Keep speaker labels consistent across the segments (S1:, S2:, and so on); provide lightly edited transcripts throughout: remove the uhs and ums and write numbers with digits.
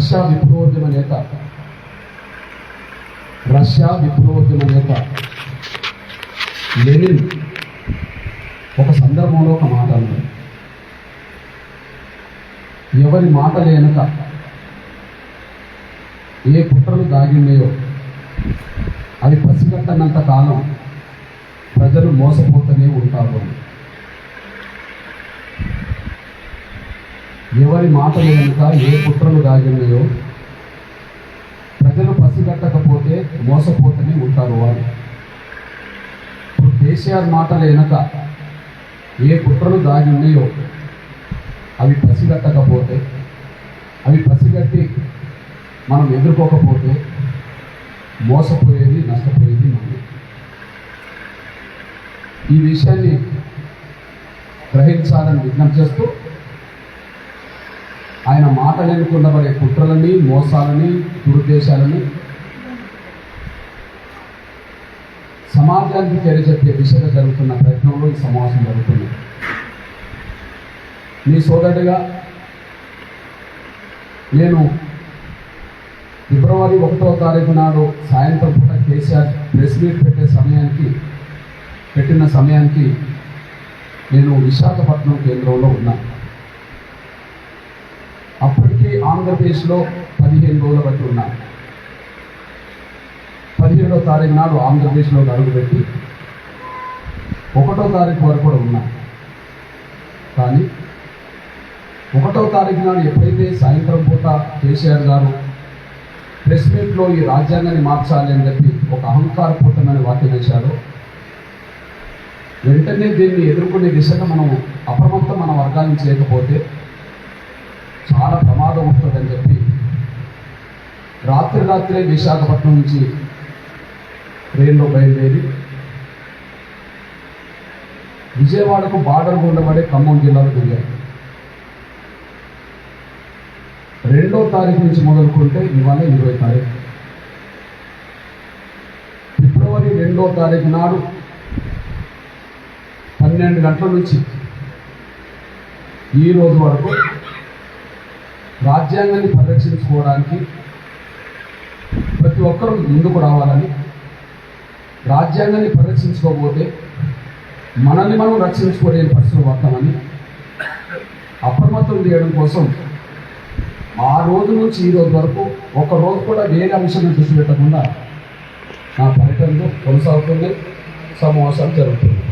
S1: Russia విప్లవోద్యమ నేత Lenin ఒక సందర్భంలో ఒక మాట అన్నాడు. ఎవరి మాట లేనక ఏ కుట్రలు దాగిన్నాయో అవి పసిగట్టనంత కాలం ప్రజలు మోసపోతూనే ఉంటారు. ఎవరి మాట లేనక ఏ కుట్రలు దాగిన్నాయో ప్రజలు పసిగట్టకపోతే మోసపోతూనే ఉంటారు వారు. ఇప్పుడు కేసీఆర్ మాట లేనక ఏ కుట్రలు దాగి ఉన్నాయో అవి పసిగట్టకపోతే, అవి పసిగట్టి మనం ఎదుర్కోకపోతే మోసపోయేది, నష్టపోయేది మనం. ఈ విషయాన్ని గ్రహించాలని విజ్ఞప్తి చేస్తూ ఆయన మాటలు ఎన్నుకున్నబడే కుట్రలని, మోసాలని, దురుద్దేశాలని సమాజానికి తెలియజెప్పే దిశగా జరుగుతున్న ప్రయత్నంలో ఈ సమావేశం జరుగుతుంది. మీ సోదరుడిగా నేను ఫిబ్రవరి 1వ తారీఖు నాడు సాయంత్రం పూట కేసీఆర్ ప్రెస్ మీట్ పెట్టిన సమయానికి నేను విశాఖపట్నం కేంద్రంలో ఉన్నాను. అప్పటికి ఆంధ్రప్రదేశ్లో 15 రోజుల బట్టి ఉన్నాను. 17వ తారీఖు నాడు ఆంధ్రప్రదేశ్లో అడుగుపెట్టి 1వ తారీఖు వరకు కూడా ఉన్నాను. కానీ 1వ తారీఖు నాడు ఎప్పుడైతే సాయంత్రం పూట కేసీఆర్ గారు ప్రెస్ మీట్లో ఈ రాజ్యాంగాన్ని మార్చాలి అని చెప్పి ఒక అహంకారపూర్తమైన వాక్యం వేశారో, వెంటనే దీన్ని ఎదుర్కొనే దిశగా మనం అప్రమత్తం మన వర్గాన్ని చేయకపోతే చాలా ప్రమాదం ఉంటుందని చెప్పి రాత్రే విశాఖపట్నం నుంచి ట్రైన్లో బయలుదేరి విజయవాడకు బార్డర్గా ఉండబడే ఖమ్మం జిల్లాలో దిగారు. 2వ తారీఖు నుంచి మొదలుకుంటే ఇవాళ 20వ తారీఖు. ఫిబ్రవరి 2వ తారీఖు నాడు 12 గంటల నుంచి ఈ రోజు వరకు రాజ్యాంగాన్ని పరిరక్షించుకోవడానికి ప్రతి ఒక్కరూ ముందుకు రావాలని, రాజ్యాంగాన్ని పరిరక్షించుకోకపోతే మనల్ని మనం రక్షించుకోలేని పరిస్థితులు వస్తామని అప్రమత్తం చేయడం కోసం ఆ రోజు నుంచి ఈ రోజు వరకు ఒక రోజు కూడా వేరే అంశాన్ని దృష్టి పెట్టకుండా నా పర్యటనలు కొనసాగుతున్నాయి, సమావేశాలు జరుగుతున్నాయి.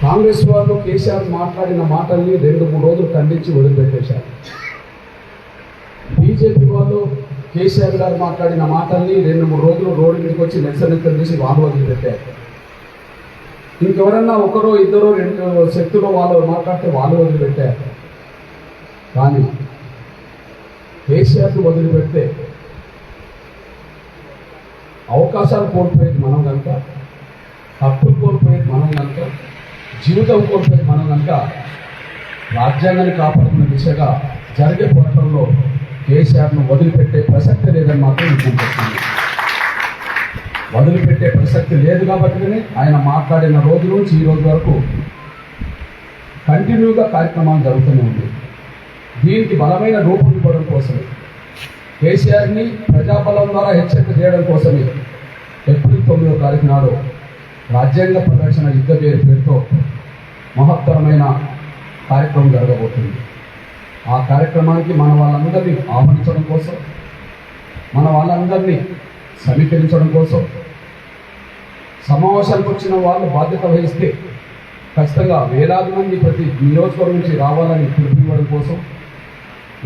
S1: కాంగ్రెస్ వాళ్ళు కేసీఆర్ మాట్లాడిన మాటల్ని 2-3 రోజులు ఖండించి వదిలిపెట్టేశారు. బీజేపీ వాళ్ళు కేసీఆర్ గారు మాట్లాడిన మాటల్ని 2-3 రోజులు రోడ్డు మీదకి వచ్చి నిరసన చేసి వాళ్ళు వదిలిపెట్టారు. ఇంకెవరన్నా ఒకరో ఇద్దరో 2 శక్తులు వాళ్ళు మాట్లాడితే వాళ్ళు వదిలిపెట్టారు. కానీ కేసీఆర్ని వదిలిపెడితే అవకాశాలు కోల్పోయేది మనం కనుక, హక్కులు కోల్పోయేది మనం కనుక, జీవితం కోల్పోయేది మనం కనుక రాజ్యాంగాన్ని కాపాడుకున్న దిశగా జరిగే పోరాటంలో కేసీఆర్ను వదిలిపెట్టే ప్రసక్తి లేదని మాత్రం విజ్ఞప్తిస్తుంది. వదిలిపెట్టే ప్రసక్తి లేదు కాబట్టినే ఆయన మాట్లాడిన రోజు నుంచి ఈ రోజు వరకు కంటిన్యూగా కార్యక్రమాలు జరుగుతూనే ఉంది. దీనికి బలమైన రూపం ఇవ్వడం కోసమే, కేసీఆర్ని ప్రజాబలం ద్వారా హెచ్చరిక చేయడం కోసమే ఏప్రిల్ 9వ తారీఖు నాడు రాజ్యాంగ పరిరక్షణ యుద్ధ పేరుతో మహత్తరమైన కార్యక్రమం జరగబోతుంది. ఆ కార్యక్రమానికి మన వాళ్ళందరినీ ఆహ్వానించడం కోసం, మన వాళ్ళందరినీ సమీకరించడం కోసం, సమావేశానికి వచ్చిన వాళ్ళు బాధ్యత వహిస్తే ఖచ్చితంగా వేలాది మంది ప్రతి నియోజకవర్గం నుంచి రావాలని పిలుపునివ్వడం కోసం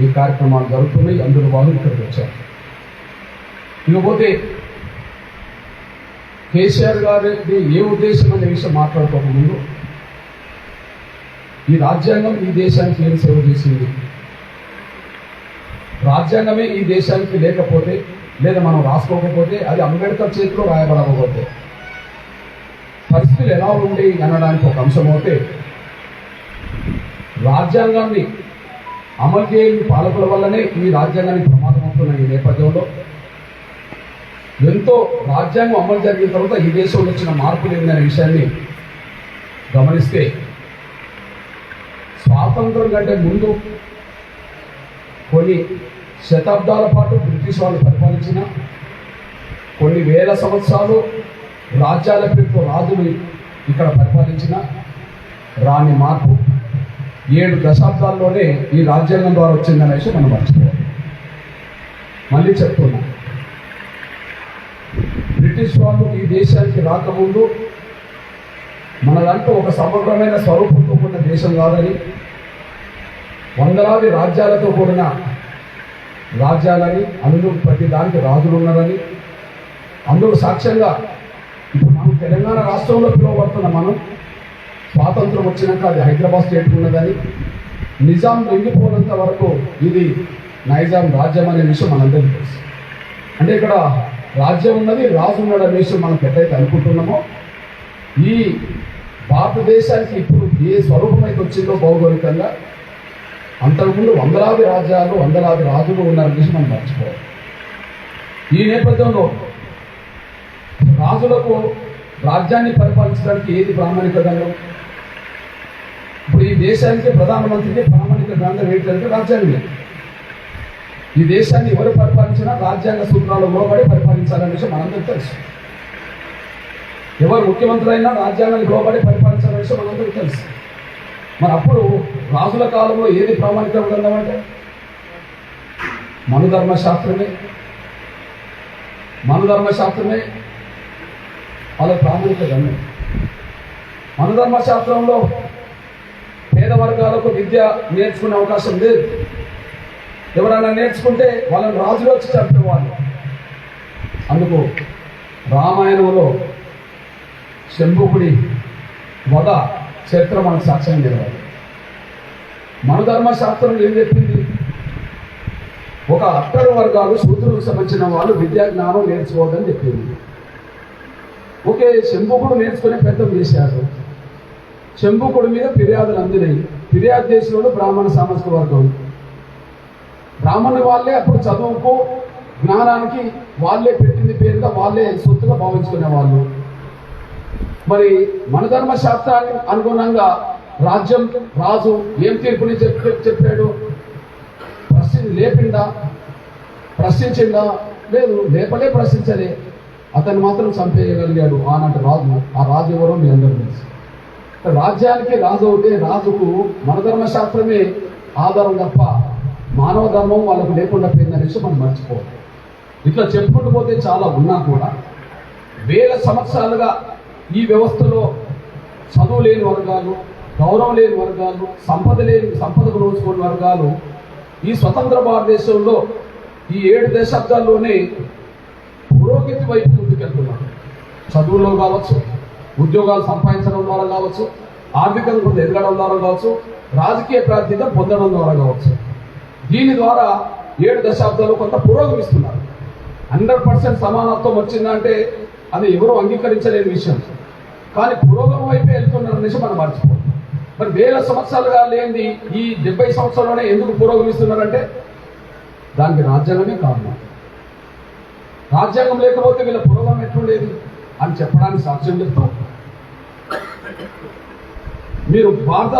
S1: ఈ కార్యక్రమాలు జరుగుతున్నాయి. అందులో వాళ్ళు ఇక్కడికి వచ్చారు. ఇకపోతే కేసీఆర్ గారికి ఏ ఉద్దేశం అనే విషయం మాట్లాడుకోకముందు ఈ రాజ్యాంగం ఈ దేశానికి ఏం సేవ చేసింది, రాజ్యాంగమే ఈ దేశానికి లేకపోతే లేదా మనం రాసుకోకపోతే, అది అంబేద్కర్ చేతిలో రాయబడకపోతే పరిస్థితులు ఎలా ఉండే అనడానికి ఒక అంశం అవుతే, రాజ్యాంగాన్ని అమలు చేయని పాలకుల వల్లనే ఈ రాజ్యాంగానికి ప్రమాదం అవుతున్న ఈ నేపథ్యంలో ఎంతో రాజ్యాంగం అమలు జరిగిన తర్వాత ఈ దేశంలో వచ్చిన మార్పులు ఏందనే విషయాన్ని గమనిస్తే, స్వాతంత్రం కంటే ముందు కొన్ని శతాబ్దాల పాటు బ్రిటిష్ వాళ్ళు పరిపాలించిన, కొన్ని వేల సంవత్సరాలు రాజ్యాల పేరుతో రాజులు ఇక్కడ పరిపాలించిన రాని మార్పు 7 దశాబ్దాల్లోనే ఈ రాజ్యాంగం ద్వారా వచ్చిందనే విషయం మనం మర్చిపోవాలి. మళ్ళీ చెప్తున్నా, బ్రిటిష్ వాళ్ళు ఈ దేశానికి రాకముందు మనదంటూ ఒక సమగ్రమైన స్వరూపంతో కూడిన దేశం కాదని, వందలాది రాజ్యాలతో కూడిన రాజ్యాలని, అందులో ప్రతి దానికి రాజులు ఉన్నారని, అందులో సాక్ష్యంగా ఇప్పుడు మనం తెలంగాణ రాష్ట్రంలో పిలువబడుతున్న మనం స్వాతంత్రం వచ్చినాక అది హైదరాబాద్ స్టేట్ ఉన్నదని, నిజాం లొంగిపోనంత వరకు ఇది నైజాం రాజ్యం అనే విషయం మనందరికీ తెలుసు. అంటే ఇక్కడ రాజ్యం ఉన్నది, రాజు ఉన్నాడు అనే విషయం మనం ఎట్లయితే అనుకుంటున్నామో, ఈ భారతదేశానికి ఇప్పుడు ఏ స్వరూపం అయితే వచ్చిందో భౌగోళికంగా, అంతకుముందు వందలాది రాజ్యాలు, వందలాది రాజులు ఉన్నారనే విషయం మనం మర్చిపోవాలి. ఈ నేపథ్యంలో రాజులకు రాజ్యాన్ని పరిపాలించడానికి ఏది ప్రామాణిక గ్రంథం? ఇప్పుడు ఈ దేశానికి ప్రధానమంత్రికి ప్రామాణిక గ్రంథం ఏంటంటే రాజ్యాంగం. ఈ దేశాన్ని ఎవరు పరిపాలించినా రాజ్యాంగ సూత్రాలు లోబడి పరిపాలించాలనే విషయం మనందరికీ తెలుసు. ఎవరు ముఖ్యమంత్రి అయినా రాజ్యాంగానికి లోబడి పరిపాలించాలనే విషయం మనందరికీ తెలుసు. మరి అప్పుడు రాజుల కాలంలో ఏది ప్రామాణిక గ్రంథం అంటే మనుధర్మశాస్త్రమే. మనుధర్మశాస్త్రమే వాళ్ళ ప్రామాణిక గ్రంథం. మనుధర్మశాస్త్రంలో పేద వర్గాలకు విద్య నేర్చుకునే అవకాశం లేదు. ఎవరైనా నేర్చుకుంటే వాళ్ళని రాజులు వచ్చి చంపేవాళ్ళు. అందుకు రామాయణంలో శంభుకుడి వధ చరిత్ర మనకు సాక్ష్యం జరగాలి. మనుధర్మశాస్త్రం ఏం చెప్పింది? ఒక అట్టడు వర్గాలు, శూద్రులకు సంబంధించిన వాళ్ళు విద్యా జ్ఞానం నేర్చుకోవద్దని చెప్పింది. ఓకే, శంభుకుడు నేర్చుకునే పెద్దలు చేశారు. శంభుకుడి మీద ఫిర్యాదులు అందినాయి. ఫిర్యాదు చేసిన వాళ్ళు బ్రాహ్మణ సామాజిక వర్గం. బ్రాహ్మణుల వాళ్ళే అప్పుడు చదువుకు, జ్ఞానానికి వాళ్ళే పెట్టింది పేరుగా, వాళ్ళే సొత్తుగా భావించుకునే వాళ్ళు. మరి మన ధర్మశాస్త్రానికి అనుగుణంగా రాజ్యం, రాజు ఏం తీర్పుని చెప్పాడు? లేపిండా? ప్రశ్నించిందా? లేదు, లేపలే, ప్రశ్నించలే. అతను మాత్రం చంపేయగలిగాడు ఆనాటి రాజు. ఆ రాజు ఎవరో మీ అందరూ తెలుసు. రాజ్యానికి రాజు అవుతే రాజుకు మన ధర్మశాస్త్రమే ఆధారం తప్ప మానవ ధర్మం వాళ్ళకు లేకుండా పోయిందనే విషయం మనం మర్చిపోవాలి. ఇట్లా చెప్పుకుంటూ పోతే చాలా ఉన్నా కూడా వేల సంవత్సరాలుగా ఈ వ్యవస్థలో చదువు లేని వర్గాలు, గౌరవం లేని వర్గాలు, సంపదకు నోచుకునే వర్గాలు ఈ స్వతంత్ర భారతదేశంలో ఈ 7 దశాబ్దాల్లోనే పురోగతి వైపు ముందుకెళ్తున్నారు. చదువులో కావచ్చు, ఉద్యోగాలు సంపాదించడం ద్వారా కావచ్చు, ఆర్థికంగా కొంత ఎదగడం ద్వారా కావచ్చు, రాజకీయ ప్రాతినిధ్యం పొందడం ద్వారా కావచ్చు. దీని ద్వారా 7 దశాబ్దాలు కొంత పురోగమిస్తున్నారు. 100% సమానత్వం వచ్చిందంటే అది ఎవరూ అంగీకరించలేని విషయం. కానీ పురోగమనం వైపే వెళ్తున్నారు అనేసి మనం మర్చిపోతాం. మరి వేల సంవత్సరాలుగా లేనిది ఈ 70 సంవత్సరాల్లోనే ఎందుకు పురోగమిస్తున్నారంటే దానికి రాజ్యాంగమే కారణం. రాజ్యాంగం లేకపోతే వీళ్ళ పురోగమనం ఎట్లుండేది అని చెప్పడానికి సాక్ష్యం చెప్తాం. మీరు భారత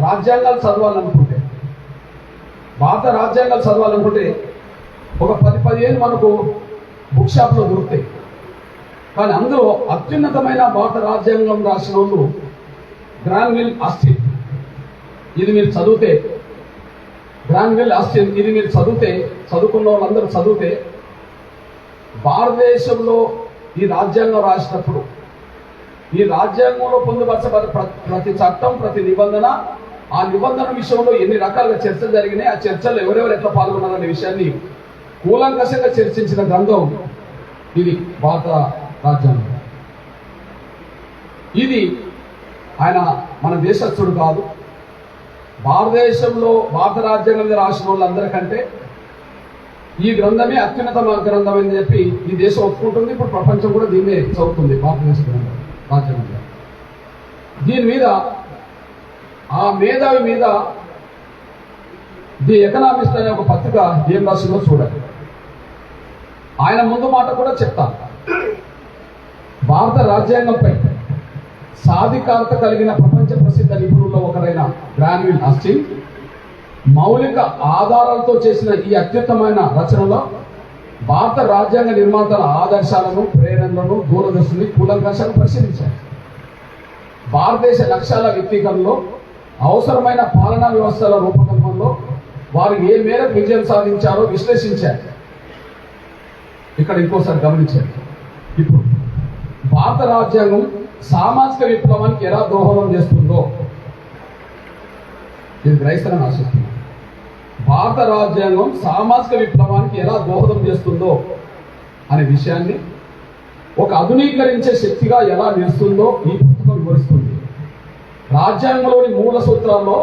S1: రాజ్యాంగాలు చదవాలనుకుంటే ఒక 10-15 మనకు బుక్ షాప్లో దొరుకుతాయి. కానీ అందులో అత్యున్నతమైన భారత రాజ్యాంగం రాసిన వాళ్ళు గ్రాన్విల్ ఆస్టిన్. ఇది మీరు చదివితే, గ్రాన్విల్ ఆస్టిన్ ఇది మీరు చదువుకున్న వాళ్ళందరూ చదివితే, భారతదేశంలో ఈ రాజ్యాంగం రాసినప్పుడు ఈ రాజ్యాంగంలో పొందుపరచబడిన ప్రతి చట్టం, ప్రతి నిబంధన, ఆ నిబంధన విషయంలో ఎన్ని రకాలుగా చర్చలు జరిగినాయి, ఆ చర్చల్లో ఎవరెవరు ఎట్లా పాల్గొన్నారనే విషయాన్ని కూలంకషంగా చర్చించిన గ్రంథం ఇది భారత రాజ్యాంగం. ఇది ఆయన మన దేశస్థుడు కాదు. భారతదేశంలో భారత రాజ్యాంగం మీద రాసిన వాళ్ళందరికంటే ఈ గ్రంథమే అత్యున్నత గ్రంథం అని చెప్పి ఈ దేశం ఒప్పుకుంటుంది. ఇప్పుడు ప్రపంచం కూడా దీన్నే చదువుతుంది. భారతదేశ గ్రంథం రాజ్యాంగం. దీని మీద ఆ మేధావి మీద ది ఎకనామిస్ట్ అనే ఒక పత్రిక ఏం రాసిందో చూడాలి. ఆయన ముందు మాట కూడా చెప్తాను. భారత రాజ్యాంగంపై సాధికారత కలిగిన ప్రపంచ ప్రసిద్ధ నిపుణుల్లో ఒకరైన గ్రాన్విల్ ఆస్టిన్ మౌలిక ఆధారాలతో చేసిన ఈ అత్యుత్తమైన రచనలో భారత రాజ్యాంగ నిర్మాతల ఆదర్శాలను, ప్రేరణలను, దూరదర్శిని కూలంకషంగా పరిశీలించారు. భారతదేశ లక్ష్యాల వ్యక్తీకరణలో, అవసరమైన పాలనా వ్యవస్థల రూపకల్పనలో వారు ఏ మేరకు విజయం సాధించారో విశ్లేషించారు. ఇక్కడ ఇంకోసారి గమనించారు. ఇప్పుడు భారత రాజ్యాంగం సామాజిక విప్లవానికి ఎలా దోహదం చేస్తుందో ఇది గ్రహిస్తారని ఆశిస్తున్నాను. భారత రాజ్యాంగం సామాజిక విప్లవానికి ఎలా దోహదం చేస్తుందో అనే విషయాన్ని, ఒక ఆధునీకరించే శక్తిగా ఎలా నిలుస్తుందో ఈ పుస్తకం వివరిస్తుంది. రాజ్యాంగంలోని మూల సూత్రాల్లో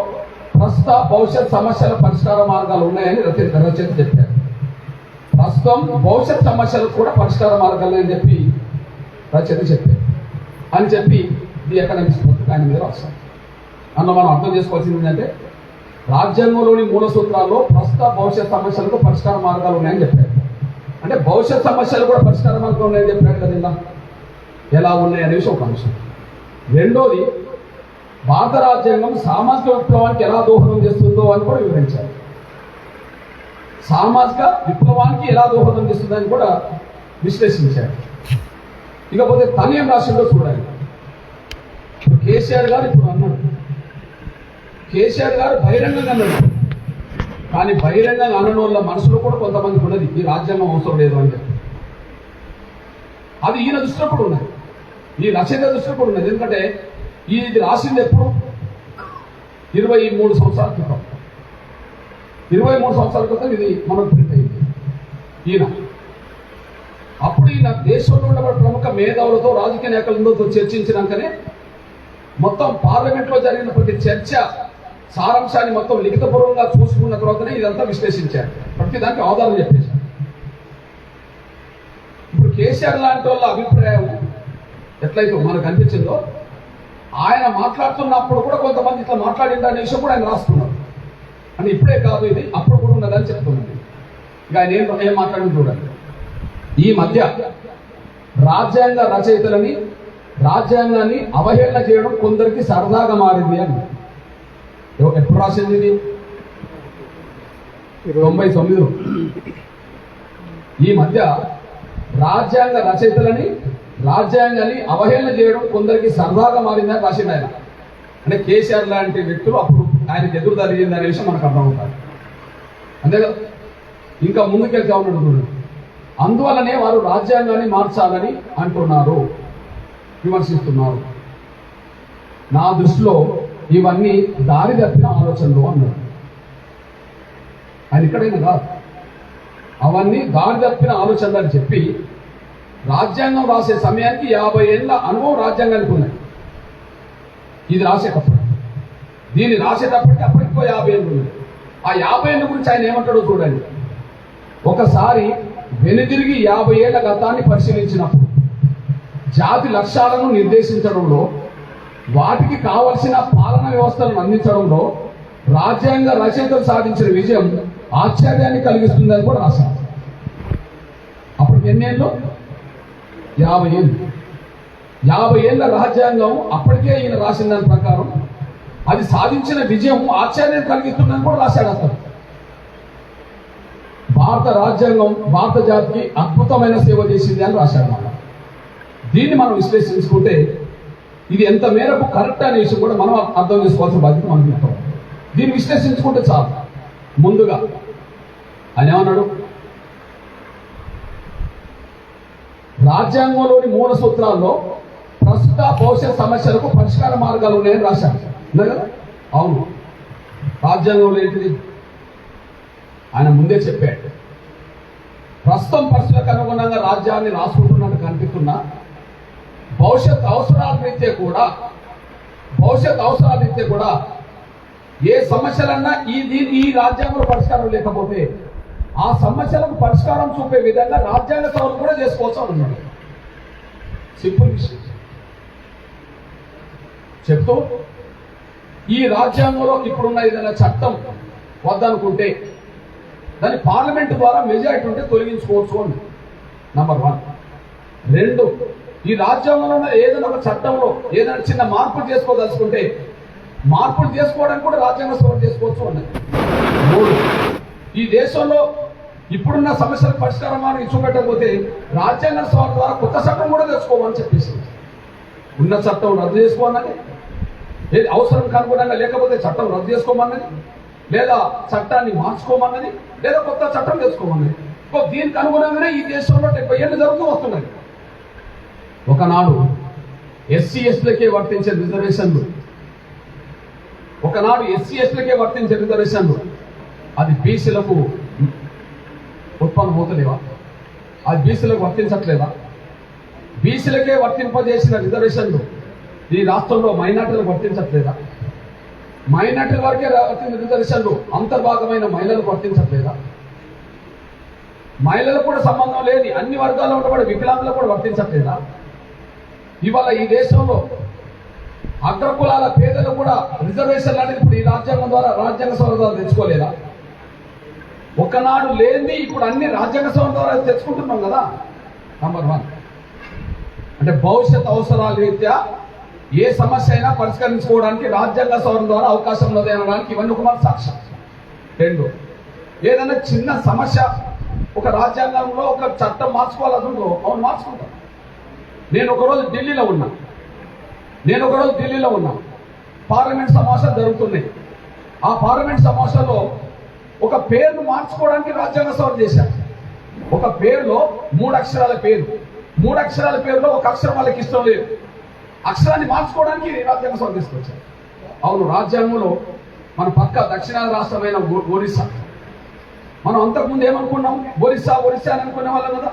S1: ప్రస్తుత భవిష్యత్ సమస్యల పరిష్కార మార్గాలు ఉన్నాయని రచయిత చెప్పారు. ప్రస్తుతం భవిష్యత్ సమస్యలకు కూడా పరిష్కార మార్గాలు అని చెప్పి రచయిత చెప్పారు. అని చెప్పి ది ఎకనామిక్స్ పుస్తకం ఆయన మీద రాస్తాం. అన్న మనం అర్థం చేసుకోవాల్సింది ఏంటంటే, రాజ్యాంగంలోని మూల సూత్రాల్లో ప్రస్తుత భవిష్యత్ సమస్యలకు పరిష్కార మార్గాలు ఉన్నాయని చెప్పారు. అంటే భవిష్యత్ సమస్యలు కూడా పరిష్కార మార్గాలు ఉన్నాయని చెప్పారు కదా. ఎలా ఉన్నాయి అనేసి ఒక అంశం. రెండోది, భారత రాజ్యాంగం సామాజిక విప్లవానికి ఎలా దోహదం చేస్తుందో అని కూడా వివరించారు. సామాజిక విప్లవానికి ఎలా దోహదం చేస్తుందని కూడా విశ్లేషించారు. ఇకపోతే తను ఏం రాసిందో చూడాలి. ఇప్పుడు కేసీఆర్ గారు ఇప్పుడు అన్నాడు, కేసీఆర్ గారు బహిరంగంగా అన్నాడు. కానీ బహిరంగంగా అనని వాళ్ళ మనసులో కూడా కొంతమందికి ఉన్నది, ఈ రాజ్యాంగం అవసరం లేదు అని చెప్పి. అది ఈయన దృష్టిలో కూడా ఉన్నది, ఈ రచయిత దృష్టిలో కూడా ఉన్నది. ఎందుకంటే ఇది రాసింది ఎప్పుడు? 23 సంవత్సరాల క్రితం. 23 సంవత్సరాల క్రితం ఇది మనకు ప్రింట్ అయింది. అప్పుడు ఈయన దేశంలో ఉన్న ప్రముఖ మేధావులతో, రాజకీయ నాయకులతో చర్చించినాకనే మొత్తం పార్లమెంట్లో జరిగిన ప్రతి చర్చ సారాంశాన్ని మొత్తం లిఖితపూర్వకంగా చూసుకున్న తర్వాతనే ఇదంతా విశ్లేషించారు. ప్రతి దానికి ఆధారం చెప్పేశారు. ఇప్పుడు కేసీఆర్ లాంటి వాళ్ళ అభిప్రాయం ఎట్లయితే మనకు అనిపించిందో, ఆయన మాట్లాడుతున్నప్పుడు కూడా కొంతమంది ఇట్లా మాట్లాడిందనే విషయం కూడా ఆయన రాస్తున్నారు. అని ఇప్పుడే కాదు, ఇది అప్పుడు కూడా ఉన్నదని చెప్తున్నది. ఇక ఆయన ఏం మాట్లాడింది చూడండి. ఈ మధ్య రాజ్యాంగ రచయితలని, రాజ్యాంగాన్ని అవహేళన చేయడం కొందరికి సరదాగా మారింది అని. ఎప్పుడు రాసింది ఇది? 99లో. ఈ మధ్య రాజ్యాంగ రచయితలని, రాజ్యాంగాన్ని అవహేళన చేయడం కొందరికి సరదాగా మారిందని రాసింది ఆయన. అంటే కేసీఆర్ లాంటి వ్యక్తులు అప్పుడు ఆయనకు ఎదురు జరిగింది అనే విషయం మనకు అర్థమవుతారు. అంతే కదా. ఇంకా ముందుకెళ్తా ఉన్నాడు చూడండి. అందువల్లనే వారు రాజ్యాంగాన్ని మార్చాలని అంటున్నారు, విమర్శిస్తున్నారు. నా దృష్టిలో ఇవన్నీ దారి తప్పిన ఆలోచనలు అన్నారు. ఆయన ఇక్కడైనా కాదు, అవన్నీ దారి తప్పిన ఆలోచనలు అని చెప్పి, రాజ్యాంగం రాసే సమయానికి 50 ఏళ్ళ అనుభవం రాజ్యాంగానికి ఉన్నాయి. ఇది రాసేటప్పుడు, దీన్ని రాసేటప్పటికి అప్పటికో 50 ఏళ్ళు ఉన్నాయి. ఆ 50 ఏళ్ళ గురించి ఆయన ఏమంటాడో చూడండి. ఒకసారి వెనుదిరిగి 50 ఏళ్ల గతాన్ని పరిశీలించినప్పుడు జాతి లక్ష్యాలను నిర్దేశించడంలో, వాటికి కావలసిన పాలనా వ్యవస్థలను అందించడంలో రాజ్యాంగ రచయితలు సాధించిన విజయం ఆశ్చర్యాన్ని కలిగిస్తుందని కూడా రాశారు. అప్పటికి ఎన్నేళ్ళు? 50 ఏళ్ళు. 50 ఏళ్ల రాజ్యాంగం అప్పటికే ఈయన రాసిన దాని ప్రకారం అది సాధించిన విజయం ఆశ్చర్యం కలిగిస్తుందని కూడా రాశాడు. అసలు భారత రాజ్యాంగం భారత జాతికి అద్భుతమైన సేవ చేసింది అని రాశాడు. దీన్ని మనం విశ్లేషించుకుంటే ఇది ఎంత మేరకు కరెక్ట్ అనే విషయం కూడా మనం అర్థం చేసుకోవాల్సిన బాధ్యత మనకు ఉంటాం. దీన్ని విశ్లేషించుకుంటే చాలు. ముందుగా ఆయన ఏమన్నాడు? రాజ్యాంగంలోని మూల సూత్రాల్లో ప్రస్తుత భవిష్యత్ సమస్యలకు పరిష్కార మార్గాలు ఉన్నాయని రాశాడు. కదా? అవును. రాజ్యాంగంలో ఏంటిది? ఆయన ముందే చెప్పాడు. ప్రస్తుతం పరిస్థితులకు అనుగుణంగా రాజ్యాన్ని రాసుకుంటున్నట్టు కనిపిస్తున్నా, భవిష్యత్ అవసరాల రీత్యా కూడా ఏ సమస్యలన్నా ఈ రాజ్యాంగంలో పరిష్కారం లేకపోతే ఆ సమస్యలకు పరిష్కారం చూపే విధంగా రాజ్యాంగ సవరణ కూడా చేసుకోవచ్చు అన్నాడు. సింపుల్ విషయం చెప్తూ, ఈ రాజ్యాంగంలో ఇప్పుడున్న ఏదైనా చట్టం వద్దనుకుంటే దాన్ని పార్లమెంట్ ద్వారా మెజారిటీ ఉంటే తొలగించుకోవచ్చు అని నంబర్ 1. 2, ఈ రాజ్యాంగంలో ఏదైనా ఒక చట్టంలో ఏదైనా చిన్న మార్పు చేసుకోదలుచుకుంటే మార్పులు చేసుకోవడానికి కూడా రాజ్యాంగ సవరణ చేసుకోవచ్చు అన్నది. 3, ఈ దేశంలో ఇప్పుడున్న సమస్యలకు పరిష్కారం మనం చూపెట్టకపోతే రాజ్యాంగ సవరణ ద్వారా కొత్త చట్టం కూడా తెచ్చుకోమని చెప్పేసి ఉన్న చట్టం రద్దు చేసుకోమన్నది, ఏది అవసరం అనుగుణంగా లేకపోతే చట్టం రద్దు చేసుకోమన్నది, లేదా చట్టాన్ని మార్చుకోమన్నది, లేదా కొత్త చట్టం తెచ్చుకోమన్నది. దీనికి అనుగుణంగానే ఈ దేశంలో 70 ఏళ్ళు జరుగుతూ వస్తున్నాయి. ఒకనాడు ఎస్సీ ఎస్టీలకే వర్తించే రిజర్వేషన్లు, ఒకనాడు ఎస్సీ ఎస్టీలకే వర్తించే రిజర్వేషన్లు అది బీసీలకు ఉత్పన్నమవుతలేవా? అది బీసీలకు వర్తించట్లేదా? బీసీలకే వర్తింపజేసిన రిజర్వేషన్లు ఈ రాష్ట్రంలో మైనార్టీలకు వర్తించట్లేదా? మైనార్టీల వరకే వర్తించిన రిజర్వేషన్లు అంతర్భాగమైన మహిళలకు వర్తించట్లేదా? మహిళలకు కూడా సంబంధం లేని అన్ని వర్గాల్లో ఉండబడే వికలాంగులకు కూడా వర్తించట్లేదా? ఇవాళ ఈ దేశంలో అగ్రకులాల పేదలు కూడా రిజర్వేషన్లు అనేది ఇప్పుడు ఈ రాజ్యాంగం ద్వారా రాజ్యాంగ సవరణ ద్వారా తెచ్చుకోలేదా? ఒకనాడు లేని ఇప్పుడు అన్ని రాజ్యాంగ సవరణ ద్వారా తెచ్చుకుంటున్నాం కదా. నంబర్ 1 అంటే భవిష్యత్ అవసరాల రీత్యా ఏ సమస్య అయినా పరిష్కరించుకోవడానికి రాజ్యాంగ సవరణ ద్వారా అవకాశం ఉన్నది అనడానికి ఇవన్నీ ఒక మన సాక్ష్యం. 2, ఏదైనా చిన్న సమస్య ఒక రాజ్యాంగంలో ఒక చట్టం మార్చుకోవాలనుకో అవును మార్చుకుంటాం. నేను ఒకరోజు ఢిల్లీలో ఉన్నా, పార్లమెంట్ సమావేశాలు జరుగుతున్నాయి. ఆ పార్లమెంట్ సమావేశంలో ఒక పేరును మార్చుకోవడానికి రాజ్యాంగ సవరణ చేశారు. ఒక పేరులో 3 అక్షరాల పేరులో ఒక అక్షరం వాళ్ళకి ఇష్టం లేదు, అక్షరాన్ని మార్చుకోవడానికి రాజ్యాంగ సవరణ తీసుకొచ్చారు. అవును, రాజ్యాంగంలో మన పక్క దక్షిణాది రాష్ట్రమైన ఒరిస్సా, మనం అంతకుముందు ఏమనుకున్నాం, ఒరిస్సా అని అనుకునే వాళ్ళం కదా.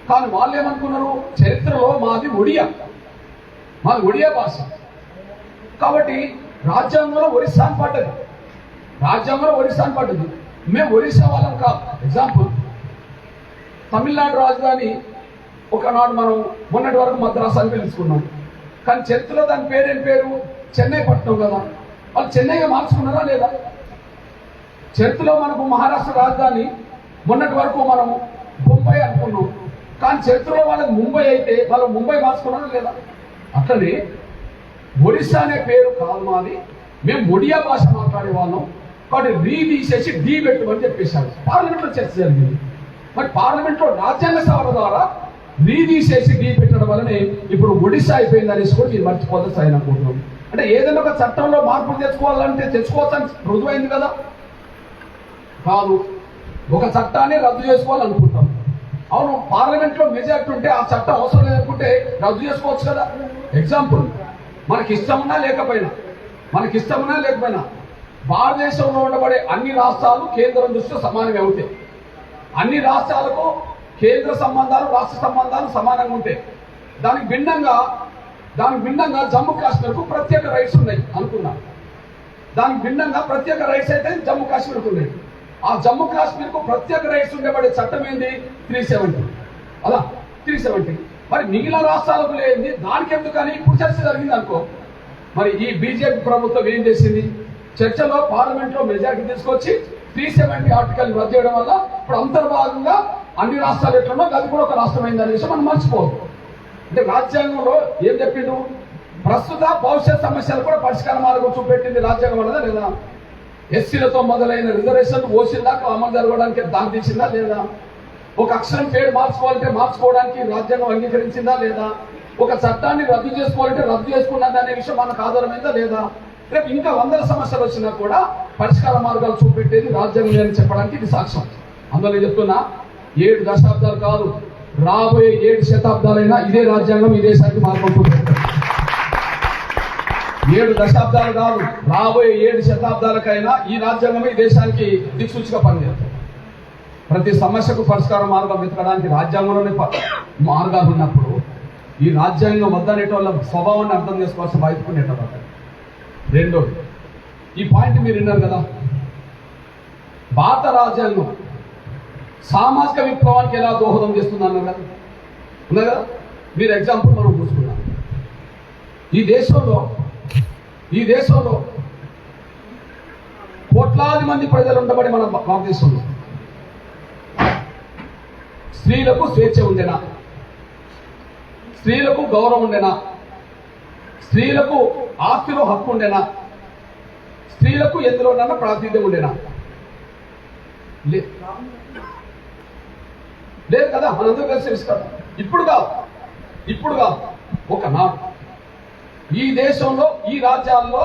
S1: కానీ వాళ్ళు ఏమనుకున్నారు, చరిత్రలో మాది ఒడియా భాష కాబట్టి రాజ్యాంగంలో ఒరిస్సా అని పడ్డది. మేము ఒరిస్సా వాళ్ళం కాదు. ఎగ్జాంపుల్, తమిళనాడు రాజధాని ఒకనాడు మనం మొన్నటి వరకు మద్రాసు అని పిలుచుకున్నాం. కానీ చరిత్రలో దాని పేరు చెన్నై పట్టణం కదా. వాళ్ళు చెన్నైగా మార్చుకున్నారా లేదా? చరిత్రలో మనకు మహారాష్ట్ర రాజధాని మొన్నటి వరకు మనం బొంబాయి అనుకున్నాం. కానీ చరిత్రలో వాళ్ళకి ముంబై అయితే వాళ్ళు ముంబై మార్చుకున్నారా లేదా? అట్లనే ఒడిస్సా అనే పేరు కాదు మాది, మేము ఒడియా భాష మాట్లాడే వాళ్ళం కాబట్టి తీసేసి డీ పెట్టమని చెప్పేశారు. పార్లమెంట్లో చర్చ జరిగింది. మరి పార్లమెంట్లో రాజ్యాంగ సవరణ ద్వారా తీసేసి డీ పెట్టడం వల్లనే ఇప్పుడు ఒడిస్సా అయిపోయింది అనేసి కూడా మీరు మర్చిపోతే సరైన అనుకుంటున్నాం. అంటే ఏదైనా ఒక చట్టంలో మార్పులు తెచ్చుకోవాలంటే తెచ్చుకోవచ్చని రుజువైంది కదా. కాదు, ఒక చట్టాన్ని రద్దు చేసుకోవాలనుకుంటాం. అవును, పార్లమెంట్లో మెజారిటీ ఉంటే ఆ చట్టం అవసరం లేదనుకుంటే రద్దు చేసుకోవచ్చు కదా. ఎగ్జాంపుల్, మనకి ఇష్టమున్నా లేకపోయినా భారతదేశంలో ఉండబడే అన్ని రాష్ట్రాలు కేంద్రం దృష్టిలో సమానంగా ఉంటాయి. అన్ని రాష్ట్రాలకు కేంద్ర సంబంధాలు రాష్ట్ర సంబంధాలు సమానంగా ఉంటాయి. దానికి భిన్నంగా జమ్మూ కాశ్మీర్కు ప్రత్యేక రైట్స్ ఉన్నాయి అనుకున్నాను. దానికి భిన్నంగా ప్రత్యేక రైట్స్ అయితే జమ్మూ కాశ్మీర్కు ఉన్నాయి. ఆ జమ్మూ కాశ్మీర్కు ప్రత్యేక రైట్స్ ఉండబడే చట్టం ఏంది 370. అలా 370. మరి మిగిలిన రాష్ట్రాలకు లేనిది దానికి ఎందుకని ఇప్పుడు చర్చ జరిగింది అనుకో. మరి ఈ బీజేపీ ప్రభుత్వం ఏం చేసింది, చర్చలో పార్లమెంట్లో మెజారిటీ తీసుకొచ్చి 370 ఆర్టికల్ రద్దు చేయడం వల్ల ఇప్పుడు అంతర్భాగంగా అన్ని రాష్ట్రాలు ఎట్లనో అది కూడా ఒక రాష్ట్రమైంది అనే విషయం మనం మర్చిపోవద్దు. అంటే రాజ్యాంగంలో ఏం చెప్పిండు, ప్రస్తుత భవిష్యత్ సమస్యలు కూడా పరిష్కార మార్గం చూపెట్టింది రాజ్యాంగం అన్నదా లేదా? ఎస్సీలతో మొదలైన రిజర్వేషన్ ఓసీల దాకా అమలు జరగడానికి దాని తీసిందా లేదా? ఒక అక్షరం పేరు మార్చుకోవాలంటే మార్చుకోవడానికి రాజ్యాంగం అంగీకరించిందా లేదా? ఒక చట్టాన్ని రద్దు చేసుకోవాలంటే రద్దు చేసుకున్నది అనే విషయం మనకు ఆధారమైందా లేదా? రేపు ఇంకా 100 సమస్యలు వచ్చినా కూడా పరిష్కార మార్గాలు చూపెట్టేది రాజ్యాంగం అని చెప్పడానికి ఇది సాక్ష్యం. అందులో చెప్తున్నా, 7 దశాబ్దాలు కాదు, రాబోయే 7 శతాబ్దాలైనా ఇదే రాజ్యాంగం ఈ దేశానికి మార్గం చూపెట్టారు. 7 దశాబ్దాలు కాదు, రాబోయే 7 శతాబ్దాలకైనా ఈ రాజ్యాంగమే ఈ దేశానికి దిక్సూచిగా పనిచేస్తుంది. ప్రతి సమస్యకు పరిష్కార మార్గం వెతకడానికి రాజ్యాంగంలోనే మార్గాలు ఉన్నప్పుడు ఈ రాజ్యాంగం వద్దనేటోళ్ళ స్వభావాన్ని అర్థం చేసుకోవాల్సిన బయటకునేటప్పుడు. రెండోది, ఈ పాయింట్ మీరు విన్నారు కదా, భారత రాజ్యాంగం సామాజిక విప్లవానికి ఎలా దోహదం చేస్తుంది అన్నారు కదా, ఉన్నారు కదా. మీరు ఎగ్జాంపుల్ మనం చూసుకున్నాం, ఈ దేశంలో కోట్లాది మంది ప్రజలు ఉండబడి మన భారతదేశంలో స్త్రీలకు స్వేచ్ఛ ఉండేనా, స్త్రీలకు గౌరవం ఉండేనా, స్త్రీలకు ఆస్తిలో హక్కు ఉండేనా, స్త్రీలకు ఎందులోనన్నా ప్రాతినిధ్యం ఉండేనా? లేదు కదా. మనందరూ కలిసి తెలుసుకోవడం ఇప్పుడు కాదు ఒకనాడు ఈ దేశంలో ఈ రాజ్యాల్లో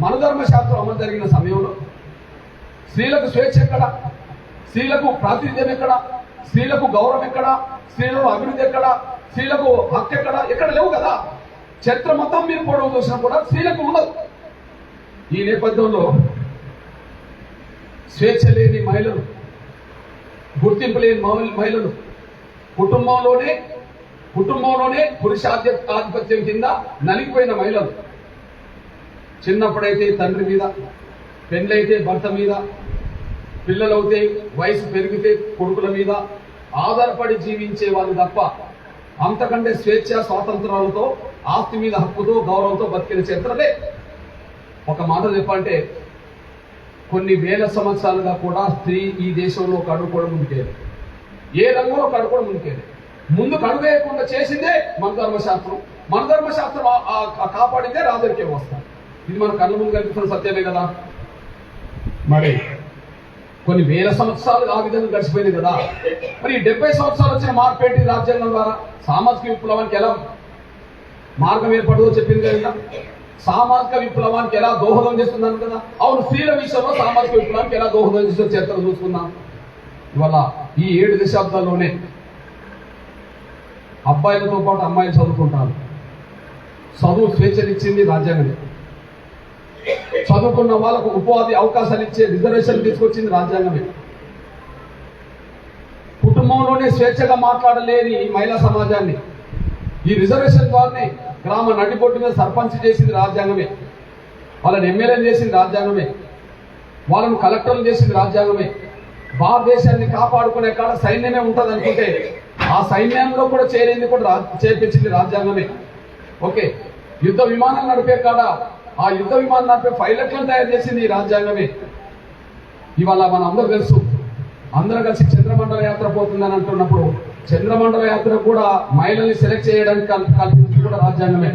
S1: మనధర్మ శాస్త్రం అమలు జరిగిన సమయంలో స్త్రీలకు స్వేచ్ఛ ఎక్కడ, స్త్రీలకు ప్రాతినిధ్యం ఎక్కడ, స్త్రీలకు గౌరవం ఎక్కడ, స్త్రీలకు అభివృద్ధి ఎక్కడ, స్త్రీలకు హక్కు ఎక్కడ లేవు కదా. చరిత్ర మొత్తం మీరు పొడవు చూసినా కూడా స్త్రీలకు ఉండదు. ఈ నేపథ్యంలో స్వేచ్ఛ లేని మహిళలు, గుర్తింపు లేని మహిళలు, కుటుంబంలోనే పురుషాధిపత్యం కింద నలిగిపోయిన మహిళలు, చిన్నప్పుడైతే తండ్రి మీద, పెళ్ళైతే భర్త మీద, పిల్లలవుతే వయసు పెరిగితే కొడుకుల మీద ఆధారపడి జీవించే వాళ్ళు తప్ప అంతకంటే స్వేచ్ఛ స్వాతంత్రాలతో, ఆస్తి మీద హక్కుతో, గౌరవంతో బతికిన చరిత్రలే. ఒక మాట చెప్పంటే కొన్ని వేల సంవత్సరాలుగా కూడా స్త్రీ ఈ దేశంలో కడుక్కోవడం ముందుకేది, ఏ రంగంలో కడుక్కోవడం ముందుకేది. ముందు కడుగేయకుండా చేసిందే మన ధర్మశాస్త్రం. మన ధర్మశాస్త్రం కాపాడిందే రాజరికే వస్తాం. ఇది మన కళ్ళ ముందు కనిపిస్తున్న సత్యమే కదా. మరి కొన్ని వేల సంవత్సరాలు ఆ విధంగా గడిచిపోయింది కదా. మరి 70 సంవత్సరాలు వచ్చిన మార్పేటి రాజ్యాంగం ద్వారా సామాజిక విప్లవానికి ఎలా మార్గం ఏర్పడదో చెప్పింది కదా. సామాజిక విప్లవానికి ఎలా దోహదం చేస్తున్నాను కదా. అవును, స్త్రీల విషయంలో సామాజిక విప్లవానికి ఎలా దోహదం చేసిన చరిత్ర చూసుకున్నాం. ఇవాళ ఈ 7 దశాబ్దాల్లోనే అబ్బాయిలతో పాటు అమ్మాయిలు చదువుకుంటారు. చదువు స్వేచ్ఛనిచ్చింది రాజ్యాంగమే. చదువుకున్న వాళ్ళకు ఉపాధి అవకాశాలు ఇచ్చే రిజర్వేషన్ తీసుకొచ్చింది రాజ్యాంగమే. కుటుంబంలోనే స్వేచ్ఛగా మాట్లాడలేని ఈ మహిళా సమాజాన్ని ఈ రిజర్వేషన్ ద్వారానే గ్రామ నడిబొట్టు మీద సర్పంచ్ చేసింది రాజ్యాంగమే. వాళ్ళని ఎమ్మెల్యేలు చేసింది రాజ్యాంగమే. వాళ్ళను కలెక్టర్లు చేసింది రాజ్యాంగమే. భారతదేశాన్ని కాపాడుకునే కాడ సైన్యమే ఉంటుంది అనుకుంటే ఆ సైన్యంలో కూడా చేరింది కూడా చేపించింది రాజ్యాంగమే. ఓకే, యుద్ధ విమానాలు నడిపే కాడ ఆ యుద్ధ విమానం నడిపే పైలట్లను తయారు చేసింది ఈ రాజ్యాంగమే. ఇవాళ మన అందరూ తెలుసు, అందరూ కలిసి చంద్రమండల యాత్ర పోతుందని అంటున్నప్పుడు చంద్రమండల యాత్ర కూడా మహిళల్ని సెలెక్ట్ చేయడానికి కల్పించింది కూడా రాజ్యాంగమే.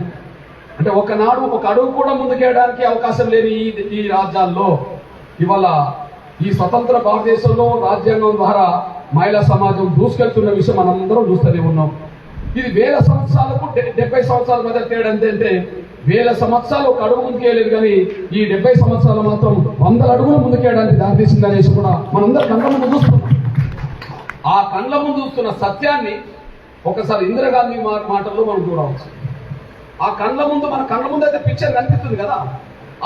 S1: అంటే ఒకనాడు ఒక అడుగు కూడా ముందుకేయడానికి అవకాశం లేని ఈ రాజ్యాల్లో ఇవాళ ఈ స్వతంత్ర భారతదేశంలో రాజ్యాంగం ద్వారా మహిళా సమాజం దూసుకెళ్తున్న విషయం మనందరం చూస్తూనే ఉన్నాం. ఇది వేల సంవత్సరాలకు 70 సంవత్సరాల మధ్య తేడా అంటే వేల సంవత్సరాలు ఒక అడుగు ముందుకేయలేదు, కానీ ఈ 70 సంవత్సరాలు మాత్రం 100 అడుగులు ముందుకేయడానికి దారితీసిందనేసి కూడా మనందరం కళ్ళ ముందు చూస్తున్నాం. ఆ కళ్ళ ముందు చూస్తున్న సత్యాన్ని ఒకసారి ఇందిరాగాంధీ మాటల్లో మనం చూడవచ్చు. ఆ మన కళ్ళ ముందు అయితే పిక్చర్ కనిపిస్తుంది కదా,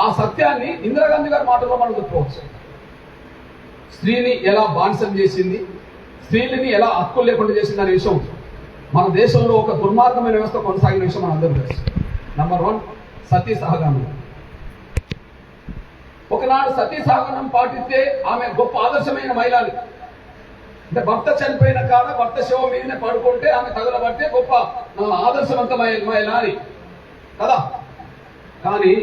S1: ఆ సత్యాన్ని ఇందిరాగాంధీ గారి మాటల్లో మనం చూసుకోవచ్చు. స్త్రీని ఎలా బానిసం చేసింది, స్త్రీలని ఎలా హక్కులు లేకుండా చేసింది అనే విషయం మన దేశంలో ఒక దుర్మార్గమైన వ్యవస్థ కొనసాగిన విషయం మన అందరూ తెలుసు. నంబర్ 1 సతీ సహగమనం. ఒకనాడు సతీ సహగమనం పాటిస్తే ఆమె గొప్ప ఆదర్శమైన మహిళని. అంటే భర్త చనిపోయిన కాడ భర్త శవం మీదనే పడుకుంటే ఆమె తగలబడితే గొప్ప ఆదర్శవంతమైన మహిళ అని కదా. కానీ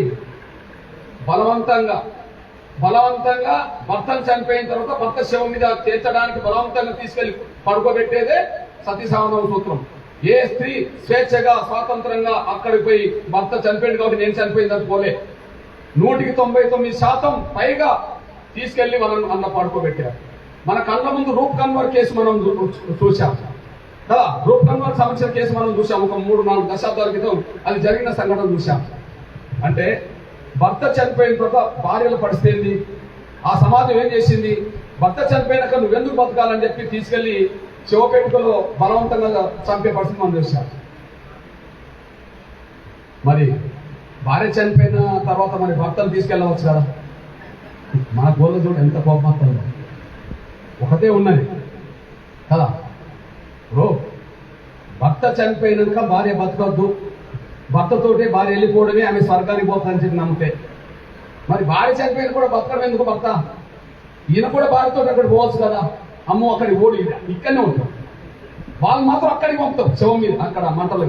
S1: బలవంతంగా భర్తను చనిపోయిన తర్వాత భర్త శవం మీద చేర్చడానికి బలవంతంగా తీసుకెళ్లి పడుకోబెట్టేదే సతీ సహగమన సూత్రం. ఏ స్త్రీ స్వేచ్ఛగా స్వాతంత్రంగా అక్కడికి పోయి భర్త చనిపోయింది కాబట్టి నేను చనిపోయిందని పోలే. 199% పైగా తీసుకెళ్లి వాళ్ళని అన్న పడుకోబెట్టారు. మన కళ్ళ ముందు రూప్ కన్వర్ కేసు మనం చూసాం కదా. రూప్ కన్వర్ సమస్య కేసు మనం చూసాం. ఒక 3-4 దశాబ్దాల క్రితం అది జరిగిన సంఘటన చూసాం. అంటే భర్త చనిపోయిన తర్వాత భార్యలు పరిస్థితి ఆ సమాజం ఏం చేసింది, భర్త చనిపోయినాక నువ్వెందుకు బతకాలని చెప్పి తీసుకెళ్లి శివపేటలో బలవంతంగా చంపే పరిస్థితి మనం చూసాం. మరి భార్య చనిపోయిన తర్వాత మరి భర్తను తీసుకెళ్ళవచ్చు కదా. మన గోళ్ళ చూడు ఎంత కోపమవుతుందో. ఒకటే ఉన్నది కదా, భర్త చనిపోయినాక భార్య బతకద్దు, భర్తతోటి భార్య వెళ్ళిపోవడమే ఆమె స్వర్గానికి పోతుందని చెప్పి నమ్మితే, మరి భార్య చనిపోయిన కూడా బతకడం ఎందుకు? భర్త ఈయన కూడా భార్యతో అక్కడ పోవచ్చు కదా. అమ్మో అక్కడికి ఓడి ఇక్కడనే ఉంటాం, వాళ్ళు మాత్రం అక్కడికి పంపుతాం శవం మీద అక్కడ మంటలు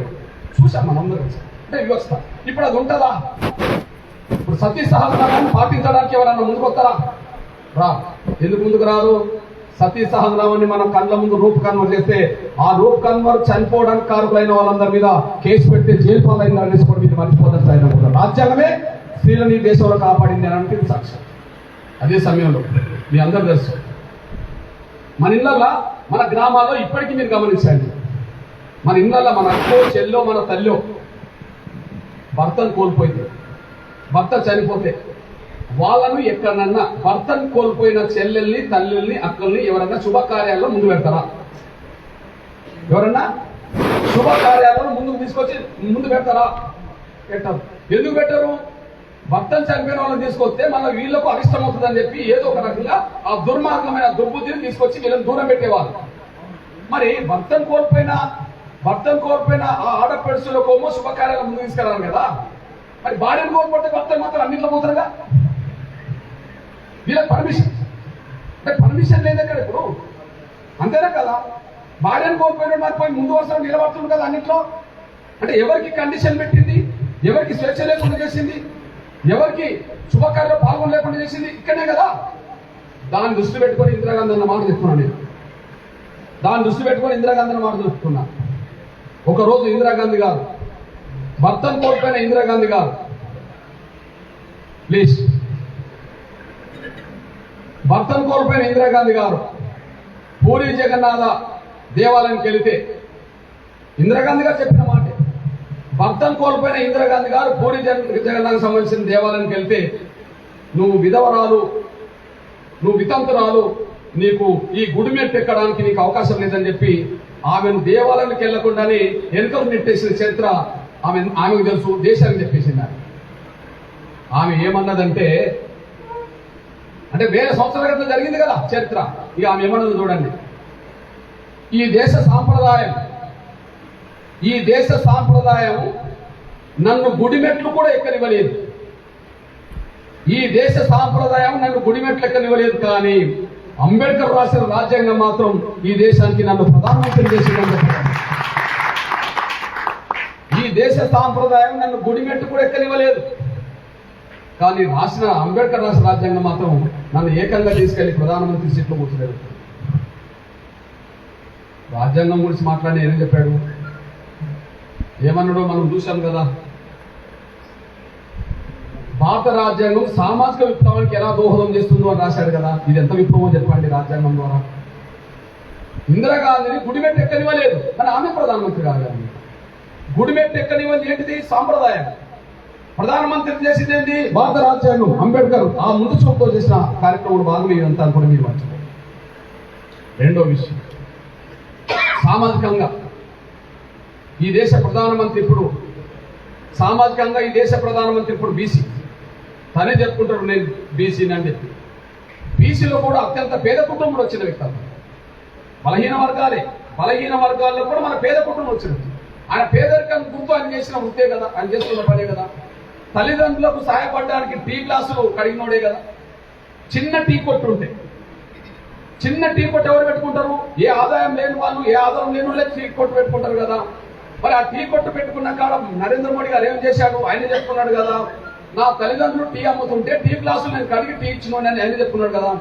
S1: చూసాం మనందరం. అంటే వ్యవస్థ ఇప్పుడు అది ఉంటుందా? ఇప్పుడు సతీ సహగమనాన్ని పాటించడానికి ఎవరన్నా ముందుకు వస్తారా? ఎందుకు ముందుకు రారు? సతీ సహగమనాన్ని మనం కళ్ళ ముందు రూప్ కన్వర్ చేస్తే ఆ రూప్ కన్వర్ చనిపోవడానికి కారకులైన వాళ్ళందరి మీద కేసు పెడితే జైలు పాలైందనేసి కూడా మీరు మర్చిపోతారు. రాజ్యాంగమే స్త్రీలను ఈ దేశంలో కాపాడింది అని అంటే సాక్ష్యం. అదే సమయంలో మీ అందరూ తెలుసు, మన ఇళ్ళల్లో మన గ్రామాల్లో ఇప్పటికీ మీరు గమనించండి, మన ఇళ్ళల్లో మన అక్కో చెల్లో మన తల్లో భర్తను కోల్పోయింది, భర్త చనిపోతే వాళ్ళను ఎక్కడన్నా భర్తను కోల్పోయిన చెల్లెల్ని తల్లుల్ని అక్కల్ని ఎవరన్నా శుభకార్యాల్లో ముందు పెడతారా? ఎవరన్నా శుభకార్యాలను ముందుకు తీసుకొచ్చి ముందు పెడతారా? పెట్టరు. ఎందుకు పెట్టరు? భర్తను చనిపోయిన వాళ్ళని తీసుకొస్తే మన వీళ్ళకు అరిష్టం అవుతుందని చెప్పి ఏదో ఒక రకంగా ఆ దుర్మార్గమైన దుర్బుద్ధిని తీసుకొచ్చి వీళ్ళని దూరం పెట్టేవాళ్ళు. మరి భర్తను కోల్పోయిన ఆ ఆడపడుచులకోమో శుభకార్యాలను ముందు తీసుకెళ్ళాలి కదా. మరి భార్యను కోల్పోతే భర్తను మాత్రం అన్నింటిలో పోతారుగా. వీళ్ళకి పర్మిషన్ అంటే పర్మిషన్ లేదు అక్కడ ఇప్పుడు, అంతేనా కదా? భార్యను కోల్పోయిన మరి పోయి ముందు వరుసలో నిలబడుతుంది కదా అన్నింటిలో. అంటే ఎవరికి కండిషన్ పెట్టింది? ఎవరికి స్వేచ్ఛ లేకుండా చేసింది? ఎవరికి శుభకార్యంలో పాల్గొనలేకుండా చేసింది? ఇక్కడనే కదా. దాన్ని దృష్టి పెట్టుకొని ఇందిరాగాంధీ అన్న మాట చెప్తున్నాను నేను. దాన్ని దృష్టి పెట్టుకొని ఇందిరాగాంధీ అన్న మాట చెప్తున్నా. ఒకరోజు ఇందిరాగాంధీ గారు, భర్తను కోల్పోయిన ఇందిరాగాంధీ గారు, ప్లీజ్, భర్తను కోల్పోయిన ఇందిరాగాంధీ గారు పూరి జగన్నాథ దేవాలయానికి వెళితే ఇందిరాగాంధీ గారు చెప్పిన మాట, భర్తను కోల్పోయిన ఇందిరాగాంధీ గారు పూరి జగన్నాథ్ సంబంధించిన దేవాలయానికి వెళ్తే, నువ్వు విధవరాలు, నువ్వు వితంతురాలు, నీకు ఈ గుడిమెట్టు ఎక్కడానికి నీకు అవకాశం లేదని చెప్పి ఆమెను దేవాలయానికి వెళ్లకుండానే వెనుకలు నెట్టేసిన చరిత్ర ఆమెకు తెలుసు, దేశానికి చెప్పేసింది. ఆమె ఏమన్నదంటే, అంటే వేల సంవత్సరాల క్రితం జరిగింది కదా చరిత్ర. ఇక ఆమె ఏమన్నది చూడండి. ఈ దేశ సాంప్రదాయం నన్ను గుడిమెట్లు కూడా ఎక్కనివ్వలేదు. ఈ దేశ సాంప్రదాయం నన్ను గుడిమెట్లు ఎక్కనివ్వలేదు, కానీ అంబేద్కర్ రాసిన రాజ్యాంగం మాత్రం ఈ దేశానికి నన్ను ప్రధానమంత్రి చేసిందని. ఈ దేశ సాంప్రదాయం నన్ను గుడిమెట్టు కూడా ఎక్కనివ్వలేదు, కానీ అంబేద్కర్ రాసిన రాజ్యాంగం మాత్రం నన్ను ఏకంగా తీసుకెళ్లి ప్రధానమంత్రి సీట్లో కూర్చోలేదు. రాజ్యాంగం గురించి మాట్లాడి ఏం చెప్పాడు, ఏమన్నాడో మనం చూశాం కదా. భారత రాజ్యాంగం సామాజిక విప్లవానికి ఎలా దోహదం చేస్తుందో అని రాశాడు కదా. ఇది ఎంత విప్లవం చెప్పండి రాజ్యాంగం ద్వారా. ఇందిరాగాంధీని గుడిమెట్టు ఎక్కనివ్వలేదు, కానీ ఆమె ప్రధానమంత్రి కాదు. గుడిమెట్టు ఎక్కనివ్వని ఏంటిది? సాంప్రదాయం. ప్రధానమంత్రి చేసింది ఏంటి? భారత రాజ్యాంగం. అంబేద్కర్ ఆ ముందు చూపుతో చేసిన కార్యక్రమంలో భాగంగా ఇదంతా కూడా మీరు మర్చిపోయి. రెండో విషయం, సామాజికంగా ఈ దేశ ప్రధానమంత్రి ఇప్పుడు బీసీ. తనే చెప్పుకుంటాడు నేను బీసీని అని చెప్పి. బీసీలో కూడా అత్యంత పేద కుటుంబం వచ్చిన వ్యక్తి. బలహీన వర్గాల్లో కూడా మన పేద కుటుంబం వచ్చినది. ఆయన పేదరికాన్ని గుర్తు ఆయన చేసిన వృత్తే కదా, ఆయన చేస్తున్న పనే కదా. తల్లిదండ్రులకు సహాయపడడానికి టీ గ్లాసులు కడిగినోడే కదా. చిన్న టీ కొట్టు ఎవరు పెట్టుకుంటారు? ఏ ఆదాయం లేని వాళ్ళు, ఏ ఆదాయం లేని వాళ్ళే టీ కొట్టు పెట్టుకుంటారు కదా. మరి ఆ టీ కొట్టు పెట్టుకున్న కాడ నరేంద్ర మోడీ గారు ఏం చేశాడు? ఆయన చెప్పుకున్నాడు కదా, నా తల్లిదండ్రులు టీ అమ్ముతుంటే టీ గ్లాసులు నేను కడిగి టీ ఇచ్చినోని అని ఆయన చెప్పుకున్నాడు కదా.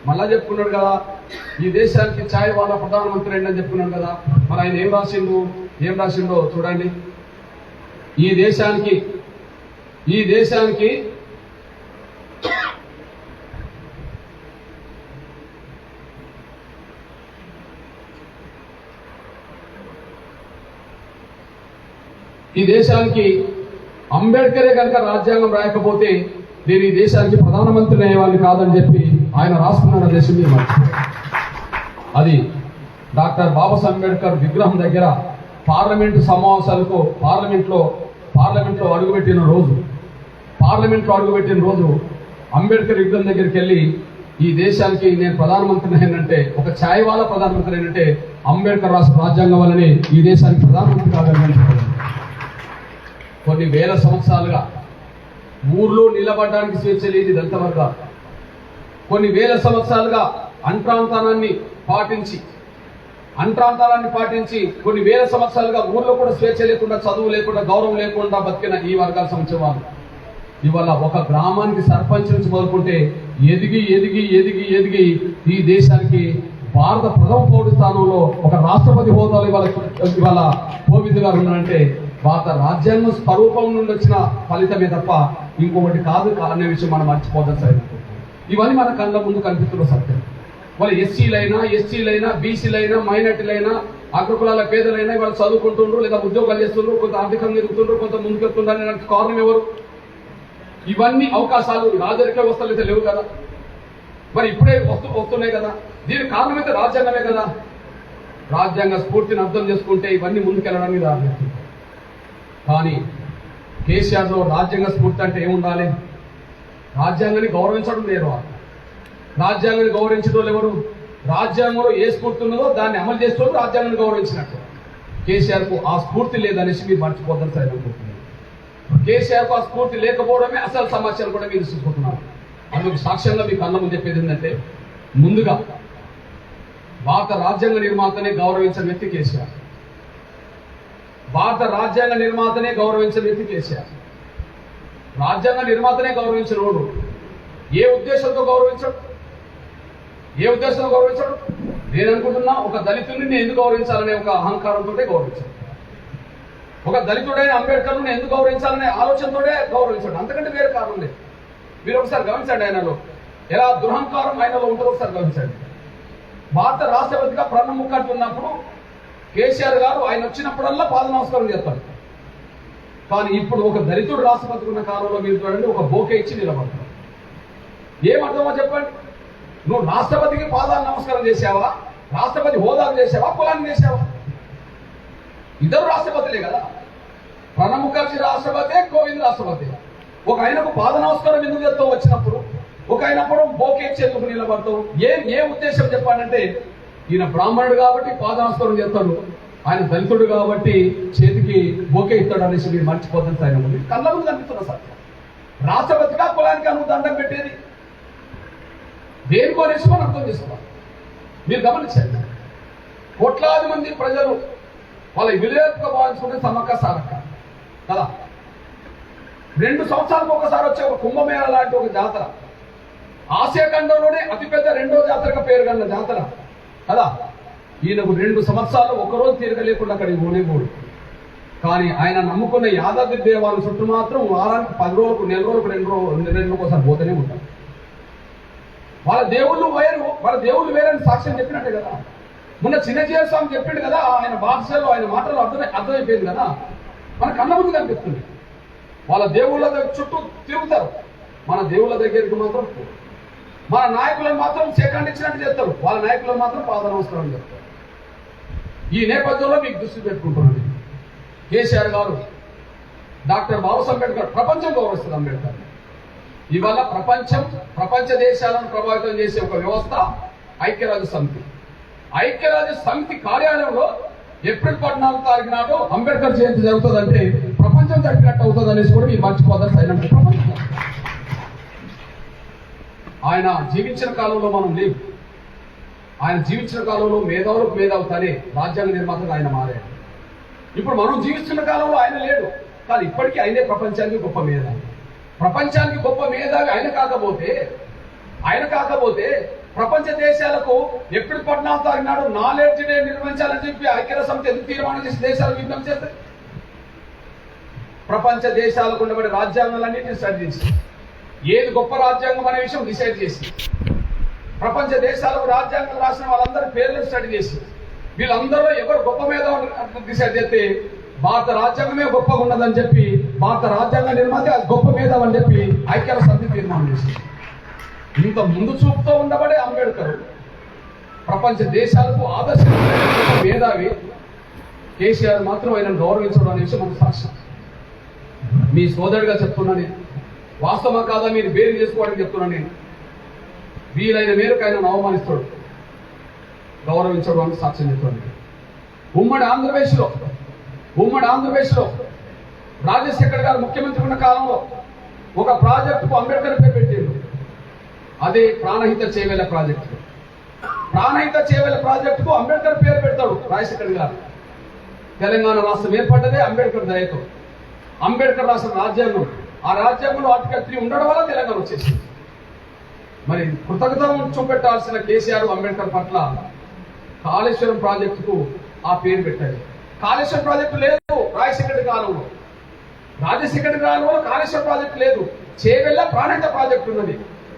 S1: మళ్ళా చెప్పుకున్నాడు కదా, ఈ దేశానికి ఛాయ్ వాళ్ళ ప్రధానమంత్రి అని చెప్పుకున్నాడు కదా. మరి ఆయన ఏం రాసిండో చూడండి. ఈ దేశానికి అంబేద్కరే కనుక రాజ్యాంగం రాయకపోతే నేను ఈ దేశానికి ప్రధానమంత్రిని అయ్యేవాడిని కాదని చెప్పి ఆయన రాసుకున్న దేశం మీరు మర్చిపోయారు. అది డాక్టర్ బాబాసాహెబ్ అంబేద్కర్ విగ్రహం దగ్గర పార్లమెంట్లో అడుగుపెట్టిన రోజు అంబేద్కర్ విగ్రహం దగ్గరికి వెళ్ళి ఈ దేశానికి నేను ప్రధానమంత్రిని అయినంటే, ఒక ఛాయ్ వాళ్ళ ప్రధానమంత్రి అయినంటే అంబేద్కర్ రాష్ట్ర రాజ్యాంగం వల్లనే ఈ దేశానికి ప్రధానమంత్రి కాదని. కొన్ని వేల సంవత్సరాలుగా ఊర్లో నిలబడడానికి స్వేచ్ఛ లేదు ఇదంతా వర్గాలు. కొన్ని వేల సంవత్సరాలుగా అంట్రాంతరాన్ని పాటించి కొన్ని వేల సంవత్సరాలుగా ఊర్లో కూడా స్వేచ్ఛ లేకుండా, చదువు లేకుండా, గౌరవం లేకుండా బతికిన ఈ వర్గాల సంబంధించిన వాళ్ళు ఇవాళ ఒక గ్రామానికి సర్పంచ్ నుంచి మొదలుకుంటే ఎదిగి ఈ దేశానికి భారత ప్రథమ పౌర స్థానంలో ఒక రాష్ట్రపతి హోదాలో ఇవాళ కోవింద్ గారు ఉన్నారంటే భారత రాజ్యాంగం స్వరూపం నుండి వచ్చిన ఫలితమే తప్ప ఇంకొకటి కాదు అనే విషయం మనం మర్చిపోదాం సార్. ఇవన్నీ మన కళ్ళ ముందు కనిపిస్తున్న సత్యం. వాళ్ళు ఎస్సీలైనా బీసీలైనా మైనార్టీలైనా అగ్రకులాల పేదలైనా వాళ్ళు చదువుకుంటుండ్రు, లేదా ఉద్యోగాలు చేస్తుండ్రు, కొంత ఆర్థికంగా ఎదుగుతుండ్రు, కొంత ముందుకెళ్తుండడానికి కారణం ఎవరు? ఇవన్నీ అవకాశాలు రాజరిక వ్యవస్థలు అయితే లేవు కదా, మరి ఇప్పుడే వస్తున్నాయి కదా. దీనికి కారణం అయితే రాజ్యాంగమే కదా. రాజ్యాంగ స్ఫూర్తిని అర్థం చేసుకుంటే ఇవన్నీ ముందుకెళ్ళడానికి దారితీస్తుంది. కానీ కేసీఆర్లో రాజ్యాంగ స్ఫూర్తి అంటే ఏముండాలి? రాజ్యాంగాన్ని గౌరవించడం లేదు. రాజ్యాంగాన్ని గౌరవించడం ఎవరు? రాజ్యాంగంలో ఏ స్ఫూర్తి ఉన్నదో దాన్ని అమలు చేస్తూ రాజ్యాంగాన్ని గౌరవించినట్టు. కేసీఆర్కు ఆ స్ఫూర్తి లేదనేసి మీరు మర్చిపోతారు సార్ అనుకుంటున్నారు. కేసీఆర్కు ఆ స్ఫూర్తి లేకపోవడమే అసలు సమస్యలు కూడా మీరు చూసుకుంటున్నారు. అందుకు సాక్ష్యంగా మీకు అన్నం చెప్పేది ఏంటంటే, ముందుగా భారత రాజ్యాంగ నిర్మాతనే గౌరవించిన వ్యక్తి కేసీఆర్. భారత రాజ్యాంగ నిర్మాతనే గౌరవించిన వ్యక్తి కేసీఆర్. రాజ్యాంగ నిర్మాతనే గౌరవించిన వాడు ఏ ఉద్దేశంతో గౌరవించడు? నేను అనుకుంటున్నా, ఒక దళితుడిని నేను ఎందుకు గౌరవించాలనే ఒక అహంకారంతో గౌరవించాడు. ఒక దళితుడైన అంబేద్కర్ను ఎందుకు గౌరవించాలనే ఆలోచనతోనే గౌరవించాడు. అంతకంటే వేరే కారణం లేదు. మీరు ఒకసారి గమనించండి, ఆయనలో ఎలా దురహంకారం ఆయనలో ఉంటుందో ఒకసారి గమనించండి. భారత రాష్ట్రపతిగా ప్రణబ్ ముఖర్జీ ఉన్నప్పుడు కేసీఆర్ గారు ఆయన వచ్చినప్పుడల్లా పాద నమస్కారం చేస్తారు. కానీ ఇప్పుడు ఒక దళితుడు రాష్ట్రపతి ఉన్న కాలంలో మీరు చూడండి, ఒక బోకే ఇచ్చి నిలబడతారు. ఏమర్థమో చెప్పండి? నువ్వు రాష్ట్రపతికి పాదాలు నమస్కారం చేసావా, రాష్ట్రపతి హోదాలు చేసావా, కులాన్ని చేసావా? ఇద్దరు రాష్ట్రపతులే కదా. ప్రణబ్ ముఖర్జీ రాష్ట్రపతి, కోవింద్ రాష్ట్రపతి. ఒక ఆయనకు పాద నమస్కారం ఎందుకు చేస్తావు వచ్చినప్పుడు, ఒక ఆయనప్పుడు బోకే చేతులకు నిలబడతావు? ఏ ఉద్దేశం చెప్పాలంటే, ఈయన బ్రాహ్మణుడు కాబట్టి పాద నమస్కారం చేస్తాడు, ఆయన దళితుడు కాబట్టి చేతికి బోకే ఇస్తాడు అనేసి మీరు మర్చిపోతుంది. ఆయన ముందు కళ్ళ ముందు కనిపిస్తున్న సార్. రాష్ట్రపతిగా కులానికి నువ్వు దండం పెట్టేది దేనికో అనేసి మనం అర్థం చేసుకోవాలి. మీరు గమనించండి, కోట్లాది మంది ప్రజలు వాళ్ళ విలేజ్గా భావించుకుంటే సమ్మక్క సారక్క కదా. 2 సంవత్సరాలకు ఒకసారి వచ్చే ఒక కుంభమేళ లాంటి ఒక జాతర, ఆసియా ఖండంలోనే అతిపెద్ద 2వ జాతరగా పేరు కన్న జాతర కదా. ఈయనకు 2 సంవత్సరాలు ఒకరోజు తీరిక లేకుండా అక్కడికి పోనేపోడు. కానీ ఆయన నమ్ముకున్న యాదాద్రి దేవాలయం చుట్టూ మాత్రం వారానికి 10 రోజులకు, నెల రోజులకు, 2 రోజులకు ఒకసారి పోతూనే ఉంటారు. వాళ్ళ దేవుళ్ళు వేరని సాక్ష్యం చెప్పినట్టే కదా. మొన్న చిన్నజీవ స్వామి చెప్పిండు కదా, ఆయన భాషలో ఆయన మాటలు అర్థమైపోయింది కదా. మన కళ్ళ ముందు కనిపిస్తుంది. వాళ్ళ దేవుళ్ళ చుట్టూ తిరుగుతారు, మన దేవుళ్ళ దగ్గరికి మాత్రం మన నాయకులను మాత్రం సేకరించినట్టు చేస్తారు, వాళ్ళ నాయకులను మాత్రం పాద నమస్కారం చేస్తారు. ఈ నేపథ్యంలో మీకు దృష్టి పెట్టుకుంటున్నాను. కేసీఆర్ గారు, డాక్టర్ బాబాసాహెబ్ అంబేద్కర్ ప్రపంచం గౌరవిస్తుంది అంబేద్కర్. ఇవాళ ప్రపంచ దేశాలను ప్రభావితం చేసే ఒక వ్యవస్థ ఐక్యరాజ్య సమితి కార్యాలయంలో ఏప్రిల్ 14వ తారీఖు నాడు అంబేద్కర్ జయంతి జరుగుతుందంటే ప్రపంచం జరిపినట్టు అవుతుంది అనేసి కూడా మీరు మర్చిపోతారు. సైలెంట్ ప్రపంచం ఆయన జీవించిన కాలంలో మనం లేవు. ఆయన జీవించిన కాలంలో మేధావులకు మేధావుతానే రాజ్యాంగ నిర్మాతగా ఆయన మారాడు. ఇప్పుడు మనం జీవిస్తున్న కాలంలో ఆయన లేడు, కానీ ఇప్పటికీ ఆయనే ప్రపంచానికి గొప్ప మేధావి. ప్రపంచానికి గొప్ప మేధావి ఆయన కాకపోతే ప్రపంచ దేశాలకు ఏప్రిల్ 14వ తారీఖు నాడు నాలెడ్జ్ డే నిర్వహించాలని చెప్పి ఐక్యరాజ్య సమితి ఎందుకు తీర్మానం చేసి దేశాలు విజ్ఞప్తి చేస్తాయి? ప్రపంచ దేశాలకు ఉండబడే రాజ్యాంగాలన్నింటినీ స్టడీ చేసి ఏది గొప్ప రాజ్యాంగం అనే విషయం డిసైడ్ చేసి, ప్రపంచ దేశాలకు రాజ్యాంగం రాసిన వాళ్ళందరి పేర్లను స్టడీ చేసి, వీళ్ళందరూ ఎవరు గొప్ప మీద డిసైడ్ చేస్తే భారత రాజ్యాంగమే గొప్పగా ఉన్నదని చెప్పి, భారత రాజ్యాంగ నిర్మాత గొప్ప మేధావి అని చెప్పి ఐక్యరాజ్య సమితి తీర్మానం చేసింది. ఇంత ముందు చూపుతో ఉండబడే అంబేద్కర్ ప్రపంచ దేశాలకు ఆదర్శంగా మేధావి కేసీఆర్ మాత్రం ఆయనను గౌరవించడం అనే విషయం మనకు సాక్ష్యం. మీ సోదరుడిగా చెప్తున్నా నేను, వాస్తవం కాదా మీరు బేరీ చేసుకోవడానికి చెప్తున్నా నేను. వీలైన మేరకు ఆయన అవమానిస్తాడు, గౌరవించడం అని సాక్ష్యం చెప్తున్నాను. ఉమ్మడి ఆంధ్రప్రదేశ్లో రాజశేఖర్ గారు ముఖ్యమంత్రి ఉన్న కాలంలో ఒక ప్రాజెక్టుకు అంబేద్కర్ పేరు పెట్టారు. అదే ప్రాణహిత చేవేల ప్రాజెక్టుకు అంబేద్కర్ పేరు పెడతాడు రాజశేఖర్ గారు. తెలంగాణ రాష్ట్రం ఏర్పడ్డదే అంబేద్కర్ దయతో. అంబేద్కర్ రాష్ట్ర రాజ్యాంగం, ఆ రాజ్యాంగంలో ఆర్టికల్ 3 ఉండడం వల్ల తెలంగాణ వచ్చేసింది. మరి కృతజ్ఞత చూపెట్టాల్సిన కేసీఆర్ అంబేద్కర్ పట్ల కాళేశ్వరం ప్రాజెక్టుకు ఆ పేరు పెట్టాడు. కాళేశ్వరం ప్రాజెక్టు లేదు రాజశేఖర్ కాలంలో. కాళేశ్వరం ప్రాజెక్టు లేదు. చేవెళ్ళ ప్రాణహిత ప్రాజెక్ట్ ఉన్నది.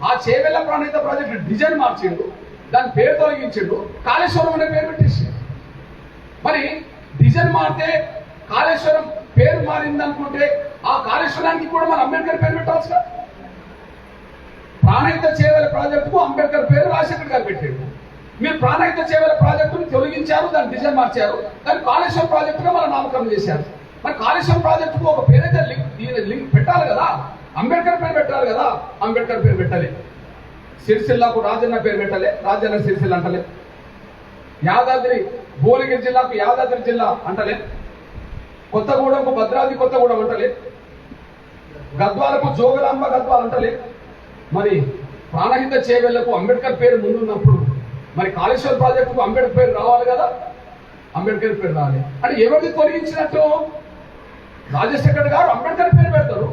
S1: ఆ చేవెళ్ళ ప్రాణహిత ప్రాజెక్ట్ డిజైన్ మార్చిండు, దాని పేరు తొలగించిండు, కాళేశ్వరం అనే పేరు పెట్టేసి. మరి డిజైన్ మారితే కాళేశ్వరం పేరు మారింది అనుకుంటే ఆ కాళేశ్వరానికి కూడా మన అంబేద్కర్ పేరు పెట్టాల్సి కదా. ప్రాణహిత చేవెళ్ళ ప్రాజెక్టుకు అంబేద్కర్ పేరు రాజశేఖర్ గారు పెట్టాడు. మీరు ప్రాణహిత చేవెళ్ళ ప్రాజెక్టును తొలగించారు, దాన్ని డిజైన్ మార్చారు, దాన్ని కాళేశ్వరం ప్రాజెక్టుగా మన నామకరణం చేశారు. మరి కాళేశ్వరం ప్రాజెక్టుకు ఒక పేరైతే లింక్ పెట్టాలి కదా, అంబేద్కర్ పేరు పెట్టాలి కదా. అంబేద్కర్ పేరు పెట్టాలి. సిరిసిల్లాకు రాజన్న పేరు పెట్టాలి, రాజన్న సిరిసిల్ల అంటలే. యాదాద్రి భువనగిరి జిల్లాకు యాదాద్రి జిల్లా అంటలే. కొత్తగూడెంకు భద్రాద్రి కొత్తగూడెం అంటలే. గద్వాలకు జోగులాంబ గద్వాల అంటలే. మరి ప్రాణహిత చేవెళ్లకు అంబేద్కర్ పేరు ముందున్నప్పుడు మరి కాళేశ్వర ప్రాజెక్టుకు అంబేద్కర్ పేరు రావాలి కదా, అంబేద్కర్ పేరు రావాలి. అంటే ఎవరిని తొలగించినట్టు? రాజశేఖర్ గారు అంబేద్కర్ పేరు పెడతారు,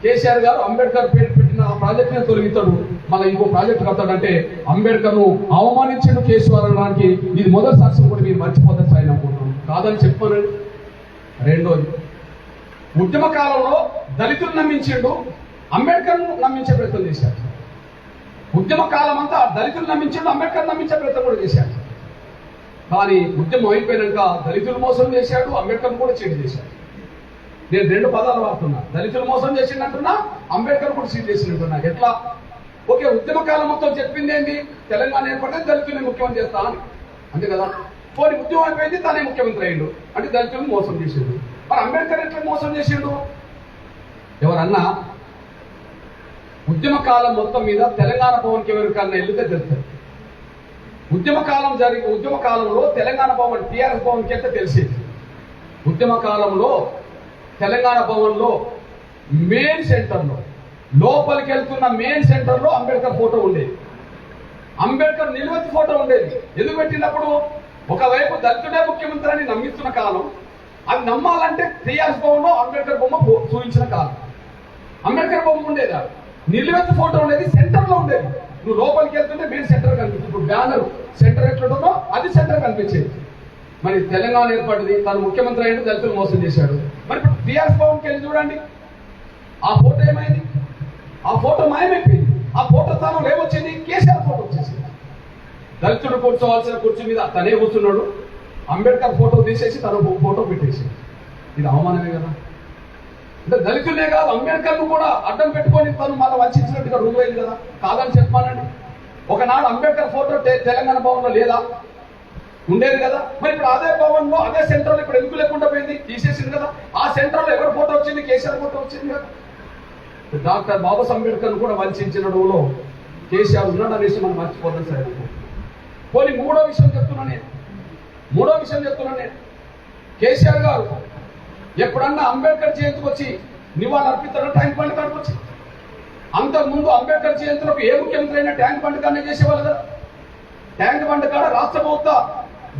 S1: కేసీఆర్ గారు అంబేద్కర్ పేరు పెట్టిన ఆ ప్రాజెక్టుని తొలగిస్తాడు, మళ్ళీ ఇంకో ప్రాజెక్టు కడతాడంటే అంబేద్కర్ ను అవమానించడు కేసీఆర్ అనడానికి ఇది మొదటి సాక్ష్యం కూడా మీరు మర్చిపోతారు సార్ అనుకుంటున్నాను. కాదని చెప్పానండి. రెండోది, ఉద్యమ కాలంలో దళితులు నమ్మించిండు, అంబేద్కర్ నమ్మించే ప్రయత్నం చేశారు. ఉద్యమ కాలం అంతా దళితులు నమ్మించిండు, అంబేద్కర్ నమ్మించే ప్రయత్నం కూడా చేశారు. కానీ ఉద్యమం అయిపోయినాక దళితులు మోసం చేశాడు, అంబేద్కర్ కూడా చీట్ చేశాడు. నేను రెండు పదాలు వాడుతున్నా, దళితులు మోసం చేసిందంటున్నా, అంబేద్కర్ కూడా చీట్ చేసినట్టున్నా. ఎట్లా? ఓకే, ఉద్యమ కాలం మొత్తం చెప్పింది ఏంటి? తెలంగాణ ఏర్పడితే దళితుల్ని ముఖ్యమంత్రి చేస్తా అని, అంతే కదా. పోనీ ఉద్యమం అయిపోయింది, తానే ముఖ్యమంత్రి అయ్యిండు అంటే దళితులను మోసం చేసిండు. మరి అంబేద్కర్ ఎట్లా మోసం చేసిండు? ఎవరన్నా ఉద్యమ కాలం మొత్తం మీద తెలంగాణ భవన్కి ఎవరికన్నా వెళ్తే తెలుస్తుంది. ఉద్యమ కాలంలో తెలంగాణ భవన్ టీఆర్ఎస్ భవన్కి వెళ్తే తెలిసేది. ఉద్యమ కాలంలో తెలంగాణ భవన్లో మెయిన్ సెంటర్లో, లోపలికి వెళ్తున్న మెయిన్ సెంటర్లో అంబేద్కర్ ఫోటో ఉండేది. అంబేద్కర్ నిలువెత్తు ఫోటో ఉండేది. ఎందుకు పెట్టినప్పుడు ఒకవైపు దళితుడే ముఖ్యమంత్రి అని నమ్మిస్తున్న కాలం, అది నమ్మాలంటే టీఆర్ఎస్ భవన్లో అంబేద్కర్ బొమ్మ చూపించిన కాలం. అంబేద్కర్ బొమ్మ ఉండేదా? నిలువెత్తు ఫోటో ఉండేది, సెంటర్ లో ఉండేది. నువ్వు లోపలికి వెళ్తుంటే మెయిన్ సెంటర్ కనిపిస్తుంది. ఇప్పుడు బ్యానర్ సెంటర్ ఎట్లుంటుందో అది సెంటర్ కనిపించేది. మరి తెలంగాణ ఏర్పడింది, తను ముఖ్యమంత్రి అయ్యిండు, దళితులు మోసం చేశాడు. మరి ఇప్పుడు టీఆర్ఎస్ భవన్కి వెళ్ళి చూడండి, ఆ ఫోటో ఏమైంది? ఆ ఫోటో మాయమైపోయింది. ఆ ఫోటో స్థానంలో ఏమొచ్చింది? కేసీఆర్ ఫోటో వచ్చేసింది. దళితుడు కూర్చోవాల్సిన కుర్చీ మీద తనే కూర్చున్నాడు, అంబేద్కర్ ఫోటో తీసేసి తన ఫోటో పెట్టేసి. ఇది అవమానమే కదా. అంటే దళితులే కాదు, అంబేద్కర్ ను కూడా అడ్డం పెట్టుకొని తను మళ్ళీ వంచినట్టుగా రుజువైంది కదా. కాదని చెప్పానండి. ఒకనాడు అంబేద్కర్ ఫోటో తెలంగాణ భవన్లో లేదా? ఉండేది కదా. మరి ఇప్పుడు అదే భవన్ లో అదే సెంటర్ లో ఇప్పుడు ఎందుకు లేకుండా పోయింది? తీసేసింది కదా. ఆ సెంటర్ లో ఎవరి ఫోటో వచ్చింది? కేసీఆర్ ఫోటో వచ్చింది కదా. డాక్టర్ బాబాసాహెబ్ అంబేద్కర్ కూడా వంచడంలో కేసీఆర్ ఉన్నాడు అనేసి మనం మర్చిపోతాం సార్. పోనీ మూడో విషయం చెప్తున్నాను నేను. కేసీఆర్ గారు ఎప్పుడన్నా అంబేద్కర్ జయంతికి వచ్చి నివాళులు అర్పిస్తాడు ట్యాంక్ బండ్ కాడికి వచ్చి? అంతకుముందు అంబేద్కర్ జయంతిలోకి ఏ ముఖ్యమంత్రి అయినా ట్యాంక్ బండ్ కాడనే చేసేవాళ్ళు కదా. ట్యాంక్ బండ్ కాడ రాష్ట్ర ప్రభుత్వ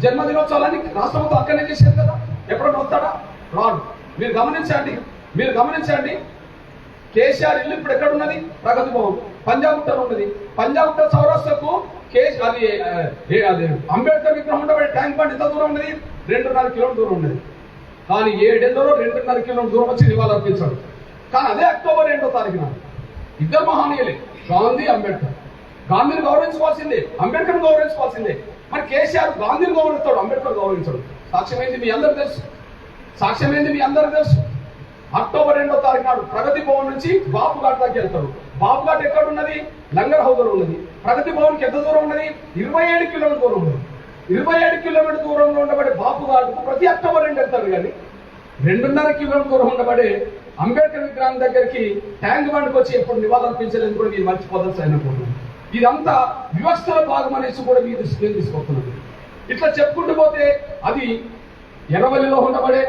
S1: జన్మదినోత్సవాలని రాష్ట్ర ప్రభుత్వం అక్కడనే చేసేది కదా. ఎప్పుడన్నా వస్తాడా? రాడు. మీరు గమనించండి. కేసీఆర్ ఇల్లు ఇప్పుడు ఎక్కడున్నది? ప్రగతి భవన్. పంజాగుట్టలో ఉన్నది. పంజాగుట్ట చౌరస్తాకు అది అంబేద్కర్ విగ్రహం ఉండబడే ట్యాంక్ బండ్ ఎంత దూరం ఉన్నది? 2.5 కిలోమీటర్ దూరం ఉన్నది. కానీ 7 ఏళ్ళలో 2.5 కిలోమీటర్ దూరం వచ్చి నివాళులు అర్పించాడు. కానీ అదే అక్టోబర్ 2వ తారీఖున ఇద్దరు మహానీయులే, గాంధీ, అంబేద్కర్. గాంధీని గౌరవించుకోవాల్సిందే, అంబేద్కర్ గౌరవించుకోవాల్సిందే. మరి కేసీఆర్ గాంధీని గౌరవిస్తాడు, అంబేద్కర్ గౌరవించాడు. సాక్ష్యమైంది మీ అందరూ తెలుసు. అక్టోబర్ 2వ తారీఖు నాడు ప్రగతి భవన్ నుంచి బాపుఘాట్ దాకా వెళ్తాడు. బాపుఘాట్ ఎక్కడ ఉన్నది? లంగర్ హౌదర్ ఉన్నది. ప్రగతి భవన్కి ఎంత దూరం ఉన్నది? 27 కిలోమీటర్ దూరం ఉన్నది. 27 కిలోమీటర్ దూరంలో ఉండబడే బాపుఘాట్కు ప్రతి అక్టోబర్ 2 వెళ్తారు. కానీ 2.5 కిలోమీటర్ దూరం ఉండబడే అంబేద్కర్ విగ్రహం దగ్గరికి ట్యాంక్ బండ్కి వచ్చి ఎప్పుడు నివాళులు అర్పించలేదు కూడా మీరు మర్చిపోతారు అనుకుంటున్నాను. ఇదంతా వ్యవస్థల భాగం అనేసి కూడా మీరు తీసుకొస్తున్నది. ఇట్లా చెప్పుకుంటూ పోతే అది ఎర్రవల్లిలో ఉండబడే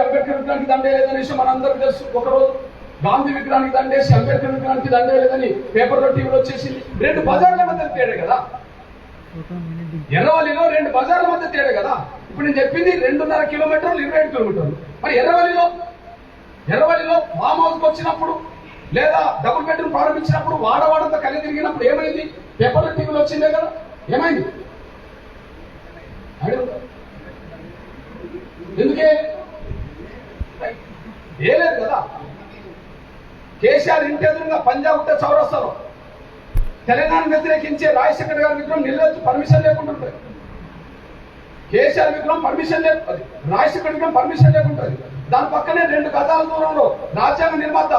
S1: అంబేద్కర్ విగ్రహానికి దండేయలేదనేసి మనందరికీ తెలుసు. ఒకరోజు గాంధీ విగ్రహానికి దండేసి అంబేద్కర్ విగ్రహానికి దండేయలేదని పేపర్లో టీవీలో వచ్చేసింది. 2 బజార్ల మధ్య తేడా కదా. ఎర్రవల్లిలో 2 బజార్ల మధ్య తేడా కదా. ఇప్పుడు నేను చెప్పింది 2.5 కిలోమీటర్లు, 27 కిలోమీటర్లు. మరి ఎర్రవల్లిలో ఫామ్ హౌస్కి వచ్చినప్పుడు లేదా డబుల్ బెడ్రూమ్ ప్రారంభించినప్పుడు వాడవాడంతా కలిగి తిరిగినప్పుడు ఏమైంది? పేపర్లో టీవీలో వచ్చిందే కదా. ఏమైంది? ఎందుకే? ఏ లేదు కదా. కేసీఆర్ ఇంటి ఎదురుగా పంజాబ్ చౌరస్తాలో తెలంగాణ వ్యతిరేకించే రాజశేఖర్ గారి విగ్రహం నిలవచ్చు పర్మిషన్ లేకుండా ఉంటుంది. కేసీఆర్ విగ్రహం పర్మిషన్ లేదు, రాజశేఖర్ విగ్రహం పర్మిషన్ లేకుంటుంది. దాని పక్కనే 2 గజాల దూరంలో రాజ్యాంగ నిర్మాత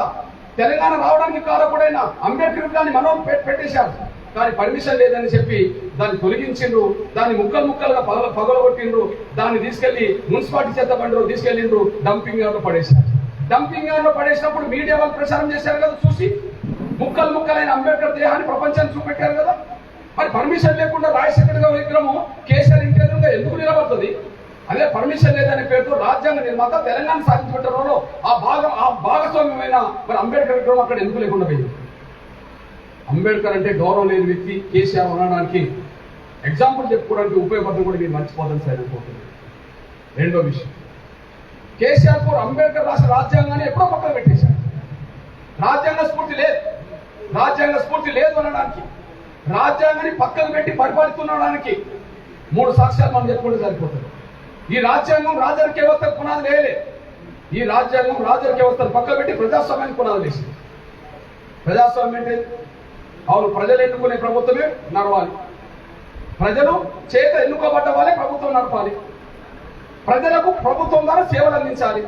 S1: తెలంగాణ రావడానికి కారకుడైన అంబేద్కర్ విగ్రహాన్ని మనం పెట్టేశారు. కానీ పర్మిషన్ లేదని చెప్పి దాన్ని తొలగించిండ్రు, దాన్ని ముక్కలు ముక్కలుగా పగలగొట్టిండ్రు, దాన్ని తీసుకెళ్లి మున్సిపాలిటీ చేత బండ్రు తీసుకెళ్ళిండ్రు, డంపింగ్ యార్డ్ లో పడేశారు. డంపింగ్ యార్డ్ లో పడేసినప్పుడు మీడియా వాళ్ళు ప్రచారం చేశారు కదా, చూసి ముక్కలు ముక్కలైన అంబేద్కర్ దేహాన్ని ప్రపంచాన్ని చూపెట్టారు కదా. మరి పర్మిషన్ లేకుండా రాజశేఖర్ గారి విగ్రహం కేసీఆర్ ఇంటి ఎదురుగా ఎందుకు నిలబడుతుంది? అదే పర్మిషన్ లేదనే పేరుతో రాజ్యాంగ నిర్మాత తెలంగాణ సాధించడంలో ఆ భాగస్వామ్యమైన మరి అంబేద్కర్ విగ్రహం అక్కడ ఎందుకు లేకుండా పోయింది? అంబేద్కర్ అంటే గౌరవం లేని వ్యక్తి కేసీఆర్ అనడానికి ఎగ్జాంపుల్ చెప్పుకోవడానికి ఉపయోగపడడం కూడా మీరు మర్చిపోదని సరే అనుకుంటుంది. రెండో విషయం, కేసీఆర్ పూర్ అంబేద్కర్ రాసిన రాజ్యాంగాన్ని ఎప్పుడో పక్కన పెట్టేశారు. రాజ్యాంగ స్ఫూర్తి లేదు అనడానికి, రాజ్యాంగాన్ని పక్కన పెట్టి పరిపాలిస్తుండడానికి 3 సాక్ష్యాలు మనం చెప్పుకుంటే సరిపోతుంది. ఈ రాజ్యాంగం రాజరిక వ్యవస్థకు పునాది వేయలే. ఈ రాజ్యాంగం రాజరిక వ్యవస్థను పక్కన పెట్టి ప్రజాస్వామ్యానికి పునాది వేసింది. ప్రజాస్వామ్యం అంటే అవును, ప్రజలు ఎన్నుకునే ప్రభుత్వమే నడవాలి, ప్రజలు చేత ఎన్నుకోబడ్డ వాళ్ళే ప్రభుత్వం నడపాలి, ప్రజలకు ప్రభుత్వం ద్వారా సేవలు అందించాలి,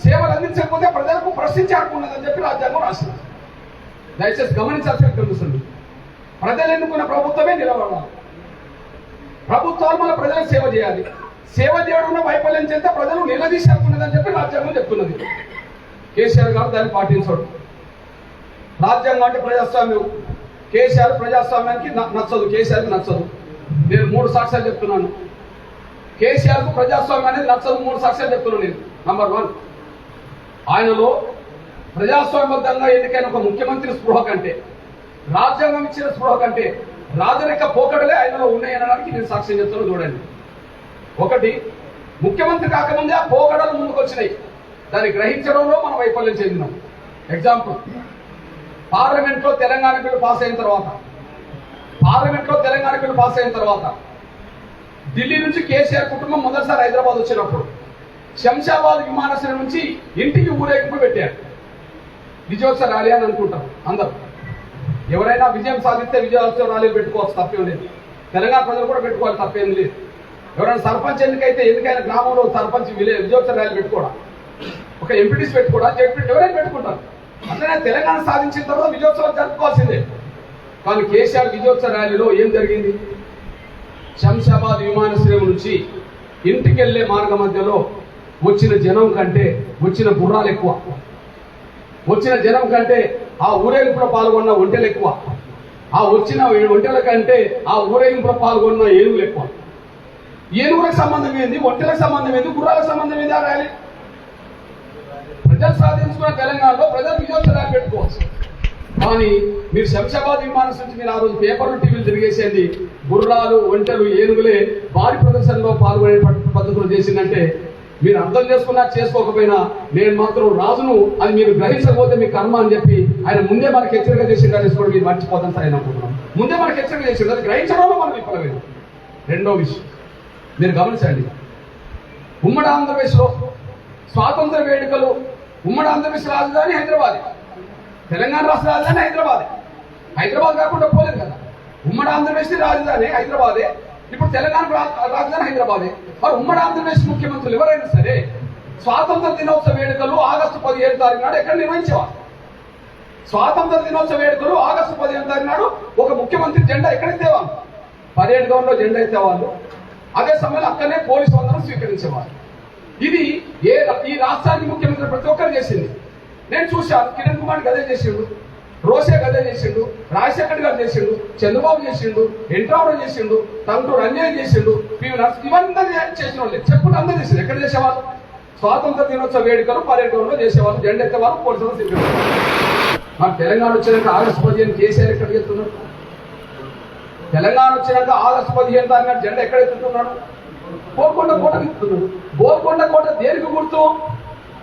S1: సేవలు అందించకపోతే ప్రజలకు ప్రశ్నించే హక్కు ఉన్నదని చెప్పి రాజ్యాంగం రాసింది. దయచేసి గమనించాల్సిన తెలుస్తుంది. ప్రజలు ఎన్నుకున్న ప్రభుత్వమే నిలబడాలి, ప్రభుత్వాలు మన ప్రజలకు సేవ చేయాలి, సేవ చేయడంలో వైఫల్యం చేస్తే ప్రజలు నిలదీసి హక్కు ఉన్నదని చెప్పి రాజ్యాంగం చెప్తున్నది. కేసీఆర్ గారు దాన్ని పాటించడు. రాజ్యాంగం అంటే ప్రజాస్వామ్యం, కేసీఆర్ ప్రజాస్వామ్యానికి నచ్చదు, కేసీఆర్కి నచ్చదు. నేను 3 సాక్ష్యాలు చెప్తున్నాను. కేసీఆర్కు ప్రజాస్వామ్యం అనేది నచ్చదు. 3 సాక్ష్యాలు చెప్తున్నాను నేను. నంబర్ 1, ఆయనలో ప్రజాస్వామ్యబద్ధంగా ఎన్నికైన ఒక ముఖ్యమంత్రి స్పృహ కంటే, రాజ్యాంగం ఇచ్చిన స్పృహ కంటే రాజరిక పోకడలే ఆయనలో ఉన్నాయనడానికి నేను సాక్ష్యం చెప్తున్నాను. చూడండి, 1, ముఖ్యమంత్రి కాకముందే ఆ పోకడలు ముందుకు వచ్చినాయి, దాన్ని గ్రహించడంలో మనం వైఫల్యం చెందినాం. ఎగ్జాంపుల్, పార్లమెంట్లో తెలంగాణ బిల్లు పాస్ అయిన తర్వాత ఢిల్లీ నుంచి కేసీఆర్ కుటుంబం మొదటిసారి హైదరాబాద్ వచ్చినప్పుడు శంషాబాద్ విమానాశ్రయం నుంచి ఇంటికి ఊరేగింపు పెట్టారు. విజయోత్సవ ర్యాలీ అని అనుకుంటారు అందరూ. ఎవరైనా విజయం సాధిస్తే విజయోత్సవ ర్యాలీలు పెట్టుకోవచ్చు, తప్పేం లేదు. తెలంగాణ ప్రజలు కూడా పెట్టుకోవాలి, తప్పేం లేదు. ఎవరైనా సర్పంచ్ ఎన్నికైన గ్రామంలో సర్పంచ్ విజయోత్సవ ర్యాలీ పెట్టుకోవడం, ఒక ఎంపీటీస్ పెట్టుకోవడం, ఎవరైనా పెట్టుకుంటారు. అట్లనే తెలంగాణ సాధించిన తర్వాత విజయోత్సవాలు జరుపుకోవాల్సిందే. కానీ కేసీఆర్ విజయోత్సవ ర్యాలీలో ఏం జరిగింది? శంషాబాద్ విమానాశ్రయం నుంచి ఇంటికి వెళ్లే మార్గ మధ్యలో వచ్చిన జనం కంటే వచ్చిన గుర్రాలు ఎక్కువ, వచ్చిన జనం కంటే ఆ ఊరేగింపులో పాల్గొన్న ఒంటెలు ఎక్కువ, ఆ వచ్చిన ఒంటెల కంటే ఆ ఊరేగింపులో పాల్గొన్న ఏనుగులు ఎక్కువ. ఏనుగులకు సంబంధం ఏంది, ఒంటెలకు సంబంధం ఏంది, గుర్రాలకు సంబంధం ఏంది? ఆ ర్యాలీ ప్రజలు సాధించుకున్న తెలంగాణలో ప్రజలు విజయోత్సవ ర్యాలీ పెట్టుకోవచ్చు. కానీ మీరు శంషాబాద్ విమానాశ్రయం నుంచి మీరు ఆ రోజు పేపర్లు టీవీలు తిరిగేసేది గుర్రాలు, ఒంటెలు, ఏనుగులే భారీ ప్రదర్శనలో పాల్గొనే పద్ధతులు చేసిందంటే మీరు అర్థం చేసుకున్నా చేసుకోకపోయినా నేను మాత్రం రాజును అని మీరు గ్రహించకపోతే మీ కర్మ అని చెప్పి ఆయన ముందే మనకి హెచ్చరిక చేసిండు అనేసి కూడా మీరు మర్చిపోతాను సరే అనుకుంటున్నాం. ముందే మనకి హెచ్చరిక చేసిండు, అది గ్రహించడంలో మనం విఫలమైంది. రెండో విషయం మీరు గమనించండి, ఉమ్మడి ఆంధ్రప్రదేశ్లో స్వాతంత్ర వేడుకలు, ఉమ్మడి ఆంధ్రప్రదేశ్ రాజధాని హైదరాబాద్, తెలంగాణ రాష్ట్ర రాజధాని హైదరాబాద్ కాకుండా పోలేదు కదా. ఉమ్మడి ఆంధ్రప్రదేశ్ రాజధాని హైదరాబాదే, ఇప్పుడు తెలంగాణ రాజధాని హైదరాబాదే. మరి ఉమ్మడి ఆంధ్రప్రదేశ్ ముఖ్యమంత్రులు ఎవరైనా సరే స్వాతంత్ర దినోత్సవ వేడుకలు ఆగస్టు 15 తారీఖు నాడు ఎక్కడ నిర్వహించేవారు? స్వాతంత్ర దినోత్సవ వేడుకలు ఆగస్టు 15 తారీఖు నాడు ఒక ముఖ్యమంత్రి జెండా ఎక్కడెత్తేవాళ్ళు? పరేడ్ గ్రౌండ్ లో జెండా ఎత్తేవాళ్ళు. అదే సమయంలో అక్కడనే పోలీసు వందనం స్వీకరించేవారు. ఇది ఈ రాష్ట్రానికి ముఖ్యమంత్రి ప్రతి ఒక్కరు చేసింది. నేను చూశాను, కిరణ్ కుమార్ గదే చేసిండు, రోసే గదే చేసిండు, రాజశేఖర్ గారు చేసిండు, చంద్రబాబు చేసిండు, ఎన్టీఆర్ చేసిండు, తండ్రి రంజన్ చేసిండు, ఇవంతా చేసిన వాళ్ళు చెప్పుకుంటూ అందరూ చేసిండు. ఎక్కడ చేసేవాళ్ళు? స్వాతంత్ర దినోత్సవ వేడుకలు పరేడ్ గ్రౌండ్ లో చేసేవాళ్ళు, జెండా ఎత్తేవాళ్ళు, పోలీసులు తిరిగేవాళ్ళు. మరి తెలంగాణ వచ్చినాక ఆగస్టు 15 కేసీఆర్ ఎక్కడ ఎత్తున్నాడు? తెలంగాణ వచ్చినాక ఆగస్టు 15 తారీఖు జెండా ఎక్కడ ఎత్తుతున్నాడు? గోల్కొండ కోట ఎత్తుతున్నాడు. గోల్కొండ కోట దేనికి గుర్తు?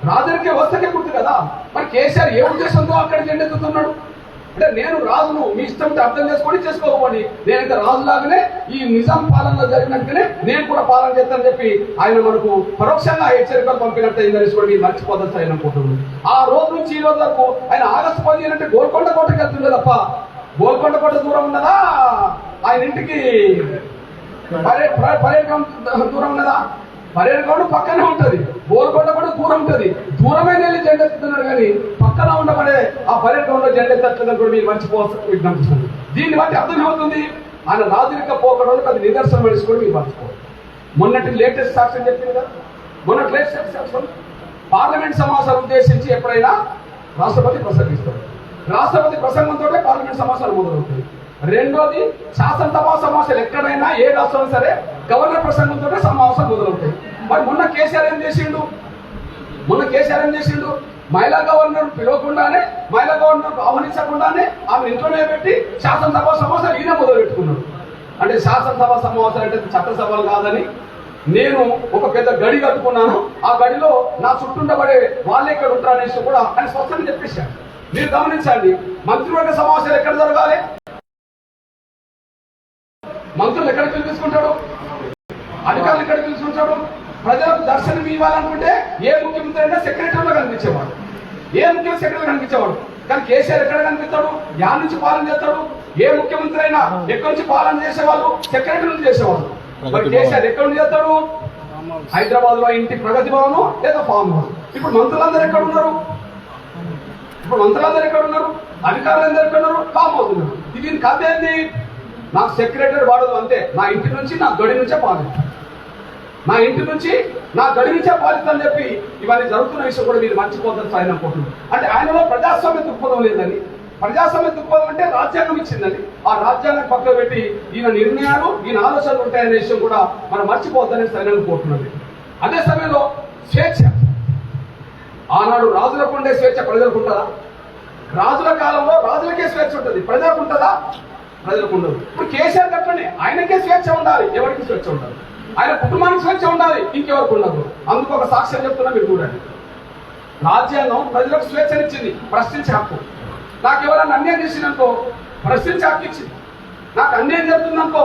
S1: రాజరిక వ్యవస్థకే గుర్తు కదా. మరి కేసీఆర్ ఏ ఉద్దేశంతో అక్కడ జెండా ఎత్తుతున్నాడు? అంటే నేను రాజును, మీ ఇష్టం అర్థం చేసుకొని చేసుకోకపోండి, నేనైతే రాజులాగానే ఈ నిజాం పాలనలో జరిగినట్టుగానే నేను కూడా పాలన చేస్తానని చెప్పి ఆయన మనకు పరోక్షంగా హెచ్చరికలు పంపినట్టు అయిందని మర్చిపోదని ఆయన అనుకుంటున్నాను. ఆ రోజు నుంచి ఈ రోజు వరకు ఆయన ఆగస్టు 15 అంటే గోల్కొండ కోటకి వెళ్తుండే తప్ప గోల్కొండ కోట దూరం ఉన్నదా, ఆయన ఇంటికి పర్యటన దూరం ఉన్నదా? పర్యటన పక్కనే ఉంటది, గోల్కొండ కూడా దూరం ఉంటది. దూరమైన వెళ్ళి జెండా ఎత్తుతున్నాడు కానీ పక్కన ఉండబడే ఆ పర్యటనలో జెండా ఎత్తట్లేదని కూడా మీరు మర్చిపోవచ్చు విజ్ఞప్తిస్తుంది. దీన్ని బట్టి అర్థమవుతుంది ఆయన రాజరిక పోకడానికి అది నిదర్శనం వేసుకొని మీరు మర్చిపోవచ్చు. మొన్నటి లేటెస్ట్ సాక్ష్యం చెప్పింది కదా, మొన్నటి లేటెస్ట్ సాక్ష్యం పార్లమెంట్ సమావేశాలు ఉద్దేశించి ఎప్పుడైనా రాష్ట్రపతి ప్రసంగిస్తారు. రాష్ట్రపతి ప్రసంగంతో పార్లమెంట్ సమావేశాలు మొదలవుతాయి. రెండోది శాసనసభ సమావేశాలు ఎక్కడైనా ఏ రాష్ట్రం సరే గవర్నర్ ప్రసంగంతో సమావేశాలు మొదలవుతాయి. మరి మొన్న కేసీఆర్ ఏం చేసిండు? మహిళా గవర్నర్ పిలవకుండానే, మహిళా గవర్నర్ ఆహ్వానించకుండానే ఆమె ఇంట్లోనే పెట్టి శాసనసభ సమావేశాలు ఈయన మొదలు పెట్టుకున్నాడు. అంటే శాసనసభ సమావేశాలు అంటే చట్టసభలు కాదని నేను ఒక పెద్ద గడి కట్టుకున్నాను, ఆ గడిలో నా చుట్టూండబడే వాళ్ళే ఇక్కడ ఉంటారనేసి కూడా ఆయన స్పష్టంగా చెప్పేశారు. మీరు గమనించండి, మంత్రివర్గ సమావేశాలు ఎక్కడ జరగాలి? మంత్రులు ఎక్కడ పిలిపించుకుంటాడు? అధికారులు ఎక్కడ పిలుచుకుంటాడు? ప్రజలకు దర్శనం ఇవ్వాలనుకుంటే ఏ ముఖ్యమంత్రి అయినా సెక్రటరీలో కనిపించేవాడు, సెక్రటరీ కనిపించేవాడు. కానీ కేసీఆర్ ఎక్కడ కనిపిస్తాడు? యా నుంచి పాలన చేస్తాడు? ఏ ముఖ్యమంత్రి అయినా ఎక్కడి నుంచి పాలన చేసేవాళ్ళు సెక్రటరీ నుంచి చేసేవాళ్ళు. మరి కేసీఆర్ ఎక్కడ నుంచి చేస్తాడు? హైదరాబాద్ లో ఇంటి ప్రగతి భవన్ లేదా ఫామ్ హౌస్. ఇప్పుడు మంత్రులందరూ ఎక్కడ ఉన్నారు? అధికారులందరూ ఎక్కడ ఉన్నారు? ఫామ్ హౌస్ ఉన్నారు. దీని కథ ఏంది? నాకు సెక్రటరీ వాడదు అంతే, నా ఇంటి నుంచి నా గడి నుంచే పాలిస్తానని చెప్పి ఇవన్నీ జరుగుతున్న విషయం కూడా మీరు మర్చిపోతారు ఆయన అనుకుంటున్నారు. అంటే ఆయనలో ప్రజాస్వామ్య దృక్పథం లేదని, ప్రజాస్వామ్య దృక్పథం అంటే రాజ్యాంగం ఇచ్చిందని, ఆ రాజ్యాంగం పక్కన పెట్టి ఈయన నిర్ణయాలు, ఈయన ఆలోచనలు ఉంటాయనే విషయం కూడా మనం మర్చిపోతానని సరైన అనుకుంటున్నది. అదే సమయంలో స్వేచ్ఛ, ఆనాడు రాజులకు ఉండే స్వేచ్ఛ ప్రజలకు ఉంటుందా? రాజుల కాలంలో రాజులకే స్వేచ్ఛ ఉంటుంది, ప్రజలకు ఉంటుందా? ప్రజలకు ఉండదు. ఇప్పుడు కేసీఆర్ కట్టనే ఆయనకే స్వేచ్ఛ ఉండాలి, ఎవరికి స్వేచ్ఛ ఉండాలి? ఆయన కుటుంబానికి స్వేచ్ఛ ఉండాలి, ఇంకెవరికి ఉండదు. అందుకు ఒక సాక్ష్యం చెప్తున్నా, మీరు చూడండి. రాజ్యాంగం ప్రజలకు స్వేచ్ఛనిచ్చింది, ప్రశ్నించే హక్కు. నాకు ఎవరైనా అన్యాయం చేసినందుకో ప్రశ్నించే హక్కు ఇచ్చింది. నాకు అన్యాయం జరుగుతుందనుకో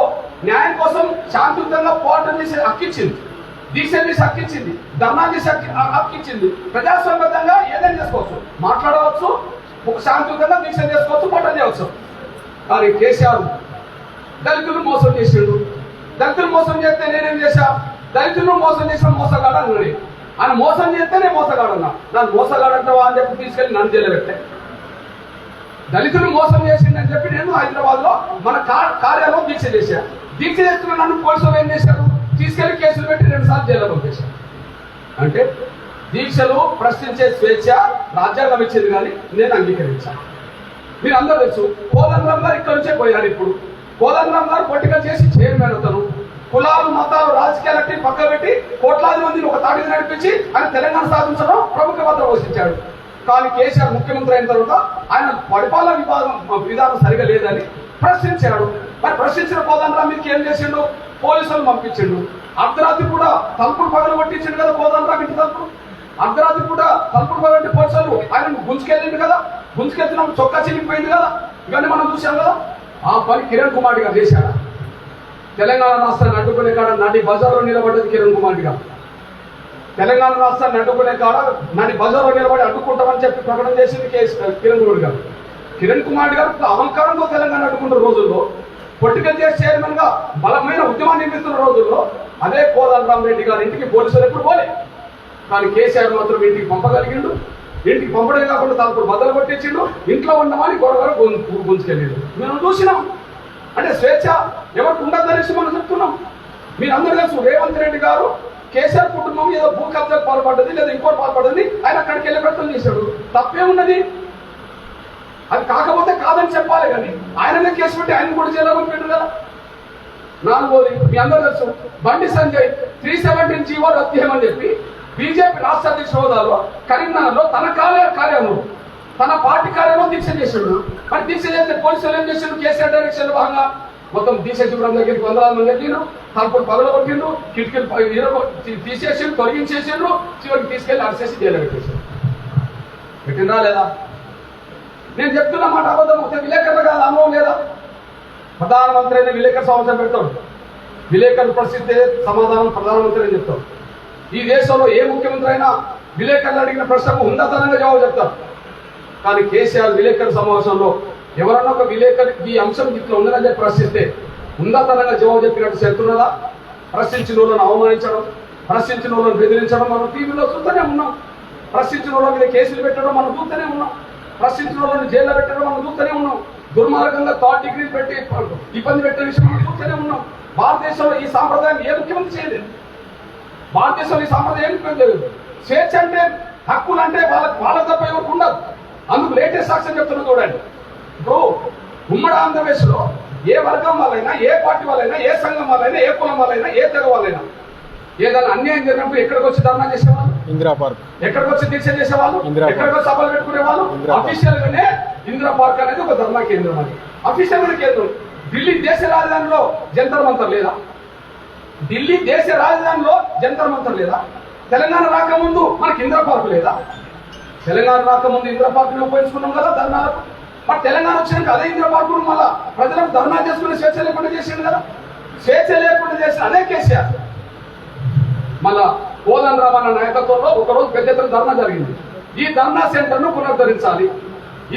S1: న్యాయం కోసం శాంతియుతంగా పోరాటం చేసే హక్కు ఇచ్చింది, దీక్ష చేసే హక్కు ఇచ్చింది, ధర్నా చేసే హక్కు ఇచ్చింది. ప్రజాస్వామ్యంగా ఏదైనా చేసుకోవచ్చు, మాట్లాడవచ్చు, ఒక శాంతియుతంగా దీక్ష చేసుకోవచ్చు, పోరాటం చేయవచ్చు. కానీ కేసీఆర్ దళితులు మోసం చేసిండు. దళితులు మోసం చేస్తే నేనేం చేశా? దళితులు మోసం చేసిన మోసగాడు అన్నాడు. ఆయన మోసం చేస్తే నేను మోసగాడన్నా, నన్ను మోసగాడంటావా అని చెప్పి తీసుకెళ్ళి నన్ను జైలు పెట్టే. దళితులు మోసం చేసిందని చెప్పి నేను హైదరాబాద్ లో మన కార్యాలయం దీక్ష చేశాను. దీక్ష చేస్తున్న నన్ను పోలీసులు ఏం చేశారు? తీసుకెళ్లి కేసులు పెట్టి 2 సార్లు జైల్లో పంపించారు. అంటే దీక్షలు ప్రశ్నించే స్వేచ్ఛ రాజ్యాంగం ఇచ్చింది, కానీ నేను అంగీకరించాను. మీరు అందరూ తెలుసు, కోదండరాం గారు ఇక్కడ నుంచే పోయారు. ఇప్పుడు కోదండరాం గారు పొలిటికల్ చేసి చైర్మన్ అవుతారు. కులాలు, మతాలు, రాజకీయాలకి పక్క పెట్టి కోట్లాది మందిని ఒక తాటికి నడిపించి ఆయన తెలంగాణ సాధించడం ప్రముఖ పాత్ర పోషించాడు. కానీ కేసీఆర్ ముఖ్యమంత్రి అయిన తర్వాత ఆయన పరిపాలన విధానం సరిగా లేదని ప్రశ్నించాడు. మరి ప్రశ్నించిన కోదండరాం మీకు ఏం చేసిండు? పోలీసులు పంపించిండు. అర్ధరాత్రి కూడా తలుపులు పగలు కొట్టించిండు కదా కోదండరాం ఇంటి తలుపులు. అర్ధరాత్రి కూడా తలుపులు పగలంటే పోలీసులు ఆయన గుంజుకెళ్ళిండు కదా, గుంజుకెళ్తున్నప్పుడు చొక్కా చిరిగిపోయింది కదా, ఇవన్నీ మనం చూసాం కదా. ఆ పని కిరణ్ కుమార్ గారు చేశాడు. తెలంగాణ రాష్ట్రాన్ని అడ్డుకునే కాడ నడి బజార్లో నిలబడ్డది కిరణ్ కుమార్ గారు. తెలంగాణ రాష్ట్రాన్ని అడ్డుకునే కాడ నడి బజార్లో నిలబడి అడ్డుకుంటామని చెప్పి ప్రకటన చేసింది కిరణ్ కుమార్ గారు. కిరణ్ కుమార్ గారు అహంకారంతో తెలంగాణ అడ్డుకుంటున్న రోజుల్లో, పొలిటికల్ చైర్మన్ గా బలమైన ఉద్యమాన్ని నిర్మిస్తున్న రోజుల్లో అదే కోదండరాం రెడ్డి గారి ఇంటికి పోలీసులు ఎప్పుడు పోలే. కానీ కేసీఆర్ మాత్రం ఇంటికి పంపగలిగిండు. ఇంటికి పంపడమే కాకుండా తలుపులు బద్దలు కొట్టించిండు. ఇంట్లో ఉండమని గొడవ గుంజుకెళ్ళిండు. మేము చూసినాం. అంటే స్వేచ్ఛ ఎవరికి ఉండదని మనం చెప్తున్నాం. మీరు అందరూ తెలుసు, రేవంత్ రెడ్డి గారు కేసీఆర్ కుటుంబం ఏదో భూ కబ్జాకు పాల్పడ్డది లేదా ఇంకోటి పాల్పడ్డది, ఆయన అక్కడికి వెళ్ళి ప్రయత్నం చేశాడు. తప్పే ఉన్నది. అది కాకపోతే కాదని చెప్పాలి, కానీ ఆయననే కేసు పెట్టి ఆయన కూడా జైల్లో పెట్టారు కదా. 4వది, మీ అందరూ తెలుసు, బండి సంజయ్ 317 జీవో రద్దు చేయమని చెప్పి బీజేపీ రాష్ట్ర అధ్యక్ష హోదాలో కరీంనగర్లో తన కార్యాలయంలో, తన పార్టీ కార్యాలయంలో దీక్ష చేశాడు. మరి దీక్ష చేస్తే పోలీసులు ఏం చేశారు? కేసీఆర్ డైరెక్షన్ భాగంగా మొత్తం దీక్ష శిబిరం దగ్గరికి 100,000 మంది వెళ్ళిండ్రు. తలుపులు పగలగొట్టిండ్రు, కిటికీలు తీసేసిండ్రు, తొలగించేసిండ్రు, చివరికి తీసుకెళ్లి అరెస్ట్ చేసి జైలు పెట్టేశారు. పెట్టిందా లేదా? నేను చెప్తున్న మాట అబద్ధం వస్తే విలేకరులు కాదు అనుభవం లేదా? ప్రధానమంత్రి అయిన విలేకరు సమావేశం పెడతాడు, విలేకరులు ప్రశ్నిస్తే సమాధానం ప్రధానమంత్రి అని చెప్తాడు. ఈ దేశంలో ఏ ముఖ్యమంత్రి అయినా విలేకరులు అడిగిన ప్రశ్నకు ఉన్నతనంగా జవాబు చెప్తారు. కానీ కేసీఆర్ విలేకరు సమావేశంలో ఎవరన్నా ఒక విలేకరు ఈ అంశం ఇట్లా ఉందని చెప్పి ప్రశ్నిస్తే ఉన్నతనంగా జవాబు చెప్పినట్టు చెప్తున్నదా? ప్రశ్నించిన వాళ్ళని అవమానించడం, ప్రశ్నించిన వాళ్ళని బెదిరించడం మనం టీవీలో చూస్తూనే ఉన్నాం. ప్రశ్నించిన వాళ్ళ మీద కేసులు పెట్టడం మనం చూస్తూనే ఉన్నాం. ప్రశ్నించిన వాళ్ళని జైల్లో పెట్టడం మనం చూస్తూనే ఉన్నాం. దుర్మార్గంగా థర్డ్ డిగ్రీ పెట్టి ఇబ్బంది పెట్టే విషయం మనం చూస్తూనే ఉన్నాం. భారతదేశంలో ఈ సాంప్రదాయం ఏ ముఖ్యమంత్రి చేయలేదు. భారతదేశంలో ఈ సాంప్రదాయం ఏం ముఖ్యమంత్రి చేయలేదు. స్వేచ్ఛ అంటే హక్కులు అంటే వాళ్ళ తప్ప ఎవరికి ఉండదు. అందుకు లేటెస్ట్ సాక్ష్యం చెప్తున్నా చూడండి. ఇప్పుడు ఉమ్మడి ఆంధ్రప్రదేశ్లో ఏ వర్గం వాళ్ళైనా, ఏ పార్టీ వాళ్ళైనా, ఏ సంఘం వాళ్ళైనా, ఏ కులం వాళ్ళైనా, ఏ తెగ వాళ్ళైనా ఏదైనా అన్యాయం జరిగినప్పుడు ఎక్కడికి వచ్చి ధర్నా చేసేవాళ్ళు?
S2: ఇందిరా పార్క్.
S1: ఎక్కడికి వచ్చి దీక్ష చేసేవాళ్ళు? ఎక్కడికి వచ్చి సభలు పెట్టుకునే వాళ్ళు? అఫీషియల్ గానే ఇందిరా పార్క్ అనేది ఒక ధర్నా కేంద్రం. అది అఫీషియల్ గా కేంద్రం. ఢిల్లీ దేశ రాజధానిలో జంతర్ మంతర్ లేదా? ఢిల్లీ దేశ రాజధానిలో జంతర్ మంతర్ లేదా? తెలంగాణ రాకముందు మనకి ఇందిరా పార్క్ లేదా? తెలంగాణ రాకముందు ఇందిరా పార్క్ ఉపయోగించుకున్నాం కదా ధర్నాలకు. మరి తెలంగాణ వచ్చినాక అదే ఇందిరా పార్క్ మళ్ళా ప్రజలకు ధర్నా చేసుకునే స్వేచ్ఛ లేకుండా చేసింది కదా. స్వేచ్ఛ లేకుండా చేసిన అదే కేసీఆర్. మళ్ళా కోదండరామన్న నాయకత్వంలో ఒకరోజు పెద్ద ఎత్తున ధర్నా జరిగింది. ఈ ధర్నా సెంటర్ ను పునరుద్ధరించాలి,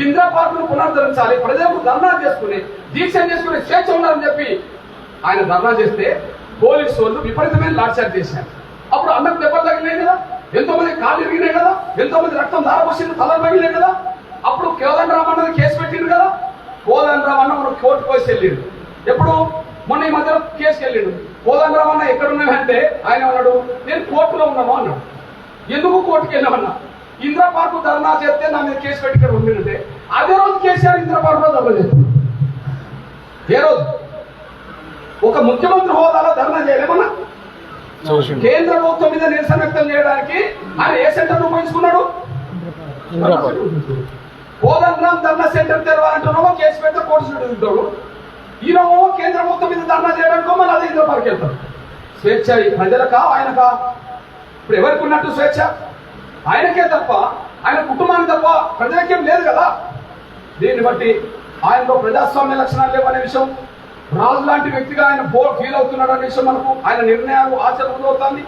S1: ఇందిరా పార్క్ ను పునరుద్ధరించాలి, ప్రజలకు ధర్నా చేసుకుని దీక్ష చేసుకునే స్వేచ్ఛ ఉండాలని చెప్పి ఆయన ధర్నా చేస్తే పోలీసు వాళ్ళు విపరీతమైన లాఠీచార్జ్ చేశారు. అప్పుడు అన్నకు దెబ్బలు తగిలినాయి కదా, ఎంతో మంది కాళ్ళు ఇరిగినాయి కదా, ఎంతో మంది రక్తం దారపోసింది, తలలు పగిలినాయి కదా. అప్పుడు కోదండరామన్న కేసు పెట్టిండు కదా. కోదండరామన్న మనం కోర్టుకు వచ్చి వెళ్ళిండు. ఎప్పుడు? మొన్న ఈ మధ్యలో కేసుకి వెళ్ళిండు. కోదండరామన్న ఎక్కడున్నావంటే ఆయన అన్నాడు, నేను కోర్టులో ఉన్నాను అన్నాడు. ఎందుకు కోర్టుకు వెళ్ళామన్నా? ఇందిరా పార్క్ ధర్నా చేస్తే నా మీద కేసు పెట్టి ఇక్కడ ఉండిందంటే అదే రోజు కేసీఆర్ ఇందిరా పార్క్ లో ధర్నా చేస్తాడు. ఏ రోజు? ఒక ముఖ్యమంత్రి హోదాలో ధర్నా చేయలేమన్నా? కేంద్ర ప్రభుత్వం మీద నిరసన వ్యక్తం చేయడానికి ఆయన ఏ సెంటర్ ఉపయోగించుకున్నాడు? కోదండరాం ధర్నా సెంటర్ తెరవాలంటున్నామో కేసు పెడితే కోర్టు చుట్టూ ఈయనమో కేంద్ర ప్రభుత్వం మీద ధర్నా చేయడానికో మళ్ళీ అదే ఇంద్ర పార్క్ వెళ్తారు. స్వేచ్ఛ ప్రజలకా ఆయనకా? ఇప్పుడు ఎవరికి ఉన్నట్టు స్వేచ్ఛ? ఆయనకే తప్ప, ఆయన కుటుంబానికి తప్ప ప్రజలకేం లేదు కదా. దీన్ని బట్టి ఆయనలో ప్రజాస్వామ్య లక్షణాలు లేవనే విషయం, రాజు లాంటి వ్యక్తిగా ఆయన ఫీల్ అవుతున్నాడు అనే విషయం మనకు ఆయన నిర్ణయాలు ఆచరణలో అవుతుంది.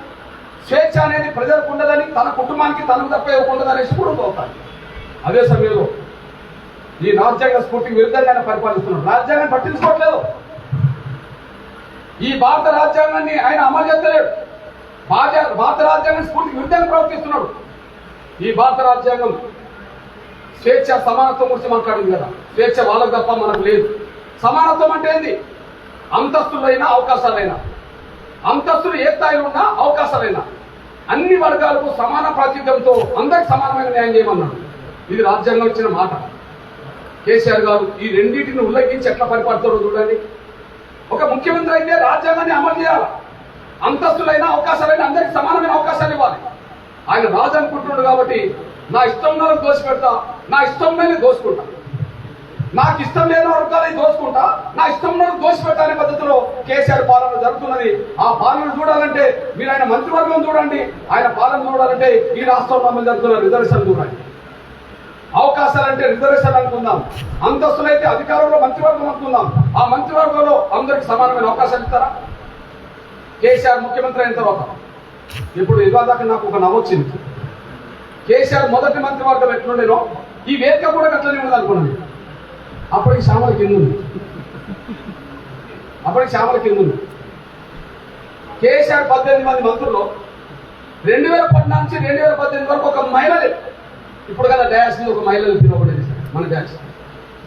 S1: స్వేచ్ఛ అనేది ప్రజలకు ఉండదని, తన కుటుంబానికి తనకు తప్ప ఇవ్వకుండా అనే విషయం కూడా అవుతుంది. అదే సమయంలో ఈ రాజ్యాంగ స్ఫూర్తికి విరుద్ధంగా ఆయన పరిపాలిస్తున్నాడు. రాజ్యాంగాన్ని పట్టించుకోవట్లేదు. ఈ భారత రాజ్యాంగాన్ని ఆయన అమలు చేస్తలేడు. భారత రాజ్యాంగం స్ఫూర్తికి విరుద్ధంగా ప్రవర్తిస్తున్నాడు. ఈ భారత రాజ్యాంగం స్వేచ్ఛ సమానత్వం గురించి మాట్లాడింది కదా. స్వేచ్ఛ వాళ్ళకు తప్ప మనకు లేదు. సమానత్వం అంటే ఏంది? అంతస్తులైనా అవకాశాలైనా, అంతస్తులు ఏ స్థాయిలో ఉన్నా అవకాశాలైనా అన్ని వర్గాలకు సమాన ప్రాతినిధ్యంతో అందరికి సమానమైన న్యాయం చేయమన్నాడు. ఇది రాజ్యాంగం ఇచ్చిన మాట. కేసీఆర్ గారు ఈ రెండింటిని ఉల్లంఘించి ఎట్లా పరిపాలిస్తారో చూడండి. ఒక ముఖ్యమంత్రి అయితే రాజ్యాంగాన్ని అమలు చేయాలి. అంతస్తులైనా అవకాశాలైనా అందరికి సమానమైన అవకాశాలు ఇవ్వాలి. ఆయన రాజు అనుకుంటున్నాడు కాబట్టి నా ఇష్టం ఉన్న దోషి పెడతా, నా ఇష్టం నేను దోసుకుంటా, నాకు ఇష్టం లేని వర్గాలని దోసుకుంటా, నా ఇష్టం ఉన్న దోషి పెట్టా అనే పద్ధతిలో కేసీఆర్ పాలన జరుగుతున్నది. ఆ పాలన చూడాలంటే మీరు ఆయన మంత్రివర్గం చూడండి, ఆయన పాలన చూడాలంటే ఈ రాష్ట్రంలో అమలు జరుగుతున్న రిజర్వేషన్ చూడండి. అవకాశాలంటే రిజర్వేషన్ అనుకుందాం, అంతస్తులైతే అధికారంలో మంత్రివర్గం అనుకుందాం. ఆ మంత్రివర్గంలో అందరికి సమానమైన అవకాశాలు ఇస్తారా? కేసీఆర్ ముఖ్యమంత్రి అయిన తర్వాత ఇప్పుడు ఇవాళ నాకు ఒక నవ్వొచ్చింది. కేసీఆర్ మొదటి మంత్రివర్గం ఎట్లుండేనో ఈ వేదిక కూడా అట్లనే ఉండదు అనుకున్నాను. అప్పటికి శ్యామల కింద ఉంది. కేసీఆర్ 18 మంది మంత్రుల్లో 2014 నుంచి 2018 వరకు ఒక మహిళ లేదు. ఇప్పుడు కదా డ్యాష్ ఒక మహిళలు తినకూడదు మన డ్యాష్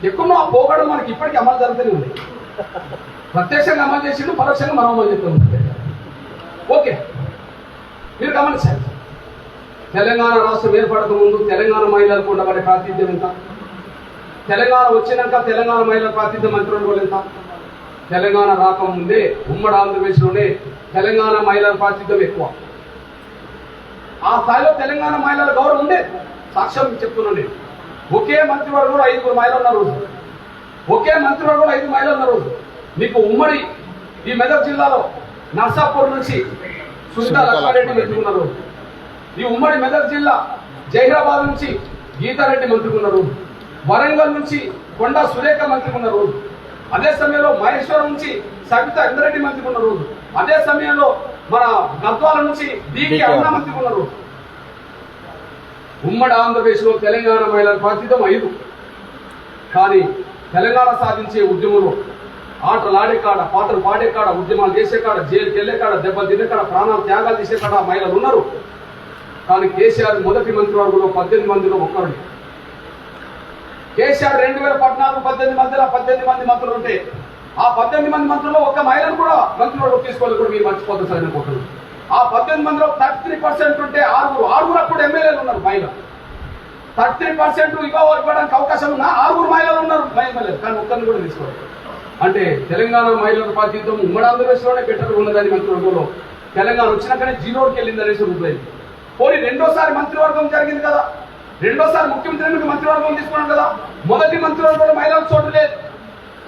S1: ఎక్కువ ఆ పోగడం మనకి ఇప్పటికీ అమలు జరుగుతూనే ఉంది. ప్రత్యక్షంగా అమలు చేసిండు, పరోక్షంగా మనం అమలు చేస్తాం. ఓకే, మీరు గమనించారు. తెలంగాణ రాష్ట్రం ఏర్పడక ముందు తెలంగాణ మహిళలకు ఉండబడే ప్రాతినిధ్యం ఎంత? తెలంగాణ వచ్చినాక తెలంగాణ మహిళల ప్రాతినిధ్యం మంత్రులు ఎంత? తెలంగాణ రాకముందే ఉమ్మడి ఆంధ్రప్రదేశ్లోనే తెలంగాణ మహిళల ప్రాతినిధ్యం ఎక్కువ. ఆ స్థాయిలో తెలంగాణ మహిళల గౌరవం ఉండే సాక్ష్యం చెప్తున్నాను. ఒకే మంత్రివర్గంలో 5 మహిళలు ఉన్న రోజు, ఒకే మంత్రివర్గంలో 5 మహిళలు ఉన్న రోజు మీకు ఉమ్మడి ఈ మెదక్ జిల్లాలో నర్సాపూర్ నుంచి సునీతా లక్ష్మారెడ్డి మంత్రికున్న రోజు, ఈ ఉమ్మడి మెదక్ జిల్లా జహీరాబాద్ నుంచి గీతారెడ్డి మంత్రికున్న రోజు, వరంగల్ నుంచి కొండా సురేఖ మంత్రి ఉన్న రోజు, అదే సమయంలో మహేశ్వరం నుంచి సవితా ఇంద్రెడ్డి మంత్రి ఉన్న రోజు, అదే సమయంలో మన గద్వాల నుంచి డికే అన్నా మంత్రి ఉన్న రోజు. ఉమ్మడి ఆంధ్రప్రదేశ్లో తెలంగాణ మహిళల ప్రాతినిధ్యం 5. కానీ తెలంగాణ సాధించే ఉద్యమంలో ఆటలాడే కాడ, పాటలు పాడే కాడ, ఉద్యమాలు చేసే కాడ, జైలుకి వెళ్ళే కాడ, దెబ్బలు తినే కాడ, ప్రాణాలు త్యాగాలు చేసే కాడ మహిళలు ఉన్నారు. కానీ కేసీఆర్ మొదటి మంత్రివర్గంలో 18 మందిలో ఒక్కరు. కేసీఆర్ 2014 18 మందిలో 18 మంది మంత్రులు ఉంటే ఆ 18 మంది మంత్రుల్లో ఒక్క మహిళను కూడా మంత్రివర్గం తీసుకోవాలి కూడా మీరు మర్చిపోతారు సార్ అనుకుంటున్నారు. ఆ 18 మందిలో 33% ఉంటే ఆరుగురు అప్పుడు ఎమ్మెల్యేలు ఉన్నారు మహిళ. 33% ఇవ్వడానికి అవకాశం ఉన్న 6 మహిళలు ఉన్నారు ఎమ్మెల్యేలు, కానీ ఒక్కరిని కూడా తీసుకోవాలి. అంటే తెలంగాణ మహిళల ప్రాతినిధ్యం ఉమ్మడి ఆంధ్రప్రదేశ్లోనే బెటర్ ఉన్నదని మంత్రివర్గంలో తెలంగాణ వచ్చినాకనే 0కి వెళ్ళిందనేసి రూపాయలు. పోనీ రెండోసారి మంత్రివర్గం జరిగింది కదా, రెండోసారి ముఖ్యమంత్రి మంత్రివర్గం తీసుకున్నాం కదా, మొదటి మంత్రివర్గంలో మహిళలకు చోటు లేదు.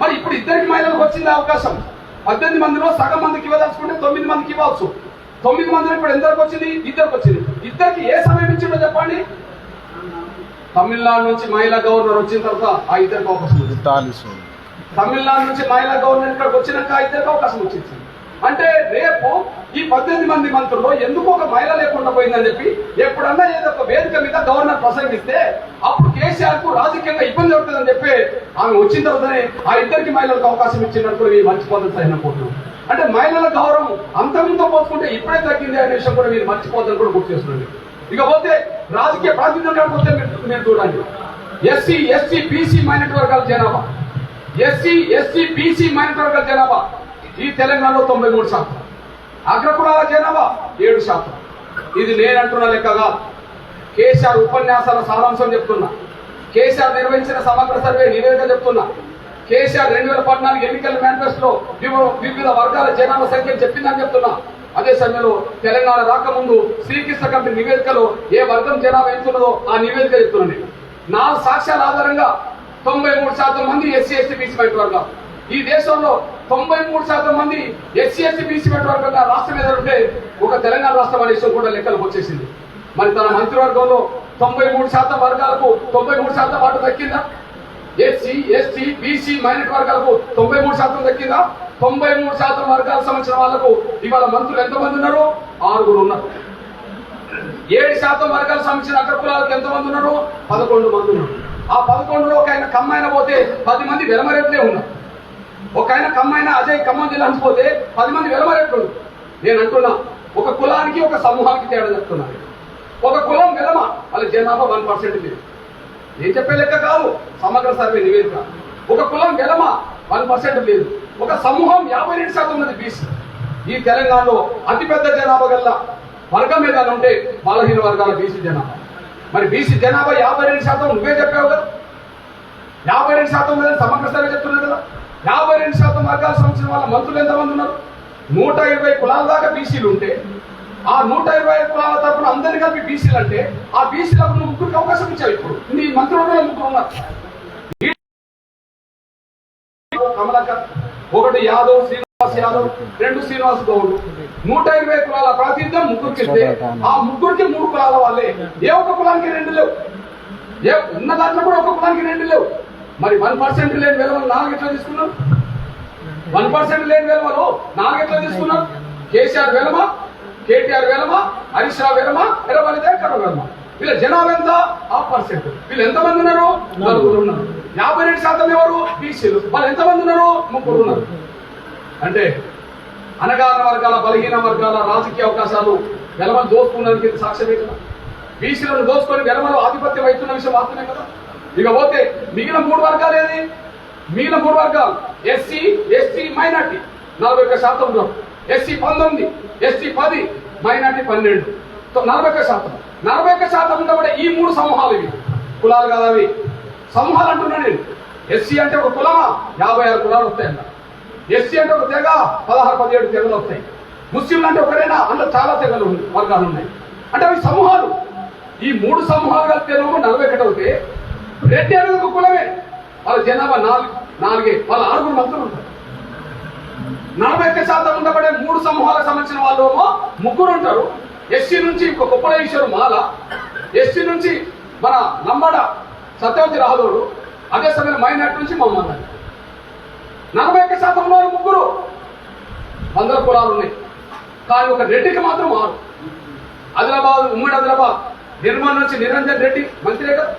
S1: మరి ఇప్పుడు ఇద్దరికి మహిళలకు వచ్చింది అవకాశం. 18 మందిలో సగం మందికి ఇవ్వదలుచుకుంటే 9 మందికి ఇవ్వచ్చు. 9 మందిలో ఇప్పుడు ఎందరికి వచ్చింది? ఇద్దరికి వచ్చింది. ఇద్దరికి ఏ సమయం ఇచ్చిండో చెప్పండి. తమిళనాడు నుంచి మహిళా గవర్నర్ వచ్చిన తర్వాత ఆ ఇద్దరికి అవకాశం వచ్చింది. తమిళనాడు నుంచి మహిళా గవర్నర్ ఇక్కడికి వచ్చినాక ఆ ఇద్దరికి అవకాశం వచ్చింది. అంటే రేపు ఈ 18 మంది మంత్రుల్లో ఎందుకు ఒక మహిళ లేకుండా పోయిందని చెప్పి ఎప్పుడన్నా ఏదో ఒక వేదిక మీద గవర్నర్ ప్రసంగిస్తే అప్పుడు కేసీఆర్ కు రాజకీయంగా ఇబ్బంది అవుతుందని చెప్పి ఆమె వచ్చిన తర్వాతనే ఆ ఇద్దరికి మహిళలకు అవకాశం ఇచ్చినట్టు మర్చిపోతుంది సార్ అనుకుంటున్నాం. అంటే మహిళల గౌరవం అంతకుముందు పోల్చుకుంటే ఇప్పుడే తగ్గింది అనే విషయం కూడా మీరు మర్చిపోతుందని కూడా గుర్తు చేస్తున్నాండి. ఇకపోతే రాజకీయ ప్రాతినిధ్యం కాకపోతే మీరు చూడండి, ఎస్సీ ఎస్టీ బీసీ మైనారిటీ వర్గాల జనాభా, ఎస్సీ ఎస్టీ బీసీ మైనారిటీ వర్గాల జనాభా ఈ తెలంగాణలో 93%, అగ్రకులాల జనాభా 7%. ఇది నేనంటున్న లెక్కగా కేసీఆర్ ఉపన్యాసాల సారాంశం చెప్తున్నా, కేసీఆర్ నిర్వహించిన సమగ్ర సర్వే నివేదిక చెప్తున్నా, కేసీఆర్ 2014 ఎన్నికల మేనిఫెస్టోలో వివిధ వర్గాల జనాభా సంఖ్యను చెప్పిందని చెప్తున్నా. అదే సమయంలో తెలంగాణ రాకముందు శ్రీకృష్ణ కమిటీ నివేదికలో ఏ వర్గం జనాభా ఎంతున్నదో ఆ నివేదిక చెప్తున్నాను. 4 సాక్ష్యాల ఆధారంగా 93% మంది ఎస్సీ ఎస్టీ బీసీ మైనారిటీ వర్గాలు. ఈ దేశంలో 93% మంది ఎస్సీ ఎస్టీ బీసీ మైనారిటీ వర్గంగా రాష్ట్రం మీద ఉంటే ఒక తెలంగాణ రాష్ట్రం అనే విషయం కూడా లెక్కలకు వచ్చేసింది. మరి తన మంత్రివర్గంలో 93% వర్గాలకు 93% వాటు దక్కిందా? ఎస్సీ ఎస్టీ బీసీ మైనారిటీ వర్గాలకు 93% దక్కిందా? 93% వర్గాలకు సంబంధించిన వాళ్లకు ఇవాళ మంత్రులు ఎంతమంది ఉన్నారు? 6 ఉన్నారు. 7% వర్గాలకు సంబంధించిన అగ్రకులాలకు ఎంతమంది ఉన్నారు? 11 మంది ఉన్నారు. ఆ 11లో ఒక ఆయన కమ్మైన పోతే 10 మంది వెలమరేట్లే ఉన్నారు. ఒక ఆయన కమ్మైన అజయ్ ఖమ్మం జిల్లా పోతే 10 మంది వెలమరేట్లు. నేను అంటున్నా, ఒక కులానికి ఒక సమూహానికి తేడా చెప్తున్నాను. ఒక కులం వెలమ, వాళ్ళ జనాభా 1% లేదు. నేను చెప్పే లెక్క కాదు, సమగ్ర సర్వే నివేదిక. ఒక కులం వెలమ 1% లేదు. ఒక సమూహం 52% ఉన్నది బీసీ. ఈ తెలంగాణలో అతిపెద్ద జనాభా గల్ల వర్గం ఏదైనా ఉంటే బలహీన వర్గాల బీసీ జనాభా. మరి బీసీ జనాభా 52% నువ్వే చెప్పావు కదా, 52% లేదని సమగ్ర సర్వే చెప్తున్నారు కదా. 52% వర్గాల సంబంధించిన వాళ్ళ మంత్రులు ఎంతమంది ఉన్నారు? 120 కులాల దాకా బీసీలు ఉంటే ఆ 120 కులాల తరపున అందరినీ కలిపి బీసీలు అంటే ఆ బీసీలకు నువ్వు 3 అవకాశం ఇచ్చావు. ఇప్పుడు నీ మంత్రులలో 3 ఉన్నారు. కమలాకర్, 1 యాదవ్ శ్రీనివాస్ యాదవ్, 2 శ్రీనివాస్ గౌడ్. 120 కులాల ప్రాతినిధ్యం 3కి ఇస్తే ఆ 3కి 3 కులాల వాళ్ళే. ఏ ఒక్క కులానికి 2 లేవు. ఏ ఉన్న దాంట్లో కూడా ఒక కులానికి 2 లేవు. మరి 1% లేని వెలవలు 4 ఎట్లా తీసుకున్నారు? 1% లేని వెలవలు 4 ఎట్లా తీసుకున్నారు? కేసీఆర్ వెలమ, కేటీఆర్ వెలమ, హరీష్ రావు వెలమ, ఎర్రవల్లి దేవకర్ వెలమ. వీళ్ళ జనాభా ఎంత? 1%. వీళ్ళు ఎంతమంది ఉన్నారు? 4 ఉన్నారు. 52% ఎవరు? బీసీలు. వాళ్ళు ఎంతమంది ఉన్నారు? 3 ఉన్నారు. అంటే అనగాన వర్గాల బలహీన వర్గాల రాజకీయ అవకాశాలు వెలమలు దోచుకున్నదానికి సాక్ష్యమే కదా. బీసీలను దోచుకొని వెలమలు ఆధిపత్యం అవుతున్న విషయం వాస్తవమే కదా. ఇకపోతే మిగిలిన 3 వర్గాలు ఏది? మిగిలిన 3 వర్గాలు ఎస్సీ ఎస్టీ మైనార్టీ 41% ఉన్నారు. SC 19, ST 10, minority 12, 41%. 41% ఉండబడే ఈ 3 సమూహాలు ఇవి కులాలు కాదు, అవి సమూహాలు అంటున్నాను నేను. ఎస్సీ అంటే ఒక కులమా 56 కులాలు వస్తాయంట. ఎస్సీ అంటే ఒక తెగ 16-17 తెగలు వస్తాయి. ముస్లింలు అంటే ఒకరైనా అందులో చాలా తెగలు వర్గాలు ఉన్నాయి. అంటే అవి సమూహాలు. ఈ 3 సమూహాలు కలిపితే 41 అవుతే రెడ్డి అనేది ఒక కులమే. వాళ్ళ జనాభా 4, వాళ్ళ 6 మంత్రులు ఉంటారు. 41% ఉండబడే 3 సమూహాలకు సంబంధించిన వాళ్ళు 3 ఉంటారు. ఎస్సీ నుంచి కొప్పలేశ్వరు మాల, ఎస్సీ నుంచి మన నమ్మడ సత్యవతి రాహుడు, అదే సమయంలో మైనార్టీ నుంచి మమ్మల్ని 41% ఉన్నారు ముగ్గురు. 100 కులాలు ఉన్నాయి, కానీ ఒక రెడ్డికి మాత్రం 6. ఆదిలాబాద్, ఉమ్మడి ఆదిలాబాద్ నిర్మల్ నుంచి నిరంజన్ రెడ్డి మంత్రే కదా.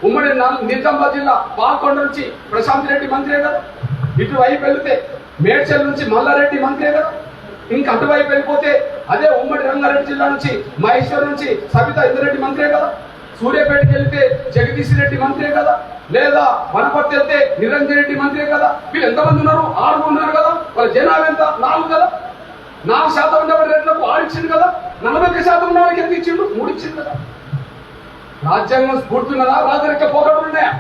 S1: ఉమ్మడి నిజామాబాద్ జిల్లా పాల్కొండ నుంచి ప్రశాంత్ రెడ్డి మంత్రే కదా. ఇటువైపు వెళితే మేడ్చల్ నుంచి మల్లారెడ్డి మంత్రే కదా. ఇంకా అటువైపు వెళ్ళిపోతే అదే ఉమ్మడి రంగారెడ్డి జిల్లా నుంచి మహేశ్వర్ నుంచి సబితా ఇంద్రెడ్డి మంత్రే కదా. సూర్యాపేటకి వెళ్తే జగదీష్ రెడ్డి మంత్రే కదా. లేదా వనపర్తి వెళ్తే నిరంజన్ రెడ్డి మంత్రే కదా. వీళ్ళు ఎంతమంది ఉన్నారు? 6 ఉన్నారు కదా. వాళ్ళ జనాభా ఎంత? 4 కదా. 4% ఉన్నవాడి రేట్లకు 6 ఇచ్చిండు కదా. 41% ఉన్న వాళ్ళకి ఎంత ఇచ్చిండు? 3 ఇచ్చిండు కదా. రాజ్యాంగం స్ఫూర్తి ఉన్నదా? రాజరిక పోకడలు ఉన్నాయా?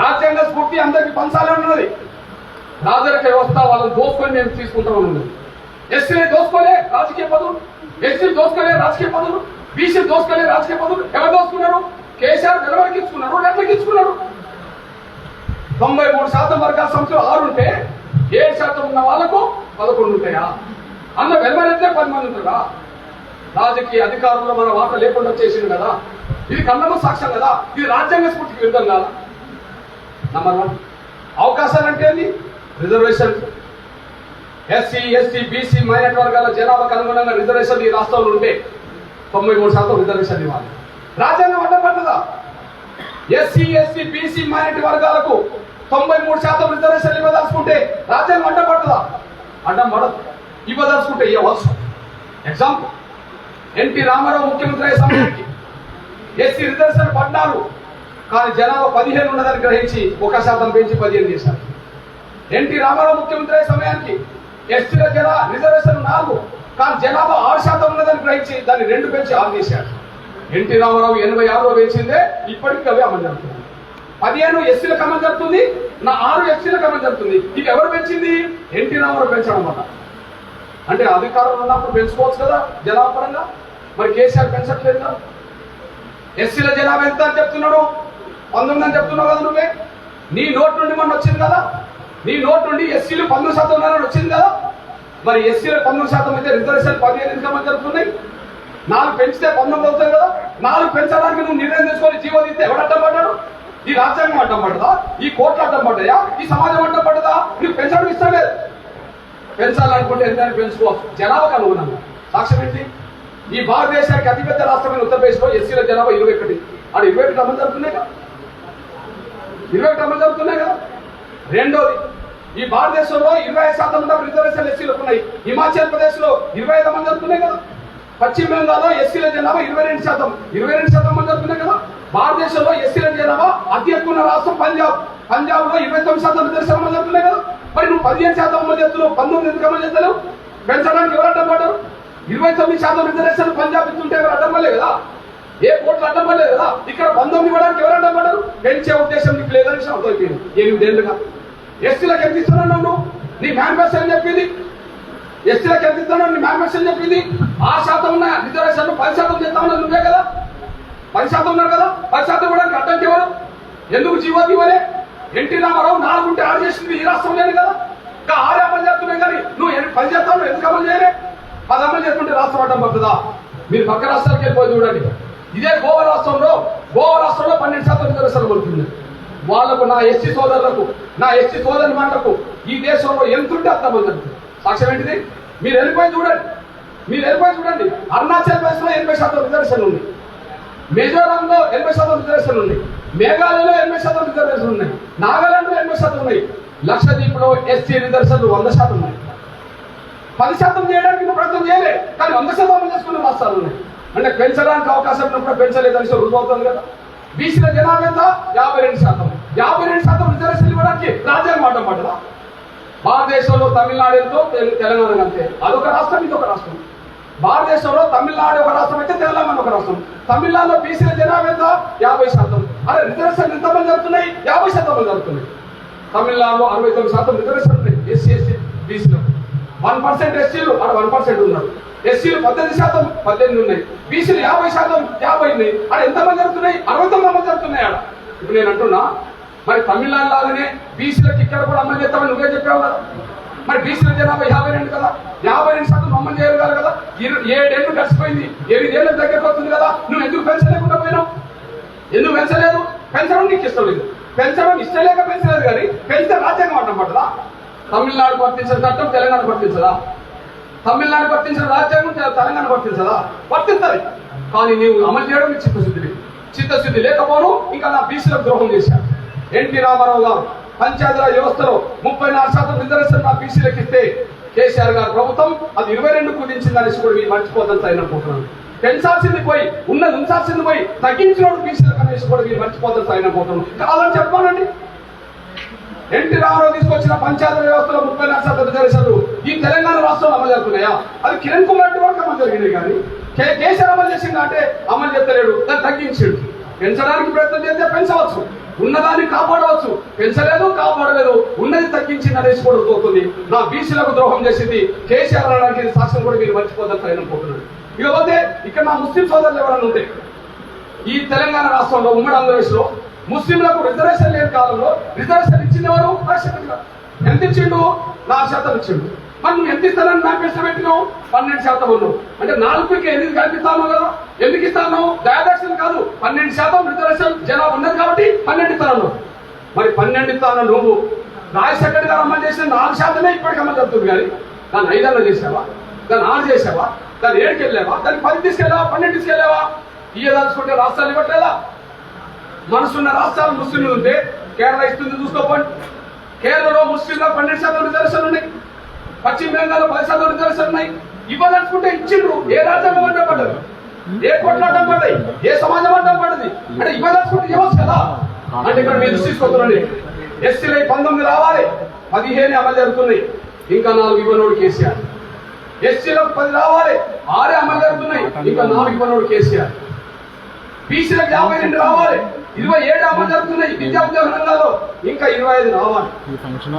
S1: రాజ్యాంగ స్ఫూర్తి అందరికి పంచాలని ఉన్నది. రాజరిక వ్యవస్థ వాళ్ళని దోసుకొని మేము తీసుకుంటామని ఉన్నది. ఎస్సీని దోసుకోలే రాజకీయ పదవులు, ఎస్సీలు దోసుకోలే రాజకీయ పదవులు, బీసీలు దోసుకోలే రాజకీయ పదవులు. ఎవరు దోసుకున్నారు? కేసీఆర్ నిలబడికి ఇచ్చుకున్నారు, ఎట్లకి ఇచ్చుకున్నారు? 93% వర్గాల సంఖ్యలో 6 ఉంటే 7% ఉన్న వాళ్ళకు 11 ఉంటాయా? అన్న వెలువరైతే 10 మంది ఉంటారా? రాజకీయ అధికారంలో మన వాట లేకుండా చేసింది కదా. ఇది కన్నమ సాక్ష్యం కదా. ఇది రాజ్యాంగ స్ఫూర్తికి విరుద్ధం కాదా? నంబర్ 1. అవకాశాలు అంటే ఏంది? Reservation. SC, ST, BC, minority వర్గాల జనాభాకు అనుగుణంగా రిజర్వేషన్ ఈ రాష్ట్రంలో ఉంటే 93% రిజర్వేషన్ ఇవ్వాలి. రాజ్యాంగం అడ్డం పడుతుందా? ఎస్సీ, ఎస్టీ, బీసీ, మైనారిటీ వర్గాలకు 93% రిజర్వేషన్ ఇవ్వదలుచుకుంటే రాజ్యాంగం అడ్డం పడుతుందా? అడ్డం పడదు. ఇవ్వదలుచుకుంటే ఇవ్వచ్చు. ఎగ్జాంపుల్, ఎన్టీ రామారావు ముఖ్యమంత్రి అయ్యే సమయానికి ఎస్సీ రిజర్వేషన్ 14, కానీ జనాభా 15 ఉన్నదని గ్రహించి 1% పెంచి 15 చేశారు. ఎన్టీ రామారావు ముఖ్యమంత్రి అయ్యే సమయానికి ఎస్టీల రిజర్వేషన్ 4, కానీ జనాభా 6% ఉన్నదని గ్రహించి దాన్ని 2 పెంచి 6 చేశారు. ఎన్టీ రామారావు 86లో వేసిందే ఇప్పటికీ అవే అమలు జరుగుతుంది. 15 ఎస్సీలకు అమలు జరుగుతుంది, 6 ఎస్టీలకు అమలు జరుగుతుంది. ఇది ఎవరు పెంచింది? ఎన్టీ రామారావు పెంచడం వల్ల. అంటే అధికారంలో ఉన్నప్పుడు పెంచుకోవచ్చు కదా జనాభా పరంగా. మరి కేసీఆర్ పెంచట్లేదు కదా. ఎస్సీల జనాభా ఎంత అని చెప్తున్నాడు? 19 అని చెప్తున్నావు కదా నువ్వే. నీ నోట్ నుండి మొన్న వచ్చింది కదా. నీ నోట్ నుండి ఎస్సీలు 19% ఉన్నారని వచ్చింది కదా. మరి ఎస్సీలు 19% అయితే రిజర్వేషన్ 15 ఎందుకు జరుగుతున్నాయి? 4 పెంచితే 19 అవుతాయి కదా. 4 పెంచడానికి నువ్వు నిర్ణయం తీసుకొని జీవో తీస్తే ఎవడు అడ్డం పడ్డాడు? ఈ రాజ్యాంగం అడ్డం పడ్డదా? ఈ కోర్టులు అడ్డం పడ్డాయా? ఈ సమాజం అడ్డం పడ్డదా? నువ్వు పెంచడం ఇష్టం లేదు. పెంచాలనుకుంటే ఎంత పెంచుకోవచ్చు జనాభాకు అనుగుణంగా. సాక్ష్యం ఏంటి? ఈ భారతదేశానికి అతిపెద్ద రాష్ట్రమైన ఉత్తరప్రదేశ్లో ఎస్సీల జనాభా 21. అది 21 అమలు జరుగుతున్నాయి కదా. 21 అమలు జరుగుతున్నాయి కదా. రెండోది, ఈ భారతదేశంలో 25% రిజర్వేషన్ ఎస్సీలకు ఉన్నాయి. హిమాచల్ ప్రదేశ్ లో 25 అమలు జరుగుతున్నాయి కదా. పశ్చిమ బెంగాల్లో ఎస్సీల జనాభా 22% అమలు జరుగుతున్నాయి కదా. భారతదేశంలో ఎస్సీల జనాభా అతి ఎక్కువ ఉన్న రాష్ట్రం పంజాబ్ లో 29% రిజర్వేషన్ అమలు జరుగుతున్నాయి కదా. మరి నువ్వు 15% అమలు చేస్తున్నావు, 19 ఎందుకు అమలు చేస్తలేవు? పెంచడానికి ఎవరు అడ్డం పడ్డారు? 29% రిజర్వేషన్ పంజాబ్ ఇస్తుంటే ఎవరు అడ్డం పడలేదు కదా. ఏ కోర్టులు అడ్డం పడలేదు కదా. ఇక్కడ 19 ఇవ్వడానికి ఎవరు అడ్డం పడ్డారు? పెంచే ఉద్దేశం నీకు లేదని అర్థమైపోయింది. 8 ఏళ్ళుగా ఎస్టీలకు ఎంత ఇస్తున్నావు నువ్వు? నీ మేనిఫెస్టో అని చెప్పింది. ఎస్టీలకు ఎంత ఇస్తున్నావు? నీ మేనిఫెస్టో అని చెప్పింది. 6% ఉన్న రిజర్వేషన్ 10% చేస్తామన్నది నువ్వే కదా. 10% ఉన్నారు కదా. 10% ఇవ్వడానికి అడ్డంకి ఎవరు? ఎందుకు జీవో ఇవ్వలే? ఎన్టీ రామారావు 4 ఉంటే 6 చేసింది ఈ రాష్ట్రంలోనే కదా. ఇంకా 6 అమలు చేస్తున్నాయి కానీ నువ్వు 10 చేస్తావు. ఎందుకు అమలు చేయలే? 10 అమలు చేస్తుంటే రాష్ట్రం అడ్డం పడుతుందా? మీరు పక్క రాష్ట్రాలకు వెళ్ళిపోయి చూడండి. ఇదే గోవా రాష్ట్రంలో 12% రిజర్వేషన్ పడుతుంది. వాళ్ళకు నా ఎస్టీ సోదరులకు, నా ఎస్టీ సోదరి మాటలకు ఈ దేశంలో ఎంతుంటే అంత అమలు జరుగుతుంది. సాక్ష్యం ఏంటిది? మీరు వెళ్ళిపోయి చూడండి. అరుణాచల్ ప్రదేశ్ లో 80% రిజర్వేషన్ ఉంది. మిజోరాంలో 80% రిజర్వేషన్ ఉంది. మేఘాలయలో 80% రిజర్వేషన్ ఉన్నాయి. నాగాలాండ్ లో 80% ఉన్నాయి. లక్షద్వీప్ లో ఎస్టీ రిజర్వేషన్లు 100% ఉన్నాయి. 10% చేయడానికి నువ్వు ప్రయత్నం చేయలే, కానీ 100% అమలు చేసుకున్న రాష్ట్రాలు ఉన్నాయి. అంటే పెంచడానికి అవకాశం ఉన్నప్పుడు పెంచలేదని రుజువు అవుతుంది కదా. బీసీల జనాభా ఎంత? 52%. 52% రిజర్వేషన్ ఇవ్వడానికి రాజ్యాంగం అడ్డం పడ్డదా? భారతదేశంలో తమిళనాడు ఎంతో, తెలంగాణ అంతే. అదొక రాష్ట్రం, ఇదొక రాష్ట్రం. భారతదేశంలో తమిళనాడు ఒక రాష్ట్రం అయితే తెలంగాణ ఒక రాష్ట్రం. తమిళనాడులో బీసీల జనాభా ఎంత? 50%. అరే రిజర్వేషన్ ఎంత మంది జరుగుతున్నాయి? 50% మంది జరుగుతున్నాయి. తమిళనాడులో 69% రిజర్వేషన్ ఉన్నాయి ఎస్సీ బీసీలకు. 1% ఎస్సీలు అక్కడ 1% ఉన్నారు. ఎస్సీలు 18% 18 ఉన్నాయి. బీసీలు 50% 50 ఉన్నాయి. అక్కడ ఎంతమంది జరుగుతున్నాయి? 69 మంది జరుగుతున్నాయి. ఆడ ఇప్పుడు నేను అంటున్నా, మరి తమిళనాడు లాగానే బీసీలకు ఇక్కడ కూడా అమలు చేస్తామని నువ్వే చెప్పావు కదా. మరి బీసీల జనాభా 52 కదా. 52% అమలు చేయగలరు కదా. 7 ఏళ్ళు గడిచిపోయింది. 8 ఏళ్ళ దగ్గరకు వస్తుంది కదా. నువ్వు ఎందుకు పెంచలేకుండా పోయినావు? ఎందుకు పెంచలేదు? పెంచడం నీకు ఇష్టం లేదు. పెంచడం ఇష్టం లేక పెంచలేదు, కానీ పెంచితే రాజ్యాంగం అడ్డం పడదా? తమిళనాడు వర్తించిన చట్టం తెలంగాణ వర్తించదా? తమిళనాడు వర్తించిన రాజ్యాంగం తెలంగాణ వర్తించదా? వర్తిస్తుంది. కానీ నీవు అమలు చేయడం చిత్తశుద్ధి లేకపోవడం ఇంకా నా బీసీలకు ద్రోహం చేశారు. ఎన్టీ రామారావు గారు పంచాయతీరాజ్ వ్యవస్థలో 34% రిజర్వేషన్ నా బీసీలకు ఇస్తే కేసీఆర్ గారు ప్రభుత్వం అది 22 కుదించిందనేసి కూడా మీరు మర్చిపోతాను అనుకుంటున్నాను. పెంచాల్సింది పోయి ఉన్నది ఉంచాల్సింది పోయి తగ్గించిన బీసీలకు అనేసి కూడా మీరు మర్చిపోతాను అనుకుంటున్నాను. కాదని చెప్పానండి. ఎన్టీ రామారావు తీసుకొచ్చిన పంచాయతీ వ్యవస్థలో 34% రిజర్వేషన్లు ఈ తెలంగాణ రాష్ట్రంలో అమలు జరుగుతున్నాయా? అది కిరణ్ కుమార్ రెడ్డి వరకు అమలు జరిగినాయి, కానీ కేసీఆర్ అమలు చేసింది అంటే అమలు చేస్తలేడు, దాన్ని తగ్గించాడు. పెంచడానికి ప్రయత్నం చేస్తే పెంచవచ్చు, ఉన్నదాన్ని కాపాడవచ్చు. పెంచలేదు, కాపాడలేదు, ఉన్నది తగ్గించింది అనేసి కూడా పోతుంది. నా బీసీలకు ద్రోహం చేసింది కేసీఆర్ అనడానికి సాక్ష్యం కూడా మీరు మర్చిపోతారు అనుకుంటున్నాను. ఇకపోతే ఇక్కడ నా ముస్లిం సోదరులు ఎవరైనా ఉంటే ఈ తెలంగాణ రాష్ట్రంలో ఉమ్మడి ఆంధ్రప్రదేశ్ లో ముస్లింలకు రిజర్వేషన్ లేని కాలంలో రిజర్వేషన్ ఇచ్చినవారు ఎంత ఇచ్చిండు? 4% ఇచ్చిండు. మరి నువ్వు ఎంత ఇస్తానని మేనిఫెస్టో పెట్టినావు? 12% ఉన్నావు. అంటే 4కి 8 కల్పిస్తాను కదా? ఎందుకు ఇస్తాను? దయాదర్శనం కాదు, 12% రిజర్వేషన్ జనాభా ఉన్నది కాబట్టి 12 ఇస్తాను. మరి 12 ఇస్తాను నువ్వు రాజశేఖర్ గారు అమలు చేసిన 4% ఇప్పటికి అమలు జరుగుతుంది, కానీ దాన్ని 5 చేసావా? దాన్ని 6 చేసావా? దాన్ని 7కి వెళ్ళావా? దాన్ని 10 తీసుకెళ్ళావా? 12 తీసుకెళ్ళావా? ఇయ్యదలుచుకుంటే రాష్ట్రాలు ఇవ్వట్లేదా? మనసున్న రాష్ట్రాలు ముస్లింలు ఉంటే కేరళ ఇస్తుంది, చూసుకోపోండి. కేరళలో ముస్లింలకు 12% రిజర్వేషన్ ఉన్నాయి, పశ్చిమ బెంగాల్లో 10% రిజర్వేషన్ ఉన్నాయి. ఇవ్వదలుచుకుంటే ఇచ్చిండ్రు. ఏ రాజ్యాంగం అడ్డం పడ్డది? ఏ కోట్లు అడ్డం పడ్డాయి? ఏ సమాజం అడ్డం పడ్డది? అంటే ఇవ్వదలుచుకుంటే ఇవ్వచ్చు కదా? అంటే ఇక్కడ మీరు తీసుకొస్తున్నాండి. ఎస్సీలు 19 రావాలి, 15 అమలు జరుగుతున్నాయి, ఇంకా 4 ఇవ్వనోడు కేసీఆర్. ఎస్సీలకు 10 రావాలి, 6 అమలు జరుగుతున్నాయి, ఇంకా 4 ఇవ్వనోడు కేసీఆర్. బీసీలకు 52 రావాలి, 27 అమలు జరుగుతున్నాయి విద్యా ఉద్యోగ రంగాల్లో, ఇంకా 25 రావాలి.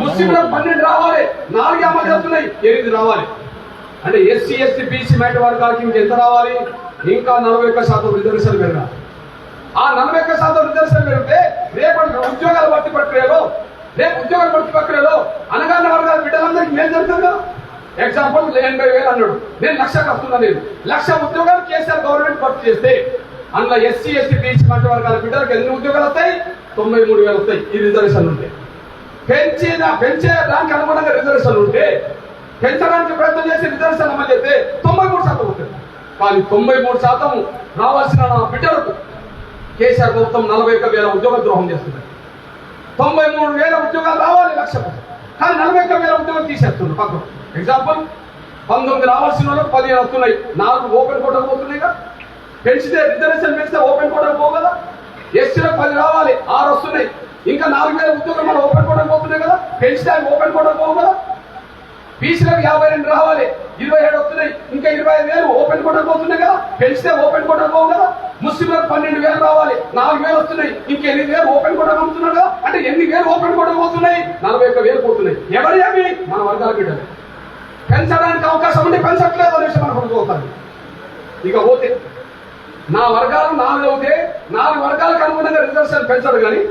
S1: ముస్లింలకు 12 రావాలి, 4 అమలు జరుగుతున్నాయి, 8 రావాలి. అంటే ఎస్సీ ఎస్టీ బీసీ మైనారిటీ వర్గాలకి ఇంకెంత రావాలి? ఇంకా 41% రిజర్వేషన్ పెరగాలి. ఆ 41% రిజర్వేషన్ పెరిగితే రేపటి ఉద్యోగాలు భర్తీ ప్రక్రియలో అనగానే వర్గాల బిడ్డలందరికీ మేలు జరుగుతుంది కదా? ఎగ్జాంపుల్ 80,000 అన్నాడు, నేను 1,00,000 వస్తున్నా. నేను 1,00,000 ఉద్యోగాలు కేసీఆర్ గవర్నమెంట్ భర్తీ చేస్తే అందులో ఎస్సీ ఎస్టీ బీసీ మైనారిటీ వర్గాల బిడ్డలకు ఎన్ని ఉద్యోగాలు వస్తాయి? 93,000 వస్తాయి. ఈ రిజర్వేషన్ ఉంటే పెంచే దానికి అనుగుణంగా రిజర్వేషన్ ఉంటే పెంచడానికి ప్రయత్నం చేసి రిజర్వేషన్ అమలు చేస్తే 93% అవుతుంది. కానీ 93% రావాల్సిన నా బిడ్డలకు కేసీఆర్ ప్రభుత్వం 41,000 ఉద్యోగ ద్రోహం చేస్తుంది. 93,000 ఉద్యోగాలు రావాలి 1,00,000, కానీ 41,000 ఉద్యోగాలు తీసేస్తుంది పక్కన. ఎగ్జాంపుల్ 19 రావాల్సిన వాళ్ళకి 15 వస్తున్నాయి, 4 ఓపెన్ కోటకు పోతున్నాయిగా. పెంచితే రిజర్వేషన్ పెంచితే ఓపెన్ కోటకు పోవు కదా? ఎస్సీలకు 10 రావాలి, 6 వస్తున్నాయి, ఇంకా 4,000 ఉద్యోగాలు మన ఓపెన్ కోటకు పోతున్నాయి కదా? పెంచితే ఓపెన్ కోటకు పోవు కదా? బీసీలకు 52 రావాలి, 27 వస్తున్నాయి, ఇంకా 25,000 ఓపెన్ కోటకు పోతున్నాయి కదా? పెంచితే ఓపెన్ కోటకు పోవు కదా? ముస్లింలకు 12,000 రావాలి, 4,000 వస్తున్నాయి, ఇంకా 8,000 ఓపెన్ కోటకు పోతున్నారు కదా? అంటే 8,000 ఓపెన్ కోటకు పోతున్నాయి, 41,000 పోతున్నాయి. ఎవరి అవి? మన వర్గాల బిడ్డలు. పెంచడానికి అవకాశం ఉంటే పెంచట్లేదు అనేసి మనకు పోతారు. ఇక పోతే నా వర్గాలు 4 అవుతే 4 వర్గాలకు అనుగుణంగా రిజర్వేషన్ పెంచడు. కానీ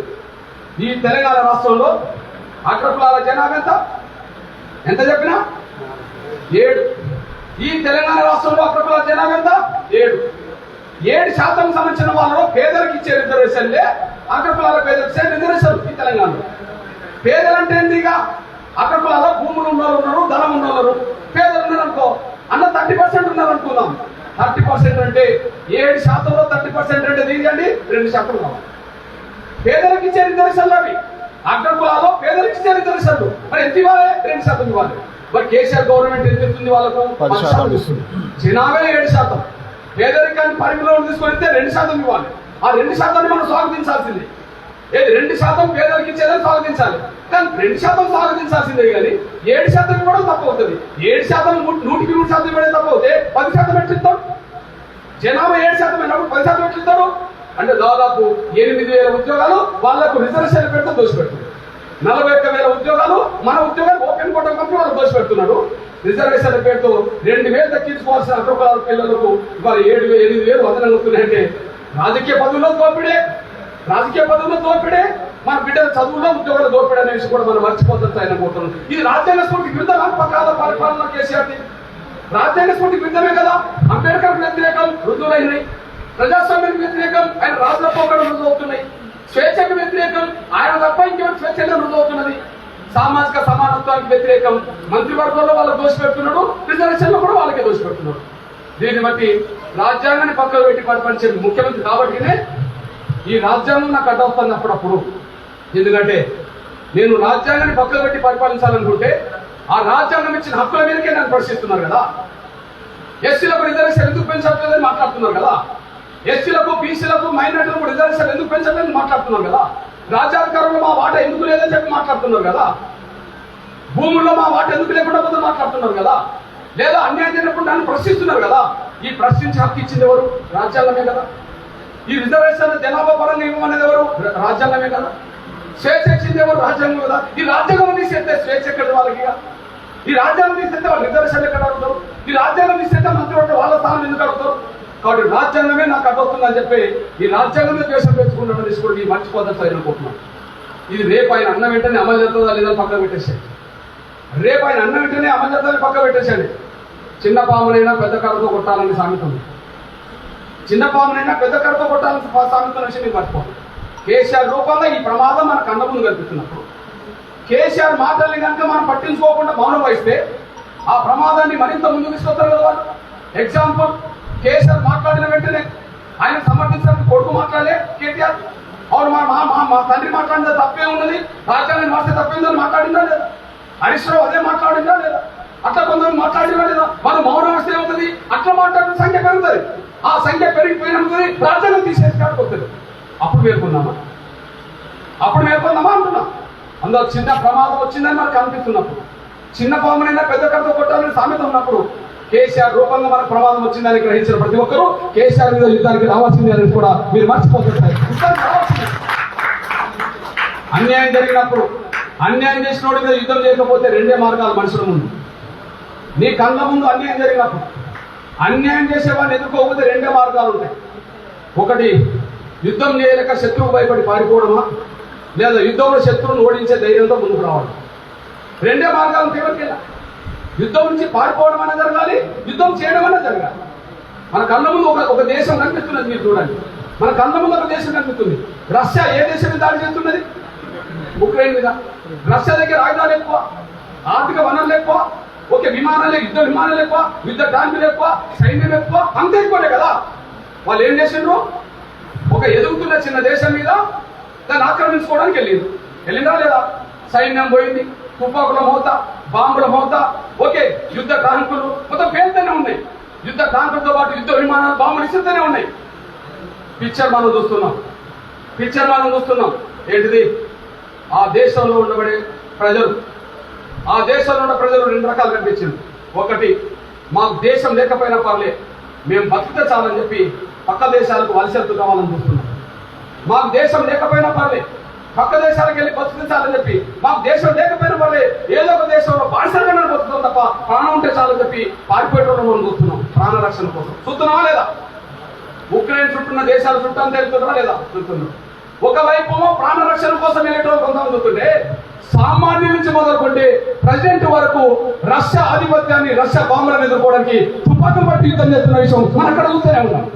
S1: ఈ తెలంగాణ రాష్ట్రంలో అగ్రకులాల జనాభా ఎంత చెప్పినా 7. ఈ తెలంగాణ రాష్ట్రంలో అగ్రకులాల జనాభా ఎంత? 7% సంబంధించిన వాళ్ళలో పేదలకు ఇచ్చే రిజర్వేషన్లే అగ్రకులాల పేదలకు ఇచ్చే రిజర్వేషన్ ఈ తెలంగాణలో. పేదలంటే ఏంటిగా? అగ్రకులాల భూములు ఉన్నవాళ్ళు ఉన్నారు, ధనం ఉన్నవాళ్ళు. పేదలు ఉన్నారు అనుకో, అన్న 30% ఉన్నారు అనుకుందాం. 30% అంటే 7%లో 30% అంటే తీయండి, 2% కావాలి. పేదలకు ఇచ్చే రిజర్వేషన్లు అవి. అగ్రకులాలో పేదలకు ఇచ్చే రిజర్వేషన్లు మరి ఎంత ఇవ్వాలి? 2% ఇవ్వాలి. మరి కేసీఆర్ గవర్నమెంట్ ఎంత ఇస్తుంది వాళ్ళకు? 10% ఇస్తుంది. జనాభా 7%. పేదరికాన్ని పరిమిలో తీసుకొని 2% ఇవ్వాలి. ఆ 2% మనం స్వాగతించాల్సింది. ఏది 2% పేదలకు ఇచ్చేదని స్వాగతించాలి. కానీ 2% స్వాగతించాల్సిందే, కానీ 7% కూడా తప్పు అవుతుంది. 7% 100% ఇవ్వడం తప్పు అవుతే 10% పెట్టిస్తాడు. జనాభా 7% అయినప్పుడు 10% పెట్టిస్తాడు. అంటే దాదాపు 8,000 ఉద్యోగాలు వాళ్లకు రిజర్వేషన్ పెడితే దోషపెడుతుంది. 41,000 ఉద్యోగాలు మన ఉద్యోగాలు ఓపెన్ కోట కంపెనీ వాళ్ళు దోషపెడుతున్నాడు. రిజర్వేషన్ పేరుతో 2,000 దక్కించుకోవాల్సిన అగ్రకులాల పిల్లలకు ఇవాళ 7,000 8,000 వందలు అవుతున్నాయంటే రాజకీయ పదవుల్లో దోపిడే, మన బిడ్డల చదువుల్లో ఉద్యోగాలు దోపిడే అనే విషయం కూడా మనం మర్చిపోతుంది ఆయన పోతున్నాం. ఇది రాజ్యాంగ స్ఫూర్తికి విరుద్ధం పకాల పరిపాలన కేసీఆర్ది. రాజ్యాంగ స్ఫూర్తికి విరుద్ధమే కదా? అంబేద్కర్ వ్యతిరేకం రుజువులైనాయి, ప్రజాస్వామ్యానికి వ్యతిరేకం ఆయన రాజుల పోకడ రుజువు అవుతున్నాయి. స్వేచ్ఛకు వ్యతిరేకం ఆయన తప్ప ఇంకెవరు స్వేచ్ఛగా రుజువుతున్నది. సామాజిక సమానత్వానికి వ్యతిరేకం మంత్రివర్గంలో వాళ్ళకి దోషపెడుతున్నాడు, రిజర్వేషన్లో కూడా వాళ్ళకే దోషపెడుతున్నాడు. దీన్ని బట్టి రాజ్యాంగాన్ని పక్కకు పెట్టి పరిపాలించే ముఖ్యమంత్రి కాబట్టినే ఈ రాజ్యాంగం నాకు అడ్డవుతుంది అప్పుడప్పుడు. ఎందుకంటే నేను రాజ్యాంగాన్ని పక్కకు పెట్టి పరిపాలించాలనుకుంటే ఆ రాజ్యాంగం ఇచ్చిన హక్కుల మీదకే నన్ను ప్రశ్నిస్తున్నారు కదా. ఎస్సీలకు రిజర్వేషన్ ఎందుకు పెంచట్లేదని మాట్లాడుతున్నారు కదా. ఎస్సీలకు, బీసీలకు, మైనార్టీలకు రిజర్వేషన్ ఎందుకు పెంచట్లేదని మాట్లాడుతున్నారు కదా. రాజ్యాధికారంలో మా వాటా ఎందుకు లేదని చెప్పి మాట్లాడుతున్నారు కదా. భూముల్లో మా వాటా ఎందుకు లేకుండా పోతే మాట్లాడుతున్నారు కదా. లేదా అన్యాయం జరిగినప్పుడు నన్ను ప్రశ్నిస్తున్నారు కదా. ఈ ప్రశ్నించే హక్కు ఇచ్చింది ఎవరు? రాజ్యాంగమే కదా. ఈ రిజర్వేషన్ జనాభా పరంగా ఇవ్వమనేది ఎవరు? రాజ్యాంగమే కదా. స్వేచ్ఛ ఇచ్చింది ఎవరు? రాజ్యాంగం కదా. ఈ రాజ్యాంగం తీసేస్తే స్వేచ్ఛ ఎక్కడ వాళ్ళకి? ఈ రాజ్యాంగం తీసేస్తే వాళ్ళు రిజర్వేషన్ ఎక్కడ అడుగుతారు? ఈ రాజ్యాంగం తీసేస్తే మంత్రి వాళ్ళ స్థానం ఎందుకు అడుగుతారు? కాబట్టి రాజ్యాంగమే నాకు అడ్డవుతుందని చెప్పి ఈ రాజ్యాంగమే దేశం పెంచుకుంటామని తీసుకోండి. ఈ మర్చిపోతాను సైన్ అనుకుంటున్నాను. ఇది రేపు ఆయన అన్న వెంటనే అమలు చేస్తుందా లేదని పక్కన పెట్టేసాడు. రేపు ఆయన అన్న వెంటనే అమలు చేస్తుందని పక్క పెట్టేశాడు. చిన్న పామునైనా పెద్ద కర్రతో కొట్టాలని సామెత ఉంది. చిన్న పామునైనా పెద్ద కర్రతో కొట్టాలని సామెత విషయం నేను మర్చిపోను. కేసీఆర్ రూపంలో ఈ ప్రమాదం మన కళ్ళ ముందు కనిపిస్తున్నప్పుడు కేసీఆర్ మాటల్ని కనుక మనం పట్టించుకోకుండా మౌనం వహిస్తే ఆ ప్రమాదాన్ని మరింత ముందుకు తీసుకొస్తారు కదా వాళ్ళు. ఎగ్జాంపుల్, కేసీఆర్ మాట్లాడిన వెంటనే ఆయన సమర్థించడానికి కొడుకు మాట్లాడలే కేటీఆర్. అవును మా తండ్రి మాట్లాడిన తప్పే ఉన్నది, రాజ్యాంగాన్ని మార్చే తప్పేందని మాట్లాడిందా లేదా? హరీష్ రావు అదే మాట్లాడిందా లేదా? అట్లా కొందరు మాట్లాడినా లేదా? వాళ్ళు మౌనం వస్తే ఏమవుతుంది? అట్లా మాట్లాడిన సంఖ్య పెరుగుతుంది. ఆ సంఖ్య పెరిగిపోయినప్పుడు రాజ్యాంగం తీసేసి కాకపోతుంది. అప్పుడు మేల్కొందామా అంటున్నా. అందులో చిన్న ప్రమాదం వచ్చిందని మనకు అనిపిస్తున్నప్పుడు, చిన్న పామునైనా పెద్ద కర్రతో కొట్టాలని సామెత ఉన్నప్పుడు కేసీఆర్ రూపంగా మనకు ప్రమాదం వచ్చిందని గ్రహించిన ప్రతి ఒక్కరూ కేసీఆర్ మీద యుద్ధానికి రావాల్సింది అని కూడా మీరు మర్చిపోతున్నారు. అన్యాయం జరిగినప్పుడు అన్యాయం చేసినోడి మీద యుద్ధం చేయకపోతే రెండే మార్గాలు మనుషుల ముందు. నీ కళ్ళ ముందు అన్యాయం జరిగినప్పుడు అన్యాయం చేసేవాడిని ఎదుర్కోకపోతే రెండే మార్గాలు ఉంటాయి. ఒకటి, యుద్ధం చేయలేక శత్రువు భయపడి పారిపోవడమా, లేదా యుద్ధంలో శత్రువును ఓడించే ధైర్యంతో ముందుకు రావడం. రెండే మార్గాలు ఎవరికైనా. యుద్ధం నుంచి పారిపోవడం అనేది జరగాలి, యుద్ధం చేయడం అనేది జరగాలి. మన కళ్ళ ముందు ఒక దేశం కనిపిస్తున్నది. మీరు చూడండి, మన కళ్ళ ముందు ఒక దేశం కనిపిస్తుంది. రష్యా ఏ దేశం మీద దాడి చేస్తున్నది? ఉక్రెయిన్ మీద. రష్యా దగ్గర ఆయుధాలు ఎక్కువ, ఆర్థిక వనరులు ఎక్కువ, ఓకే, విమానాలు, యుద్ధ విమానాలు ఎక్కువ, యుద్ధ ట్యాంకులు ఎక్కువ, సైన్యం ఎక్కువ, అంత ఎక్కువనే కదా. వాళ్ళు ఏం చేసిండ్రు? ఒక ఎదుగుతున్న చిన్న దేశం మీద దాన్ని ఆక్రమించుకోవడానికి వెళ్ళిందా లేదా? సైన్యం పోయింది, తుపాకుల మోత, బాంబుల మోత, ఓకే, యుద్ధ ట్యాంకులు మొత్తం పేరుతూనే ఉన్నాయి. యుద్ధ ట్యాంకులతో పాటు యుద్ధ విమానాలు, బాంబులు ఇస్తూనే ఉన్నాయి. పిక్చర్ మనం చూస్తున్నాం. ఏంటిది? ఆ దేశంలో ఉండబడే ప్రజలు, ఆ దేశంలో ఉన్న ప్రజలు రెండు రకాలు కనిపించింది. ఒకటి, మాకు దేశం లేకపోయినా పర్లే, మేము బతికితే చాలని చెప్పి పక్క దేశాలకు వలసెత్తు కావాలని చూస్తున్నాం. మాకు దేశం లేకపోయినా పర్లే, పక్క దేశాలకు వెళ్ళి బతికించాలని చెప్పి, మాకు దేశం లేకపోయినా పర్లే, ఏదో ఒక దేశంలో బానిసలుగా బతుకుతాం తప్ప ప్రాణం ఉంటే చాలని చెప్పి పారిపోయేటోళ్ళు మనం చూస్తున్నాం. ప్రాణ రక్షణ కోసం చూస్తున్నావా లేదా? ఉక్రెయిన్ చుట్టూన్న దేశాల చుట్టూ అంతా వెళ్తున్నారా లేదా? చూస్తున్నాం. ఒకవైపు ప్రాణ రక్షణ కోసం వెళ్ళేటోళ్ళు కొంతమంది చూస్తుంటే, సామాన్యుల నుంచి మొదలుకుంటే ప్రెసిడెంట్ వరకు రష్యా ఆధిపత్యాన్ని, రష్యా బాంబులను ఎదుర్కోవడానికి తుపాకులు పట్టి యుద్ధం చేస్తున్న విషయం మనం అక్కడ చూస్తూనే ఉన్నాం.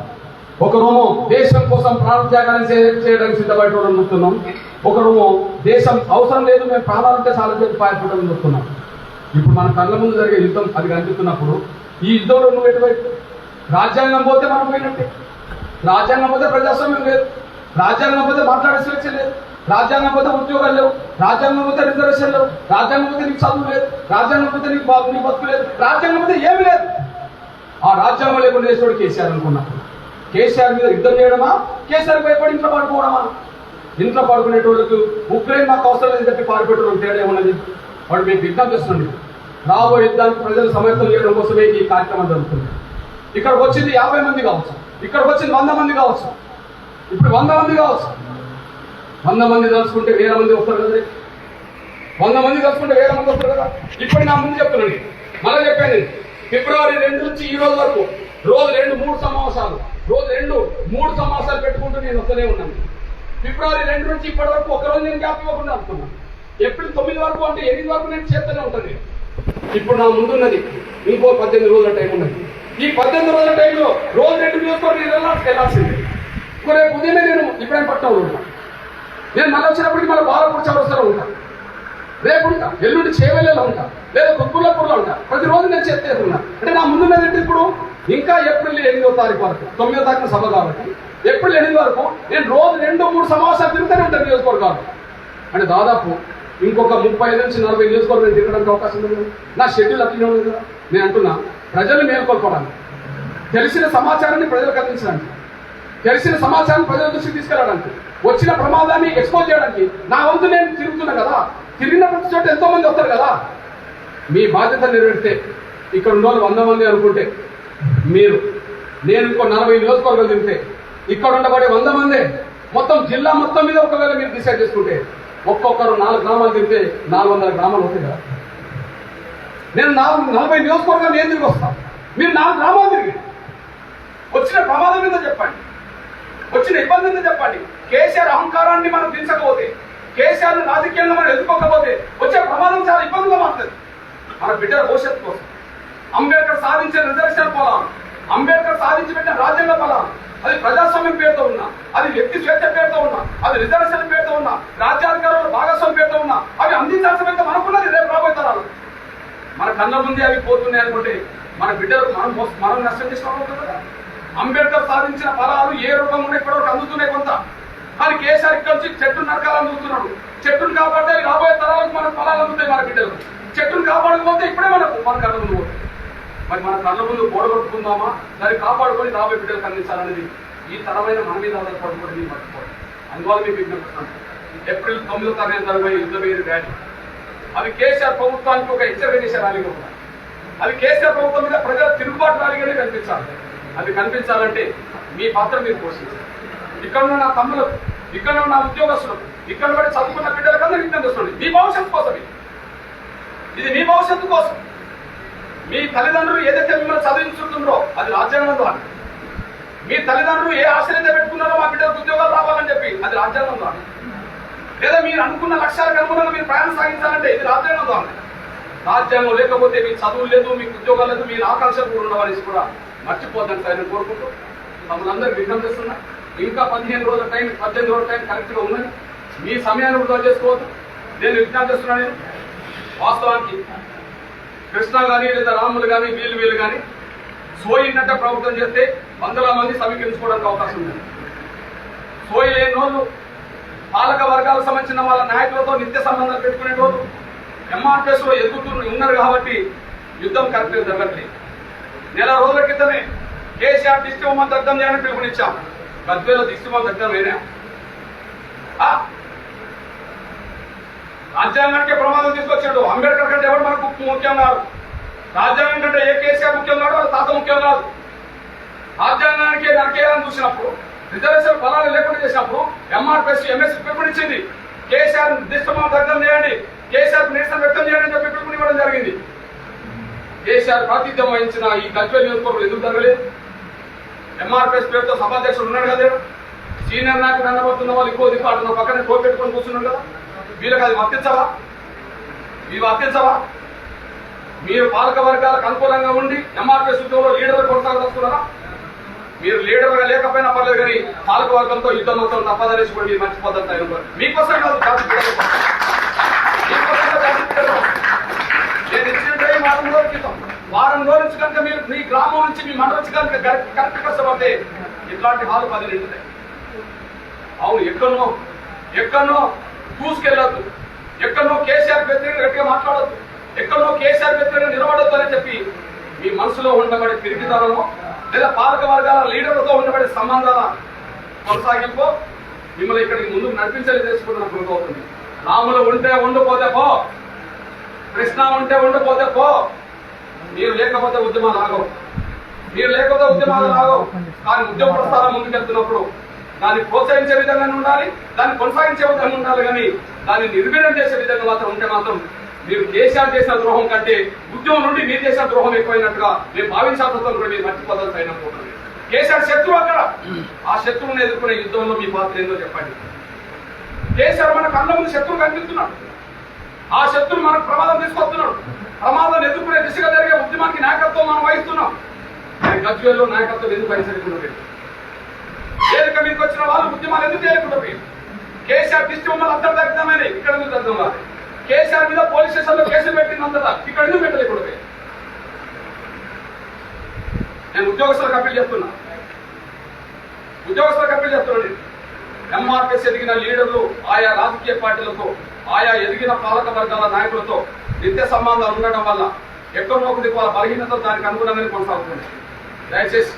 S1: ఒకరోమో దేశం కోసం ప్రాణత్యాగాన్ని చేయడానికి సిద్ధపడేటోళ్ళని చూస్తున్నాం. ఒకరోమో దేశం అవసరం లేదు, మేము ప్రాణాలంటే చాలా చెప్పి పారిపోవడం చూస్తున్నాం. ఇప్పుడు మన కళ్ళ ముందు జరిగే యుద్ధం అది కనిపిస్తున్నప్పుడు ఈ యుద్ధంలో నువ్వు ఎటువైపు? రాజ్యాంగం పోతే మనం పోయినట్టే. రాజ్యాంగం పోతే ప్రజాస్వామ్యం లేదు, రాజ్యాంగం పోతే మాట్లాడే స్వేచ్ఛ లేదు, రాజ్యాంగం పోతే ఉద్యోగాలు లేవు, రాజ్యాంగం పోతే రిజర్వేషన్ లేవు, రాజ్యాంగం పోతే నీకు చదువు లేదు, రాజ్యాంగం పోతే నీకు నీ బతుకు లేదు, రాజ్యాంగం పోతే ఏమి లేదు. ఆ రాజ్యాంగం లేకుండా చేసేవాడు కేసీఆర్ అనుకున్నప్పుడు కేసీఆర్ మీద యుద్ధం చేయడమా, కేసీఆర్ భయపడి ఇంట్లో పడుకోవడమా? ఇంట్లో పడుకునేటోళ్ళకు ఉక్రెయిన్ మాకు అవసరం లేదని చెప్పి పారిపోయేటోళ్ళకి తేడా ఏమన్నది? వాడు మీకు యుద్ధం చేస్తుంది. రాబోయే యుద్ధానికి ప్రజలు సమర్థం చేయడం కోసమే ఈ కార్యక్రమం జరుగుతుంది. ఇక్కడికి వచ్చింది 50 మంది కావచ్చు, ఇక్కడికి వచ్చింది 100 మంది కావచ్చు, ఇప్పుడు 100 మంది కావచ్చు. 100 మంది తలుచుకుంటే 1000 మంది వస్తారు కదా. 100 మంది తలుచుకుంటే 1000 మంది వస్తారు కదా. ఇప్పుడు నా ముందు చెప్తున్నాను, మళ్ళీ చెప్పాను. ఫిబ్రవరి 2 నుంచి ఈ రోజు వరకు రోజు 2-3 సమావేశాలు, రోజు 2-3 సమావేశాలు పెట్టుకుంటూ నేను వస్తూనే ఉన్నాను. ఫిబ్రవరి 2 నుంచి ఇప్పటి వరకు ఒకరోజు నేను గ్యాప్ ఇవ్వకుండా అనుకున్నాను. ఏప్రిల్ 9 వరకు అంటే 8 వరకు నేను చేస్తూనే ఉంటాను. ఇప్పుడు నా ముందున్నది ఇంకో 18 రోజుల టైం ఉన్నది. ఈ 18 రోజుల టైంలో రోజు 2 నియోజకవర్గం వెళ్ళాల్సింది. రేపు ఉదయమే నేను ఇప్పుడైనా పట్టణంలో ఉన్నాను. నేను మళ్ళీ వచ్చినప్పటికీ మళ్ళీ బాలపూర్ చౌరస్తాలో ఉంటా, రేపు ఉంటా, ఎల్లుండి చేవెళ్ళలో ఉంటా, లేదా కుత్బుల్లాపూర్లో ఉంటా. ప్రతిరోజు నేను చేస్తున్నా. అంటే నా ముందున్నది ఇప్పుడు ఇంకా ఏప్రిల్ 8వ తారీఖు వరకు, 9వ తారీఖున సభ కాబట్టి ఏప్రిల్ 8 వరకు నేను రోజు 2-3 సమావేశాలు తిరుగుతూనే ఉంటాను నియోజకవర్గాలు. అంటే దాదాపు ఇంకొక 35 నుంచి 40 నియోజకవర్గాలు తిరగడానికి అవకాశం ఉంది. నా షెడ్యూల్ అట్లనే ఉంది కదా. నేను అంటున్నా, ప్రజలు మేల్కొల్పడానికి, తెలిసిన సమాచారాన్ని ప్రజలకు అందించడానికి, తెలిసిన సమాచారాన్ని ప్రజల దృష్టికి తీసుకెళ్ళడానికి, వచ్చిన ప్రమాదాన్ని ఎక్స్పోజ్ చేయడానికి నా వంతు నేను తిరుగుతున్నా కదా. తిరిగిన ప్రతి చోట ఎంతో మంది వస్తారు కదా. మీ బాధ్యత నెరవేరితే ఇక్కడ ఉన్న వాళ్ళు 100 మంది అనుకుంటే మీరు, నేను ఇంకో 40 నియోజకవర్గాలు తిరిగితే ఇక్కడ ఉండబడే 100 మందే. మొత్తం జిల్లా మొత్తం మీద ఒకవేళ మీరు డిసైడ్ చేసుకుంటే ఒక్కొక్కరు 4 గ్రామాలు తిరిగితే 400 గ్రామాలు అవుతాయి కదా. నేను 40 నియోజకవర్గాలు నేను తిరిగి వస్తాను, మీరు 4 గ్రామాలు తిరిగి వచ్చిన ప్రమాదం మీద చెప్పండి, వచ్చిన ఇబ్బంది మీద చెప్పండి. కేసీఆర్ అహంకారాన్ని మనం దించకపోతే, కేసీఆర్ రాజకీయంగా మనం ఎదుర్కోకపోతే వచ్చే ప్రమాదం చాలా ఇబ్బందిగా మారుతుంది. మన బిడ్డల భవిష్యత్తు కోసం అంబేద్కర్ సాధించిన రిజర్వేషన్ పొలాలు, అంబేద్కర్ సాధించి పెట్టిన రాజ్యాంగ పొలాలు, అది ప్రజాస్వామ్యం పేరుతో ఉన్నా, అది వ్యక్తి స్వేచ్ఛ పేరుతో ఉన్నా, అది రిజర్వేషన్ పేరుతో ఉన్నా, రాజ్యాధికారుల భాగస్వామ్యం పేరుతో ఉన్నా, అవి అందించాల్సిన మనకున్నది రేపు రాబోయే తరాలు. మన కళ్ళ ముందే అవి పోతున్నాయి అనుకుంటే మన బిడ్డలకు మనం నష్టం చేసుకోవాలి కదా. అంబేద్కర్ సాధించిన ఫలాలు ఏ రూపంగా ఉన్నాయి ఇప్పటివరకు అందుతున్నాయి కొంత, కానీ కేసీఆర్ ఇక్కడ నుంచి చెట్టును నరకాలని చూస్తున్నాడు. చెట్టును కాపాడితే రాబోయే తరాలకు మన ఫలాలు అందుతాయి. మన బిడ్డలకు చెట్టును కాపాడకపోతే ఇప్పుడే మన కళ్ళ ముందు పోతాయి. మరి మన కళ్ళ ముందు గోడగొట్టుకుందామా, దాన్ని కాపాడుకొని రాబోయే బిడ్డలకు అందించాలనేది ఈ తరమైన మన మీద ఆధారపడుకోవడం మీరు మర్చిపోవాలి. అందువల్ల మీకు విజ్ఞప్తిస్తాను, ఏప్రిల్ 9వ తారీఖు జరగబోయే యుద్ధ వేరు ర్యాలీ అది కేసీఆర్ ప్రభుత్వానికి ఒక హెచ్చరిక చేసే ర్యాలీగా ఉండాలి. అది కేసీఆర్ ప్రభుత్వం మీద ప్రజల తిరుగుబాటు ర్యాలీగానే కనిపించాలి. అది కనిపించాలంటే మీ పాత్ర మీరు పోషించాలి. ఇక్కడ ఉన్న నా తమ్ములకు, ఇక్కడ ఉన్న నా ఉద్యోగస్తులకు, ఇక్కడ పడి చదువుకున్న బిడ్డలకు అందరూ విజ్ఞప్తి చేస్తుంది, మీ భవిష్యత్తు కోసం ఇది మీ భవిష్యత్తు కోసం. మీ తల్లిదండ్రులు ఏదైతే మిమ్మల్ని చదివించుకుంటుందో అది రాజ్యాంగం ద్వారా. మీ తల్లిదండ్రులు ఏ ఆశలైతే పెట్టుకున్నారో మా బిడ్డలకు ఉద్యోగాలు రావాలని చెప్పి అది రాజ్యాంగం ద్వారా. లేదా మీరు అనుకున్న లక్ష్యాలకు అనుగుణంగా మీరు ప్రయాణం సాగించాలంటే ఇది రాజ్యాంగం ద్వారా. రాజ్యాంగం లేకపోతే మీకు చదువు లేదు, మీకు ఉద్యోగాలు లేదు, మీరు ఆకాంక్షలు కూడా ఉండవనేసి కూడా మర్చిపోద్దని సార్ నేను కోరుకుంటూ మమ్మల్ని విజ్ఞప్తి చేస్తున్నా. ఇంకా 15 రోజుల టైం, 18 రోజుల టైం కరెక్ట్గా ఉన్నది. మీ సమయాన్ని వృధా చేసుకోవద్దు. నేను విజ్ఞప్తి చేస్తున్నా. నేను వాస్తవానికి కృష్ణ కానీ లేదా రాములు కానీ వీళ్ళు కానీ సోయినట్టే ప్రభుత్వం చేస్తే 100ల మంది సమీకరించుకోవడానికి అవకాశం ఉంది. సోయి లేని రోజు పాలక వర్గాలకు సంబంధించిన వాళ్ళ నాయకులతో నిత్య సంబంధాలు పెట్టుకునే రోజు ఎంఆర్పిఎస్ లో ఉన్నారు కాబట్టి యుద్ధం కరెక్ట్గా జరగట్లేదు. నెల రోజుల క్రితమే కేసీఆర్ దిష్టి బొమ్మ దగ్ధం చేయాలని పిలుపునిచ్చాం. గద్వేలో దిష్టి బొమ్మ దగ్ధం వేరే రాజ్యాంగానికి ప్రమాదం తీసుకొచ్చాడు. అంబేద్కర్ కంటే ఎవరు మనకు ముఖ్యం కాదు. రాజ్యాంగం కంటే ఏ కేసీఆర్ ముఖ్యం కాదు, వాళ్ళ తాత ముఖ్యం కాదు. రాజ్యాంగానికి నరికేయాలని చూసినప్పుడు, రిజర్వేషన్ ఫలాలు లేకుండా చేసినప్పుడు ఎంఆర్పిఎస్ ఎంఎస్సీ పిలుపునిచ్చింది. కేసీఆర్ దిష్టమా దగ్ధం చేయండి, కేసీఆర్ నిరసన వ్యక్తం చేయండి అని చెప్పి పిలుపునివ్వడం జరిగింది. కేసీఆర్ ప్రాతిథ్యం వహించిన ఈ గజ్వేల్ నియోజకవర్గం ఎందుకు జరగలేదు? ఎంఆర్పిఎస్ పేరుతో సభాధ్యక్షుడు ఉన్నాడు కదా, సీనియర్ నాయకుడు అనబడుతున్న వాళ్ళు ఇంకో దిక్కు అటు పక్కనే టోప్ పెట్టుకొని కూర్చున్నాడు కదా. వీళ్ళకి అది వర్తించవా? మీరు వర్తించవా? మీరు పాలక వర్గాలకు అనుకూలంగా ఉండి ఎంఆర్పిఎస్ ఉద్యోగంలో లీడర్లు కొనసాగుతున్నారా? మీరు లీడర్గా లేకపోయినా పర్లేదు, కానీ పాలక వర్గంతో యుద్ధం మొత్తం తప్పదనేసి కూడా మీరు మర్చిపోతారు. మీకోసం కాదు, నేను ఇచ్చిన టైం వారం రోజుల నుంచి కనుక మీరు మీ గ్రామం నుంచి మీ మండలం నుంచి కనుక కరెక్ట్ కష్టపడితే ఇట్లాంటి హాలు 10 నిండుతాయి. అవును, ఎక్కడనో చూసుకెళ్ళొద్దు, ఎక్కడనో కేసీఆర్ వ్యతిరేకంగా గట్టిగా మాట్లాడొద్దు, ఎక్కడనో కేసీఆర్ వ్యతిరేకంగా నిలబడొద్దు అని చెప్పి మీ మనసులో ఉండబడే తిరిగితనమో లేదా పాలక వర్గాల లీడర్లతో ఉండబడే సంబంధాల కొనసాగింపో మిమ్మల్ని ఇక్కడికి ముందుకు నడిపించాలి చేసుకుంటున్న గురువుతుంది. రాములు ఉంటే ఉండిపోతే పో, కృష్ణ ఉంటే ఉండిపోతే పో. మీరు లేకపోతే ఉద్యమాలు ఆగవు, కానీ ఉద్యమ ప్రస్థానం ముందుకెళ్తున్నప్పుడు దాన్ని ప్రోత్సహించే విధంగా ఉండాలి, దాన్ని కొనసాగించే విధంగా ఉండాలి. కానీ దాన్ని నిర్వీర్యం చేసే విధంగా మాత్రం ఉంటే మాత్రం మీరు కేసీఆర్ చేసిన ద్రోహం కంటే ఉద్యమం నుండి మీరు చేసిన ద్రోహం ఎక్కువైనట్టుగా మేము భావించాల్సిన కూడా మీరు మర్చిపోతారు అయినప్పుడు. కేసీఆర్ శత్రువు అక్కడ, ఆ శత్రువుని ఎదుర్కొనే యుద్ధంలో మీ పాత్ర ఏందో చెప్పండి. కేసీఆర్ మన కళ్ళ ముందు శత్రువు కనిపిస్తున్నాడు, ఆ శత్రువు మనకు ప్రమాదం తీసుకొస్తున్నాడు. ప్రమాదాన్ని ఎదుర్కొనే దిశగా జరిగే ఉద్యమానికి నాయకత్వం మనం వహిస్తున్నాం. గజ్వేల్లో నాయకత్వం ఎందుకు వహించకుండా వేదిక మీదకి వచ్చిన వాళ్ళు ఉద్యమాలు ఎందుకు చేయకుండా కేసీఆర్ దిష్టి మమ్మల్ని అందరూ తగ్గుతామని ఇక్కడ ఎందుకు తగ్గుతాం కాదు. కేసీఆర్ మీద పోలీస్ స్టేషన్ లో కేసులు పెట్టినంతటా ఇక్కడ ఎందుకు పెట్టలేకూడదు. నేను ఉద్యోగస్తులకు అప్పీల్ చేస్తున్నా, ఎంఆర్ఎస్ ఎదిగిన లీడర్లు ఆయా రాజకీయ పార్టీలతో, ఆయా ఎదిగిన పాలక వర్గాల నాయకులతో నిత్య సంబంధాలు ఉండడం వల్ల ఎక్కడో ఒకటి వాళ్ళ బలహీనత దానికి అనుగుణంగానే కొనసాగుతుంది. దయచేసి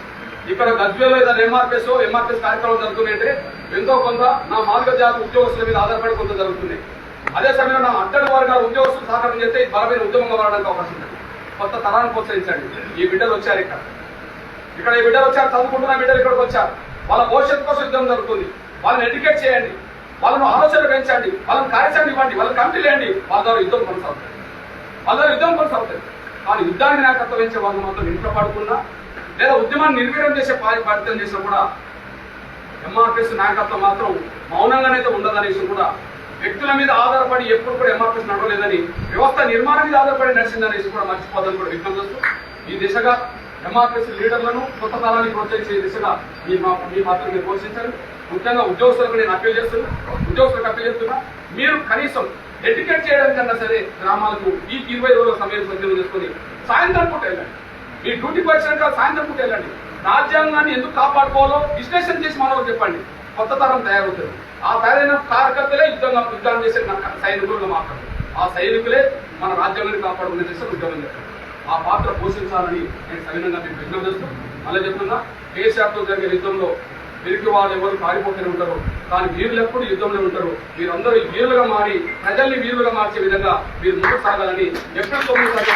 S1: ఇక్కడ గజ్వేలో ఏదైనా ఎంఆర్ఎస్ కార్యక్రమం జరుగుతుందంటే ఎంతో కొంత నా మాదిగ జాతి ఉద్యోగస్తుల మీద ఆధారపడి కొంత జరుగుతుంది. అదే సమయంలో నా అట్టడి వర్గాల ఉద్యోగస్తులు సహకారం చేస్తే బలమైన ఉద్యమంగా మారడానికి అవకాశం ఉంది. కొత్త తరాన్ని ప్రోత్సహించండి. ఈ బిడ్డలు వచ్చారు, ఇక్కడ ఈ బిడ్డలు వచ్చారు, చదువుకుంటున్న బిడ్డలు ఇక్కడికి వచ్చారు. వాళ్ళ భవిష్యత్తు కోసం యుద్ధం జరుగుతుంది. వాళ్ళని ఎడ్యుకేట్ చేయండి, వాళ్ళను ఆలోచనలు పెంచండి, వాళ్ళని కార్యక్రమం ఇవ్వండి, వాళ్ళని కమిటీలు వేయండి. వాళ్ళ ద్వారా యుద్ధం కొనసాగుతుంది. కానీ యుద్ధానికి నాయకత్వం వహించే వాళ్ళు మాత్రం ఇంట్లో పడుకున్నా లేదా ఉద్యమాన్ని నిర్వీర్యం చేసే బాధ్యతలు చేసినా కూడా ఎంఆర్ఎస్ నాయకత్వం మాత్రం మౌనంగానైతే ఉండదనేసి కూడా, వ్యక్తుల మీద ఆధారపడి ఎప్పుడు కూడా ఎంఆర్ఎస్ నడవలేదని, వ్యవస్థ నిర్మాణం మీద ఆధారపడి నడిచిందనేసి కూడా మర్చిపోదని కూడా విజ్ఞప్తి చేస్తూ, ఈ దిశగా ఎంఆర్ఎస్ లీడర్లను కొత్త తరాన్ని ప్రోత్సహించే దిశగా మీ మాత్రం మీరు ప్రోత్సహించారు. ముఖ్యంగా ఉద్యోగస్తులకు నేను అప్పీల్ చేస్తున్నా, మీరు కనీసం ఎడ్యుకేట్ చేయడానికన్నా సరే గ్రామాలకు ఈ 20 రోజుల సమయం సద్వినియోగం చేసుకుని సాయంత్రం పూట వెళ్ళండి. మీ డ్యూటీకి వచ్చినాక సాయంత్రం పూట వెళ్ళండి. రాజ్యాంగాన్ని ఎందుకు కాపాడుకోవాలో విశ్లేషణ చేసి మనకు చెప్పండి. కొత్త తరం తయారవుతుంది. ఆ తయారైన కార్యకర్తలే యుద్ధం చేసే సైనికులుగా మాట్లాడు. ఆ సైనికులే మన రాజ్యాంగాన్ని కాపాడుకునే చేసే ఉద్యోగం చేస్తారు. ఆ పాత్ర పోషించాలని నేను సవినంగా మీకు విజ్ఞప్తి చేస్తూ, మళ్ళీ చెప్తున్నా, కేసీఆర్తో జరిగే యుద్ధంలో తిరిగి వాళ్ళు ఎవరు పారిపోతూనే ఉంటారు, కానీ వీరులు ఎప్పుడు యుద్ధంలో ఉంటారు. మీరందరూ వీరులుగా మారి ప్రజల్ని వీరులుగా మార్చే విధంగా మీరు ముందుకు సాగాలని ఎప్పుడు 9 సార్లు